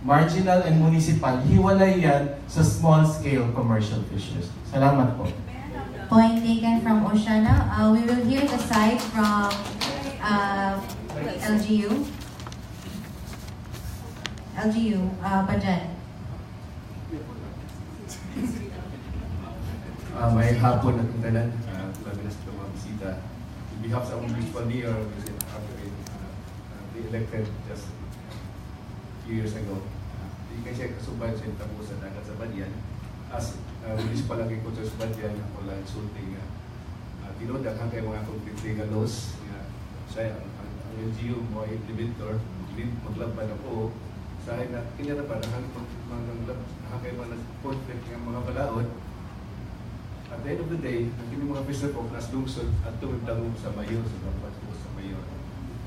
marginal and municipal, hiwalay yan sa small-scale commercial fishers. Salamat po. Point taken from Oceana. We will hear the side from LGU. LGU, Pajan. we have some municipal mayor who is they elected just a few years ago. Hindi kasi kasubad siya tapos sa dagat sa Badyan. As municipal agriculture sa Badyan, ako lang sulting tinodang kay mga conflicting laws. Saya ang NGO mo ay implementor, maglaban ako sa na kanya na ba kay mga conflict ng mga balaod. At the end of the day, ang kini mga officer of nas lungsod at tumigdang sa mayor, sa dapat ko sa mayor.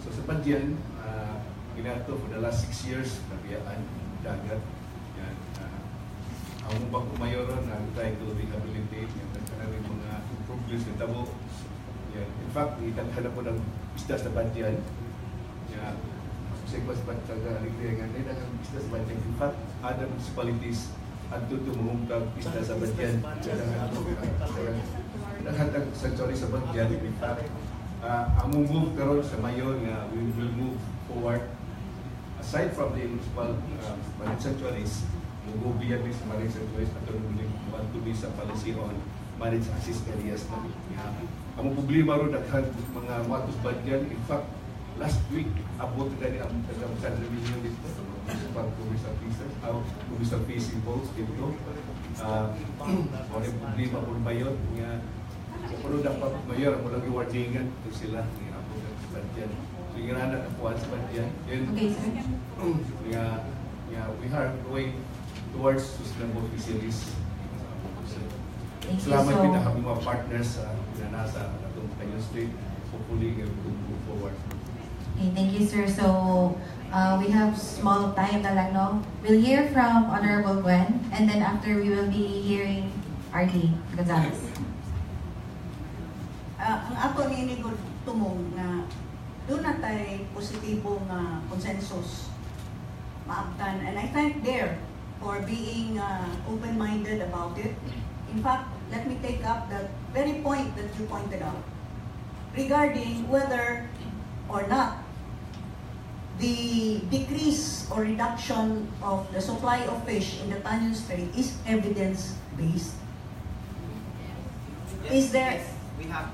So sa Badyan, ginato for the last 6 years, nabiyaan, dagat. Yan. Ang ubang kumayoron, try to rehabilitate, yung kanang mga improvements ng tabo. Yan. In fact, itaghan po ng isda sa Badyan. Yan. Segwas pa talaga aligre nga nila ang isda sa Badyan. In fact, other municipalities at tumungkag isda sa Badyan. Naghatag sanctuary sa Badyan. In fact, ang move karon sa mayor nga we will move forward. Aside from the municipal marine sanctuaries, go beyond these marine sanctuaries at want to be sa policy on marine access areas na. Ang problema ron daghan mga matos Badyan. In fact, last week abot na ni ang San Revenue dito municipal commercial fishing boats dito. Mga problema po ba yun? Kung dapat mayor, mo lang i-warningan ito sila ni abot ng Badyan. So yung anak ako sa Badyan. Okay, sir. We are going towards sustainable fisheries. So, Salamat din na kami mga partners na nasa itong Strait. Hopefully, we will move forward. Okay, thank you, sir. So, we have small time na lang, no? We'll hear from Honorable Gwen, and then after we will be hearing R.D. Gonzalez. Ang ato ni tumong na doon na tayo positibong consensus maabtan. And I thank DARE for being open-minded about it. In fact, let me take up that very point that you pointed out regarding whether or not the decrease or reduction of the supply of fish in the Tanjung Strait is evidence-based. Yes, Is there... Yes. We have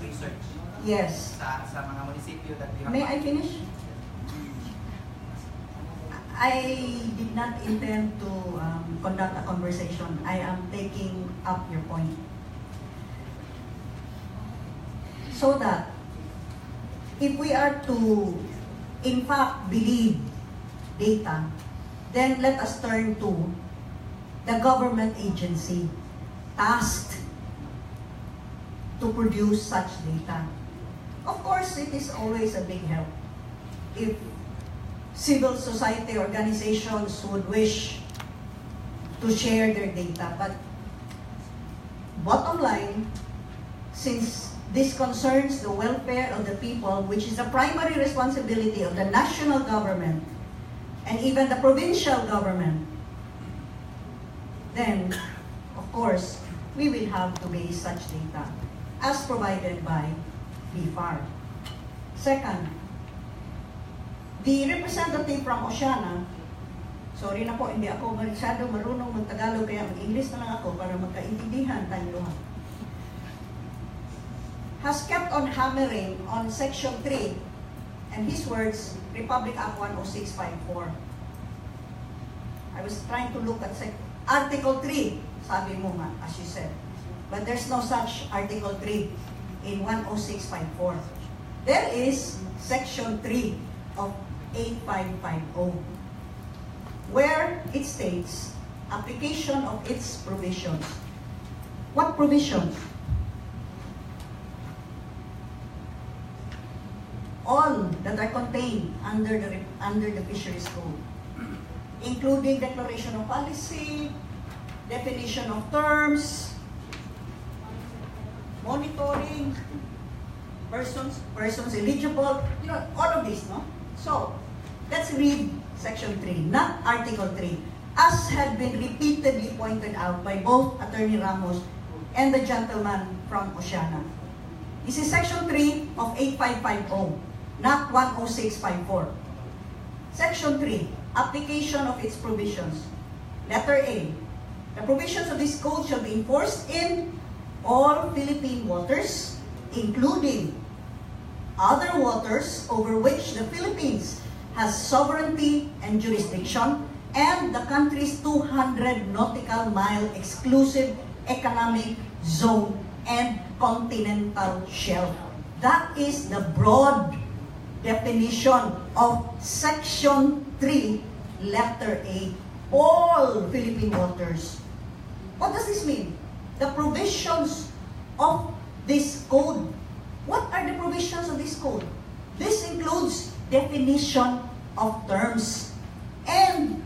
research. Yes. Sa mga munisipyo that we have. May I finish? I did not intend to conduct a conversation. I am taking up your point. So that if we are to, in fact, believe data, then let us turn to the government agency tasked to produce such data. Of course, it is always a big help if civil society organizations would wish to share their data. But bottom line, since this concerns the welfare of the people, which is a primary responsibility of the national government and even the provincial government, then, of course, we will have to base such data as provided by BFAR. Second, the representative from Oceana, sorry na po, hindi ako masyado marunong mag-Tagalog, kaya mag-English na lang ako para magkaintindihan tayong luha, has kept on hammering on Section 3, and his words, Republic Act 10654. I was trying to look at Article 3, sabi mo nga, as you said. But there's no such Article 3 in 10654. There is Section 3 of 8550, where it states application of its provisions. What provisions? All that are contained under the Fisheries Code, including declaration of policy, definition of terms, monitoring, persons eligible, all of this, no? So, let's read Section 3, not Article 3, as had been repeatedly pointed out by both Attorney Ramos and the gentleman from Oceana. This is Section 3 of 8550, not 10654. Section 3, application of its provisions. Letter A, the provisions of this code shall be enforced in all Philippine waters, including other waters over which the Philippines has sovereignty and jurisdiction, and the country's 200 nautical mile exclusive economic zone and continental shelf. That is the broad definition of Section 3, letter A, all Philippine waters. What does this mean? The provisions of this code. What are the provisions of this code? This includes definition of terms. And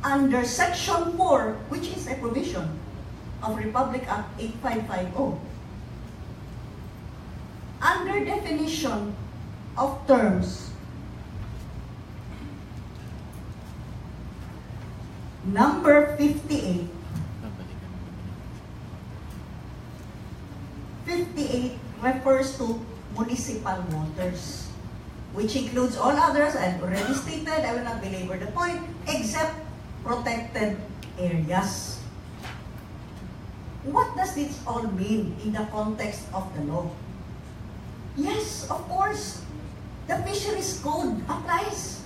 under Section 4, which is a provision of Republic Act 8550, under definition of terms, number 58 refers to municipal waters, which includes all others. I've already stated, I will not belabor the point, except protected areas. What does this all mean in the context of the law? Yes, of course, the fisheries code applies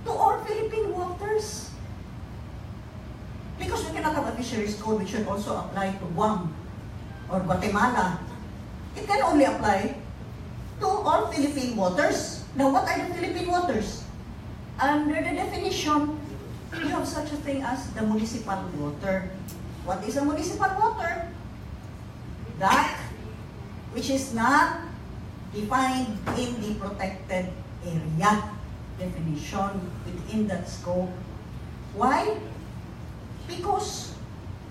to all Philippine waters. Because we cannot have a fisheries code which should also apply to Guam or Guatemala. It can only apply to all Philippine waters. Now, what are the Philippine waters? Under the definition, you have such a thing as the municipal water. What is a municipal water? That which is not defined in the protected area definition within that scope. Why? Because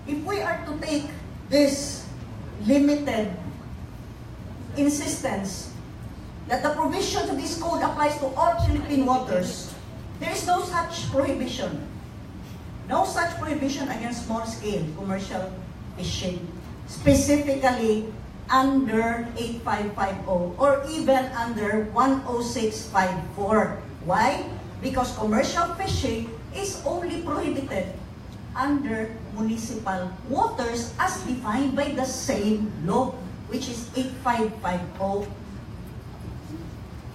if we are to take this limited insistence that the provisions of this code applies to all Philippine waters, there is no such prohibition. No such prohibition against small-scale commercial fishing, specifically under 8550 or even under 10654. Why? Because commercial fishing is only prohibited under municipal waters as defined by the same law, which is 8550.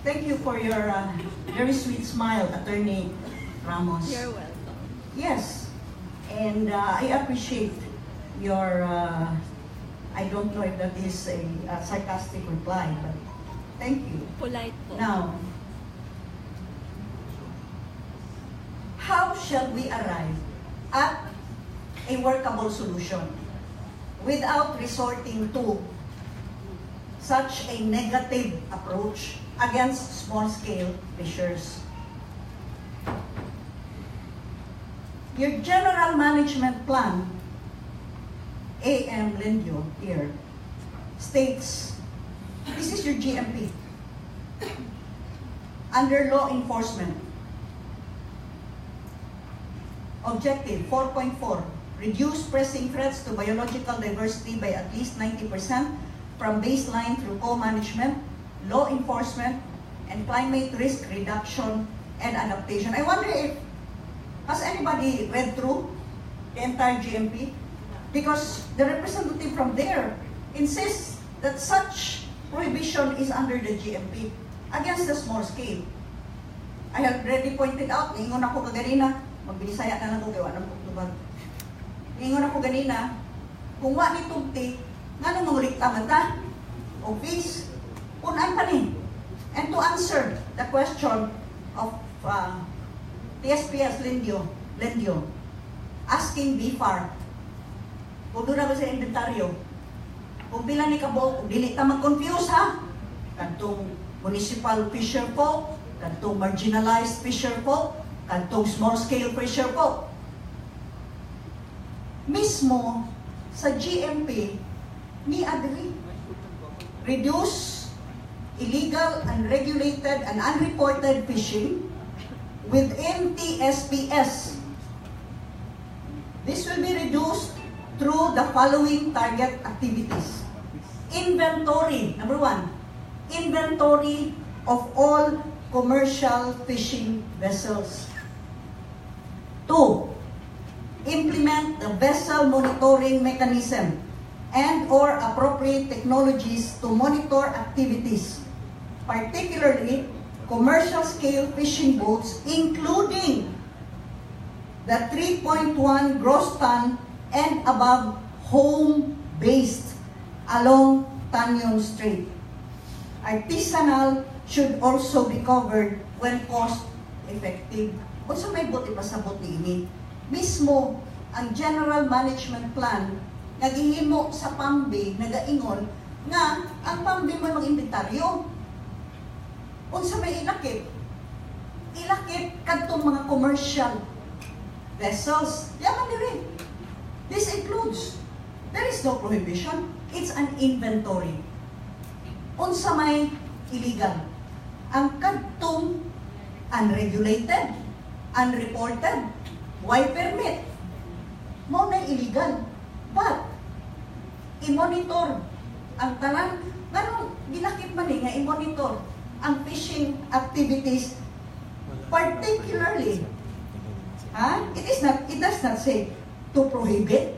Thank you for your very sweet smile, Attorney Ramos. You're welcome. Yes, and I appreciate your, I don't know if that is a sarcastic reply, but thank you. Polite po. Now, how shall we arrive at a workable solution without resorting to such a negative approach against small-scale fishers? Your General Management Plan, A.M. Lindio here, states, this is your GMP. Under law enforcement, objective 4.4, reduce pressing threats to biological diversity by at least 90% from baseline through co-management, law enforcement, and climate risk reduction and adaptation. I wonder if, has anybody read through the entire GMP? Because the representative from there insists that such prohibition is under the GMP against the small scale. I have already pointed out, ningon ako kaganina, magbinisaya na lang ko gawa ng pagtubag. Ningon ako ganina, kung wa ni tugti, nga nang mangurikta man ta, o fees, punan pa ni. And to answer the question of TSPS Lindio, asking BFAR, kung doon na ba sa inventaryo, kung pila ni kabo, kung dili ta mag-confuse ha, kantong municipal fisher folk, kantong marginalized fisher folk, kantong small-scale fisher folk. Mismo sa GMP, ni agree. Reduce illegal, unregulated, and unreported fishing within TSPS. This will be reduced through the following target activities. Inventory, number 1, inventory of all commercial fishing vessels. 2, implement the vessel monitoring mechanism and or appropriate technologies to monitor activities. particularly commercial scale fishing boats, including the 3.1 gross ton and above home-based along Tanyon Strait. Artisanal should also be covered when cost-effective. Kung sa may boat ipasabot ni ini, mismo ang General Management Plan nagihimo sa PAMBI, nagaingon nga ang PAMBI mo mag-inventaryo. Kung sa may ilakip kadtong mga commercial vessels, yaman diri. This includes, there is no prohibition, it's an inventory. Unsa may illegal. Ang kadtong unregulated, unreported, why permit? Mo na illegal. But, i-monitor ang tanan, ganun, ginakit man nga i-monitor ang fishing activities, particularly, it does not say to prohibit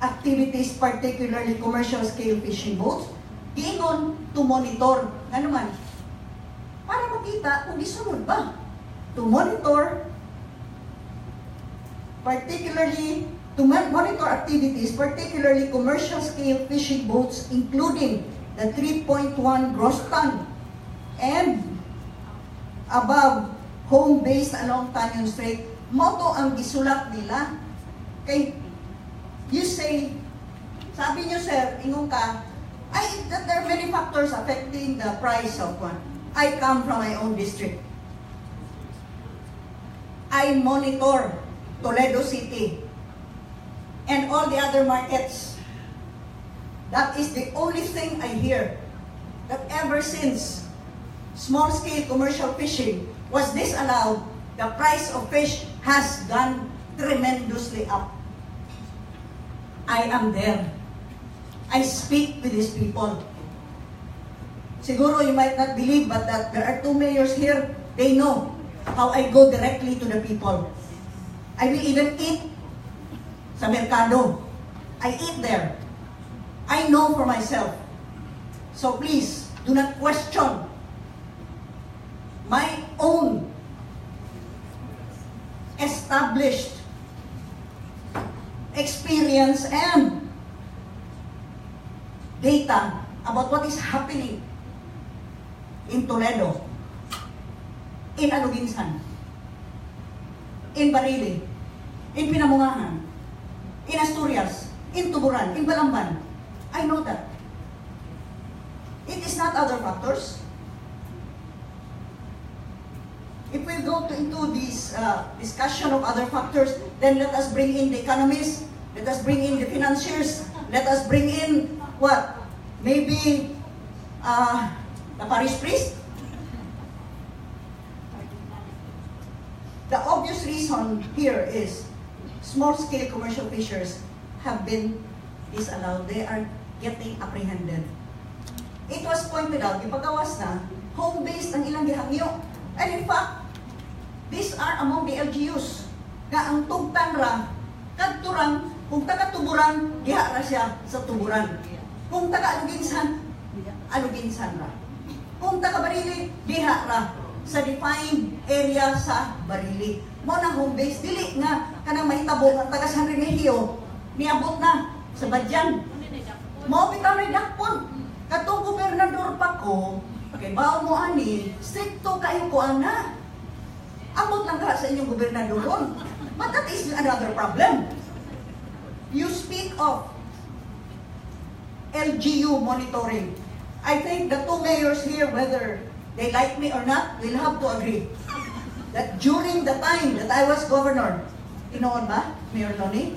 activities, particularly commercial scale fishing boats, giingon to monitor, nga naman, para makita kung gisunod ba. To monitor, particularly, to monitor activities, particularly commercial scale fishing boats, including the 3.1 gross ton and above home-based along Tanyon Strait. Moto ang gisulat nila. Kay, you say, sabi nyo sir, ingon ka, that there are many factors affecting the price of one. I come from my own district. I monitor Toledo City and all the other markets. That is the only thing I hear, that ever since small-scale commercial fishing was disallowed, the price of fish has gone tremendously up. I am there. I speak with these people. Siguro you might not believe, but that there are two mayors here, they know how I go directly to the people. I will even eat sa merkado. I eat there. I know for myself. So please, do not question my own established experience and data about what is happening in Toledo, in Aluginsan, in Barili, in Pinamungahan, in Asturias, in Tuburan, in Balamban. I know that. It is not other factors. If we go into this discussion of other factors, then let us bring in the economists, let us bring in the financiers, let us bring in what? Maybe the parish priest? The obvious reason here is small-scale commercial fishers have been disallowed. They are getting apprehended. It was pointed out, ipagawas na, home-based ang ilang gihangyo. And in fact, these are among the LGUs. Nga ang tugtan ra, kadturang, kung taga-tuburan, giha ra siya sa tuburan. Kung taga-aluginsan, aluginsan ra. Kung taga-Barili, diha ra sa defined area sa Barili. Mo na home base, dili nga kanang mahitabo ang taga San Remigio, niabot na sa Badyan. Mo bitaw na dakpon. Katong gobernador pa ko, kay bao mo ani, stricto kayo ko ana. Amot lang ka sa inyong gobernador ron. But that is another problem. You speak of LGU monitoring. I think the two mayors here, whether they like me or not, will have to agree that during the time that I was governor, inoon ba, Mayor Noni,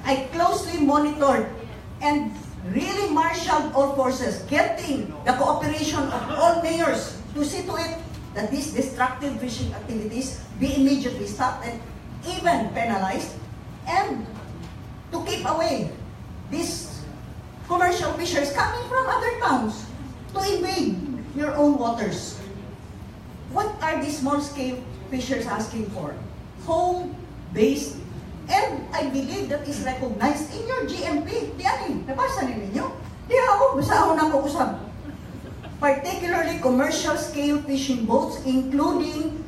I closely monitored and really marshaled all forces, getting the cooperation of all mayors to see to it that these destructive fishing activities be immediately stopped and even penalized, and to keep away these commercial fishers coming from other towns to invade your own waters. What are these small-scale fishers asking for? Home-based, and I believe that is recognized in your GMP. Di ani, nabasa ninyo? Di ako, basa ako na ko usab. particularly commercial scale fishing boats, including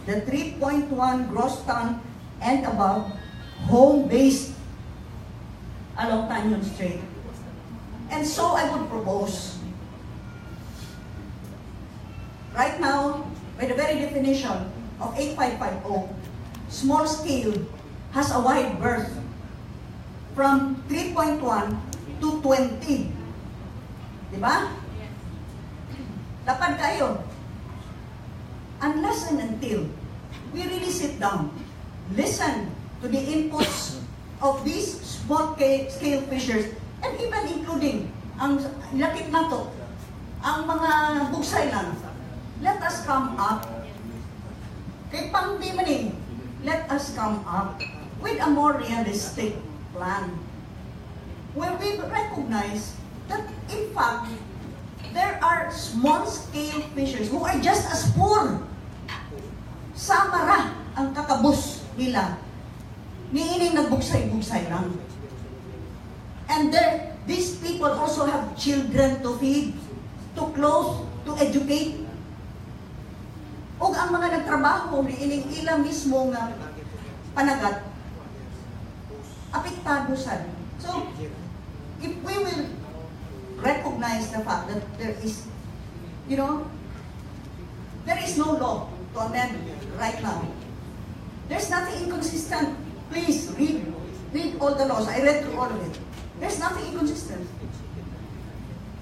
the 3.1 gross ton and above, home-based along Tanyon Strait. And so I would propose, right now, by the very definition of 8550, small scale has a wide berth from 3.1 to 20. Diba? Lapad kayo. Unless and until we really sit down, listen to the inputs of these small scale fishers, and even including ang lakip na to, ang mga bugsay lang, let us come up. Kay pangdi maning, let us come up with a more realistic plan where we recognize that in fact there are small-scale fishers who are just as poor. Samara ang kakabus nila. Niining nagbugsay-bugsay lang. And these people also have children to feed, to clothe, to educate. O ang mga nagtrabaho, niining ilang mismo nga panagat, apektado sad. So, if we will recognize the fact that there is, there is no law to amend right now. There's nothing inconsistent. Please read all the laws. I read through all of it. There's nothing inconsistent.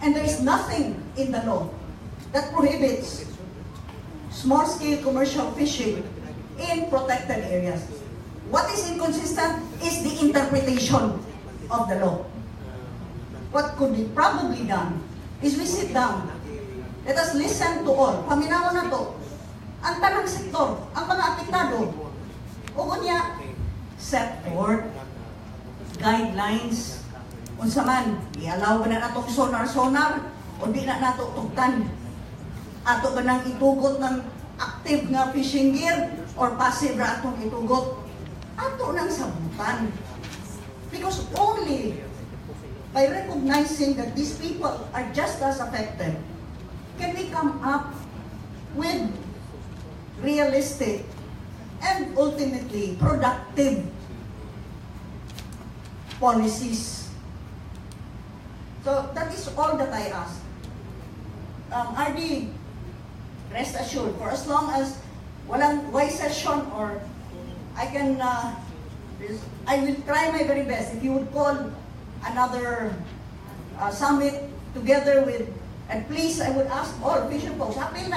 And there's nothing in the law that prohibits small-scale commercial fishing in protected areas. What is inconsistent is the interpretation of the law. What could be probably done is we sit down. Let us listen to all. Paminaw na to. Ang tanang sektor, ang mga apektado. O kunya, set forth guidelines. Unsa man, i-allow ba na nato sonar-sonar o di na nato tugtan? Ato ba nang itugot ng active nga fishing gear or passive ra atong itugot? Ato nang sabutan. Because only by recognizing that these people are just as affected, can we come up with realistic and ultimately productive policies. So that is all that I ask. RD, rest assured, for as long as walang wise session or I will try my very best. If you would call another summit together with, and please, I would ask all fishing folks, apil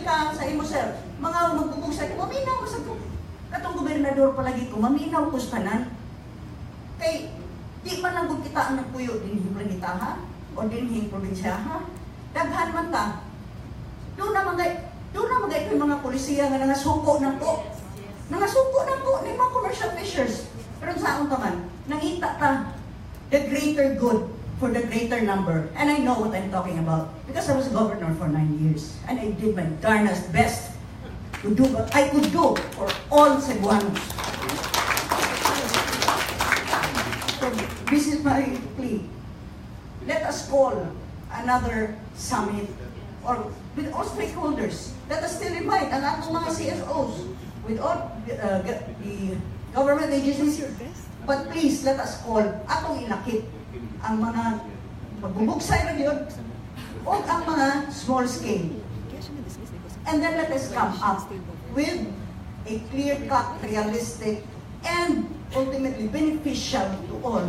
ka sa imo sir, mga magbubugsay, maminaw sa ko. Katong gobernador palagi ko, maminaw ko sa tanan. Kay, di man lang kita ang nagpuyo din yung planetaha o din yung probinsyaha. Daghan man ta. Doon na magay ko yung mga polisiya nga nangasuko na ko. Nangasuko na ko ng mga commercial fishers. Pero saan taman, nangita ta the greater good for the greater number. And I know what I'm talking about because I was a governor for 9 years and I did my darnest best to do what I could do for all Cebuanos. So this is my plea. Let us call another summit or with all stakeholders. Let us still invite ang atong mga CFOs with all the government agencies. But please, let us call atong ilakip ang mga magbubugsay na yun o ang mga small scale. And then let us come up with a clear-cut, realistic, and ultimately beneficial to all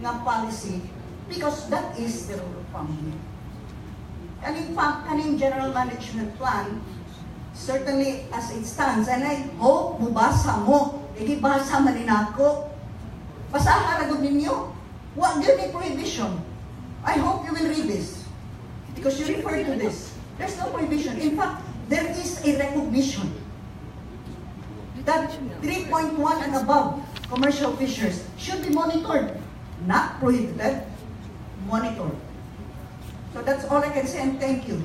na policy because that is the rule of thumb. And in fact, kaning general management plan, certainly as it stands, and I hope mubasa mo, ikibasa man rin ako, basahan na gud ninyo. What yun may prohibition? I hope you will read this. Because you refer to this. There's no prohibition. In fact, there is a recognition that 3.1 and above commercial fishers should be monitored. Not prohibited, monitored. So that's all I can say and thank you.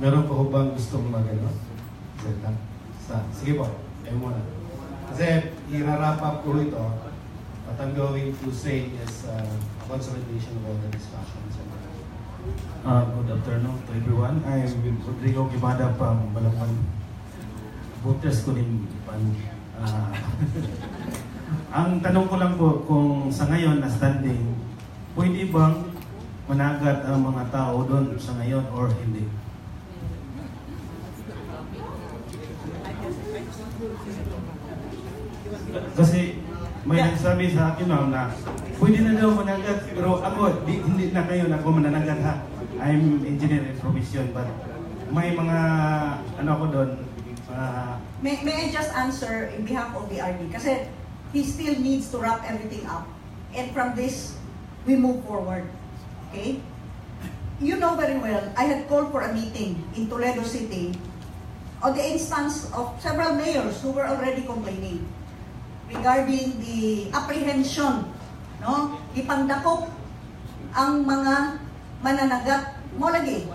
Meron pa ko bang gustong magano? Sige po, ayaw muna. Kasi i-wrap up ko ito. What I'm going to say is a consolidation of all the discussions. Good afternoon to everyone. I'm Rodrigo Gimada from Balapan. Voters ko din pan. Ang tanong ko lang po kung sa ngayon na standing, pwede bang managat ang mga tao doon sa ngayon or hindi? Kasi may nagsabi sa akin ma'am na pwede na daw managat, pero ako, hindi na kayo na ako mananagat ha. I'm engineer in profession, but may mga ano ako doon. May I just answer in behalf of the RD? Kasi he still needs to wrap everything up. And from this, we move forward. Okay? You know very well, I had called for a meeting in Toledo City on the instance of several mayors who were already complaining regarding the apprehension, no? Ipangdakop ang mga mananagat mo lagi.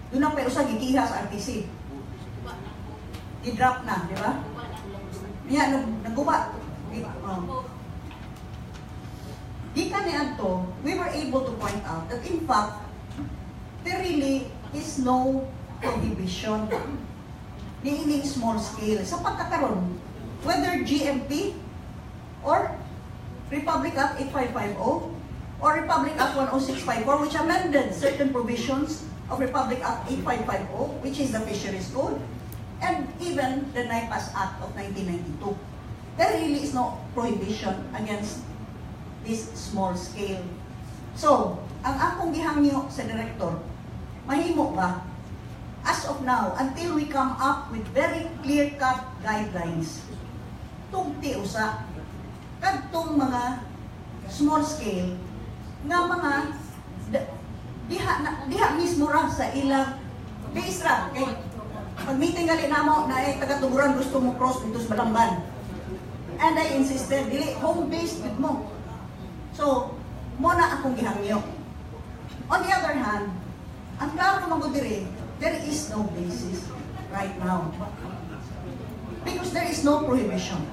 Doon ang pero sa gikiha sa RTC. I-drop na, di ba? Yan, nagguba. Gikan ni Anto, we were able to point out that in fact, there really is no prohibition ni small scale sa pagkakaroon, whether GMP or Republic Act 8550 or Republic Act 10654, which amended certain provisions of Republic Act 8550, which is the Fisheries Code, and even the NIPAS Act of 1992. There really is no prohibition against this small scale. So, ang akong gihangyo sa Director, mahimo ba? As of now, until we come up with very clear-cut guidelines, tugti usa, kadtong mga small scale, nga mga diha mismo ra sa ilang base ra. Okay? Pag-meeting gali namo na taga-Tuguran gusto mo cross dito sa Balamban. And I insisted, dili, home-based with mo. So, muna akong gihangyo. On the other hand, ang klaro mga diri, there is no basis right now. Because there is no prohibition.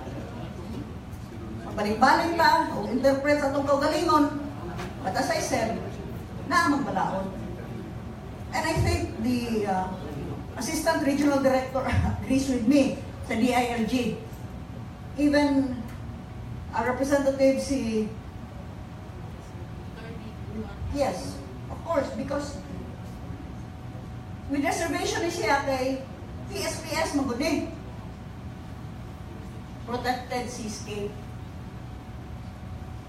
Balik-balik lang, o interpret sa itong kaugalingon. But as I said, naamang balaod. And I think the Assistant Regional Director agrees with me sa DILG. Even our representative si... Yes, of course, because with reservation ni siya kay PSPS magudi. Protected seascape.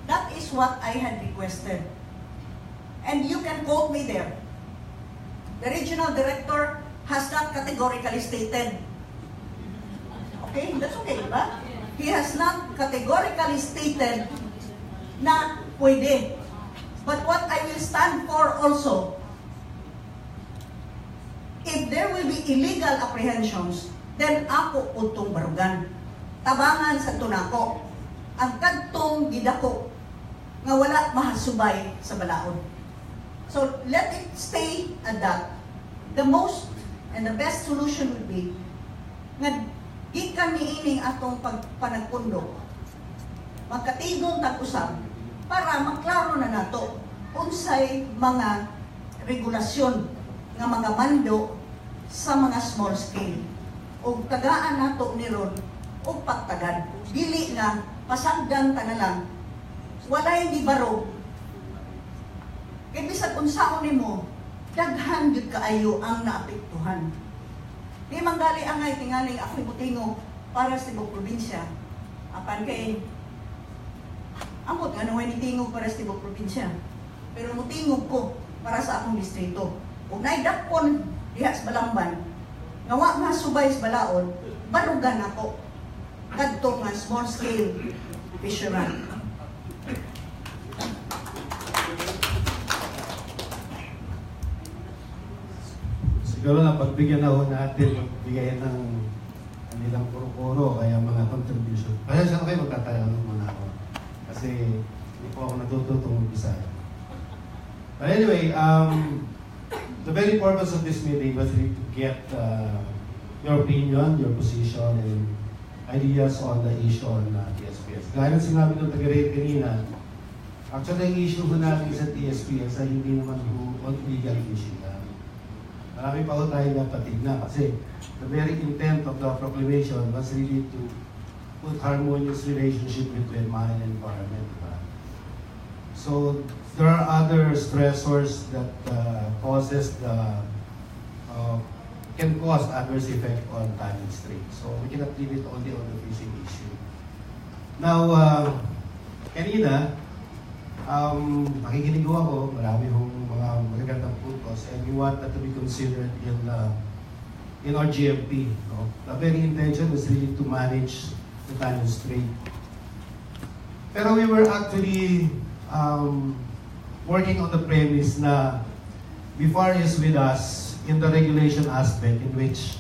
That is what I had requested. And you can quote me there. The regional director has not categorically stated. Okay? That's okay, diba? He has not categorically stated na pwede. But what I will stand for also, if there will be illegal apprehensions, then ako utong barugan. Tabangan sa tunako. Ang kadtong gidako nga wala mahasubay sa balaod. So let it stay at that. The most and the best solution would be nga gikan niining atong pagpanagpundok, magkatigong tag-usab para maklaro na nato unsay mga regulasyon nga mga mando sa mga small scale o tagaan nato ni ron o pagtagad. Dili nga pasagdan ta na lang walay di barog. Kaya bisag unsaon nimo daghan gyud kaayo ang naapektuhan. Di manggali angay tingaling ako mutingo para sa tibok probinsya. Apan kay amot nga naway nitingog para sa tibok probinsya. Pero mutingog ko para sa akong distrito. Ug nay dakpon diha sa Balamban, nga wa masubay sa balaod, barugan ako kadto nga small scale fisherman. Siguro na pagbigyan na ho natin, magbigay ng kanilang puro-puro, kaya mga contribution. Kaya saan kayo magtatayo muna ako? Kasi hindi po ako natututong mag-Bisaya. But anyway, the very purpose of this meeting was really to get your opinion, your position, and ideas on the issue on TSPS. Gaya ng sinabi ng taga-rate kanina, actually ang issue ho natin sa TSPS ay hindi naman on illegal fishing. Marami pa ho tayo dapat tignan kasi the very intent of the proclamation was really to put harmonious relationship between mine and environment. So there are other stressors that can cause adverse effect on Tanyan Strait. So we cannot leave it only on the fishing issue. Now, kanina, nakikinig ako, marami hong mga magagandang puntos, and we want that to be considered in our GMP. No? The very intention was really to manage the Tanyan Strait. Pero we were actually working on the premise na BIFAR is with us in the regulation aspect in which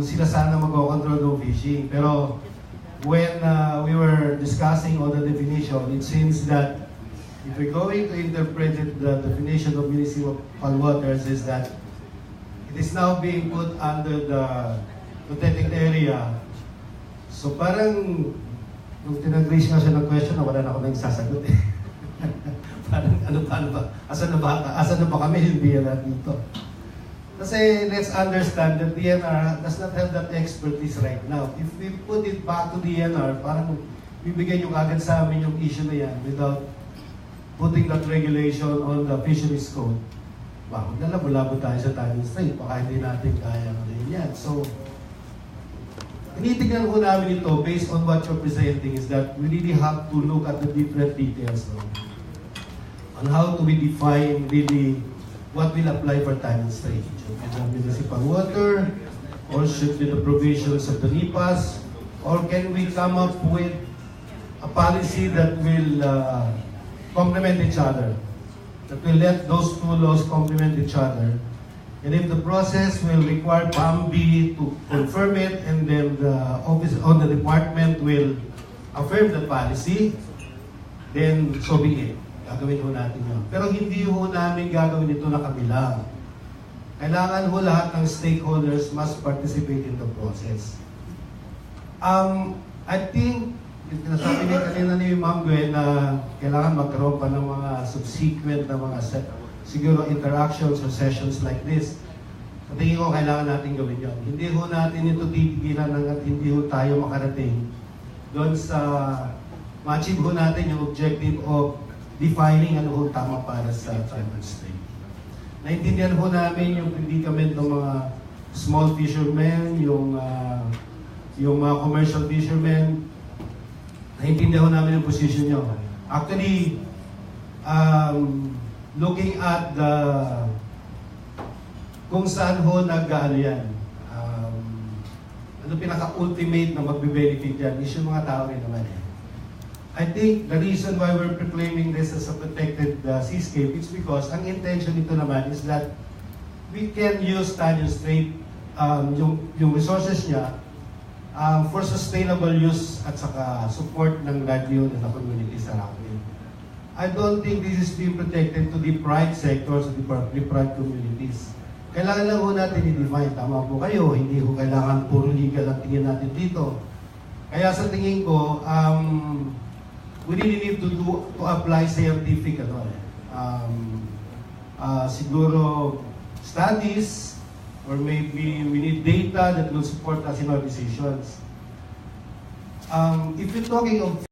sila sana mag-control ng fishing. Pero when we were discussing on the definition, it seems that if we're going to interpret it, the definition of municipal waters is that it is now being put under the protected area. So parang nung tinag-raise nga siya ng question, wala na ako nang sasagot eh. Parang ano ba? Asan na ba kami? Hindi na dito. Kasi let's understand that DNR does not have that expertise right now. If we put it back to DNR, parang bibigyan yung agad sa amin yung issue na yan without putting that regulation on the fisheries code. Wow, nalabo-labo tayo sa Tanyan Strait. Baka hindi natin kaya rin yan. So, tinitignan ko namin ito based on what you're presenting is that we really have to look at the different details on how do we define really what will apply for Tanyan Strait. Should be the municipal water, or should be the provisions of the NIPAS, or can we come up with a policy that will complement each other, that will let those two laws complement each other. And if the process will require PAMB to confirm it, and then the office on the department will affirm the policy, then so be it. Gagawin ho natin yun. Pero hindi ho namin gagawin ito na kabilang. Kailangan ho lahat ng stakeholders must participate in the process. I think, nasabi niya kanina ni Ma'am Gwen na kailangan magkaroon pa ng mga subsequent na mga siguro interactions or sessions like this. Sa tingin ko, kailangan natin gawin yun. Hindi ho natin ito titigilan hanggat hindi ho tayo makarating doon sa ma-achieve ho natin yung objective of defining ano ho tama para sa Tanyan Strait. Naintindihan ho namin yung predicament ng mga small fishermen, yung mga commercial fishermen. Naintindihan ho namin yung position nyo. Actually, looking at kung saan ho nag-ano yan, ano pinaka-ultimate na magbe-benefit yan, is yung mga tao rin naman eh. I think the reason why we're proclaiming this as a protected seascape is because ang intention nito naman is that we can use Tanyan Strait, yung resources niya, for sustainable use at saka support ng livelihood ng communities around it. I don't think this is being protected to deprived sectors or deprived communities. Kailangan lang ho natin i-define, tama po kayo, hindi ho kailangan puro legal ang tingin natin dito. Kaya sa tingin ko, we really need to apply scientific siguro studies, or maybe we need data that will support us in our decisions. If you're talking of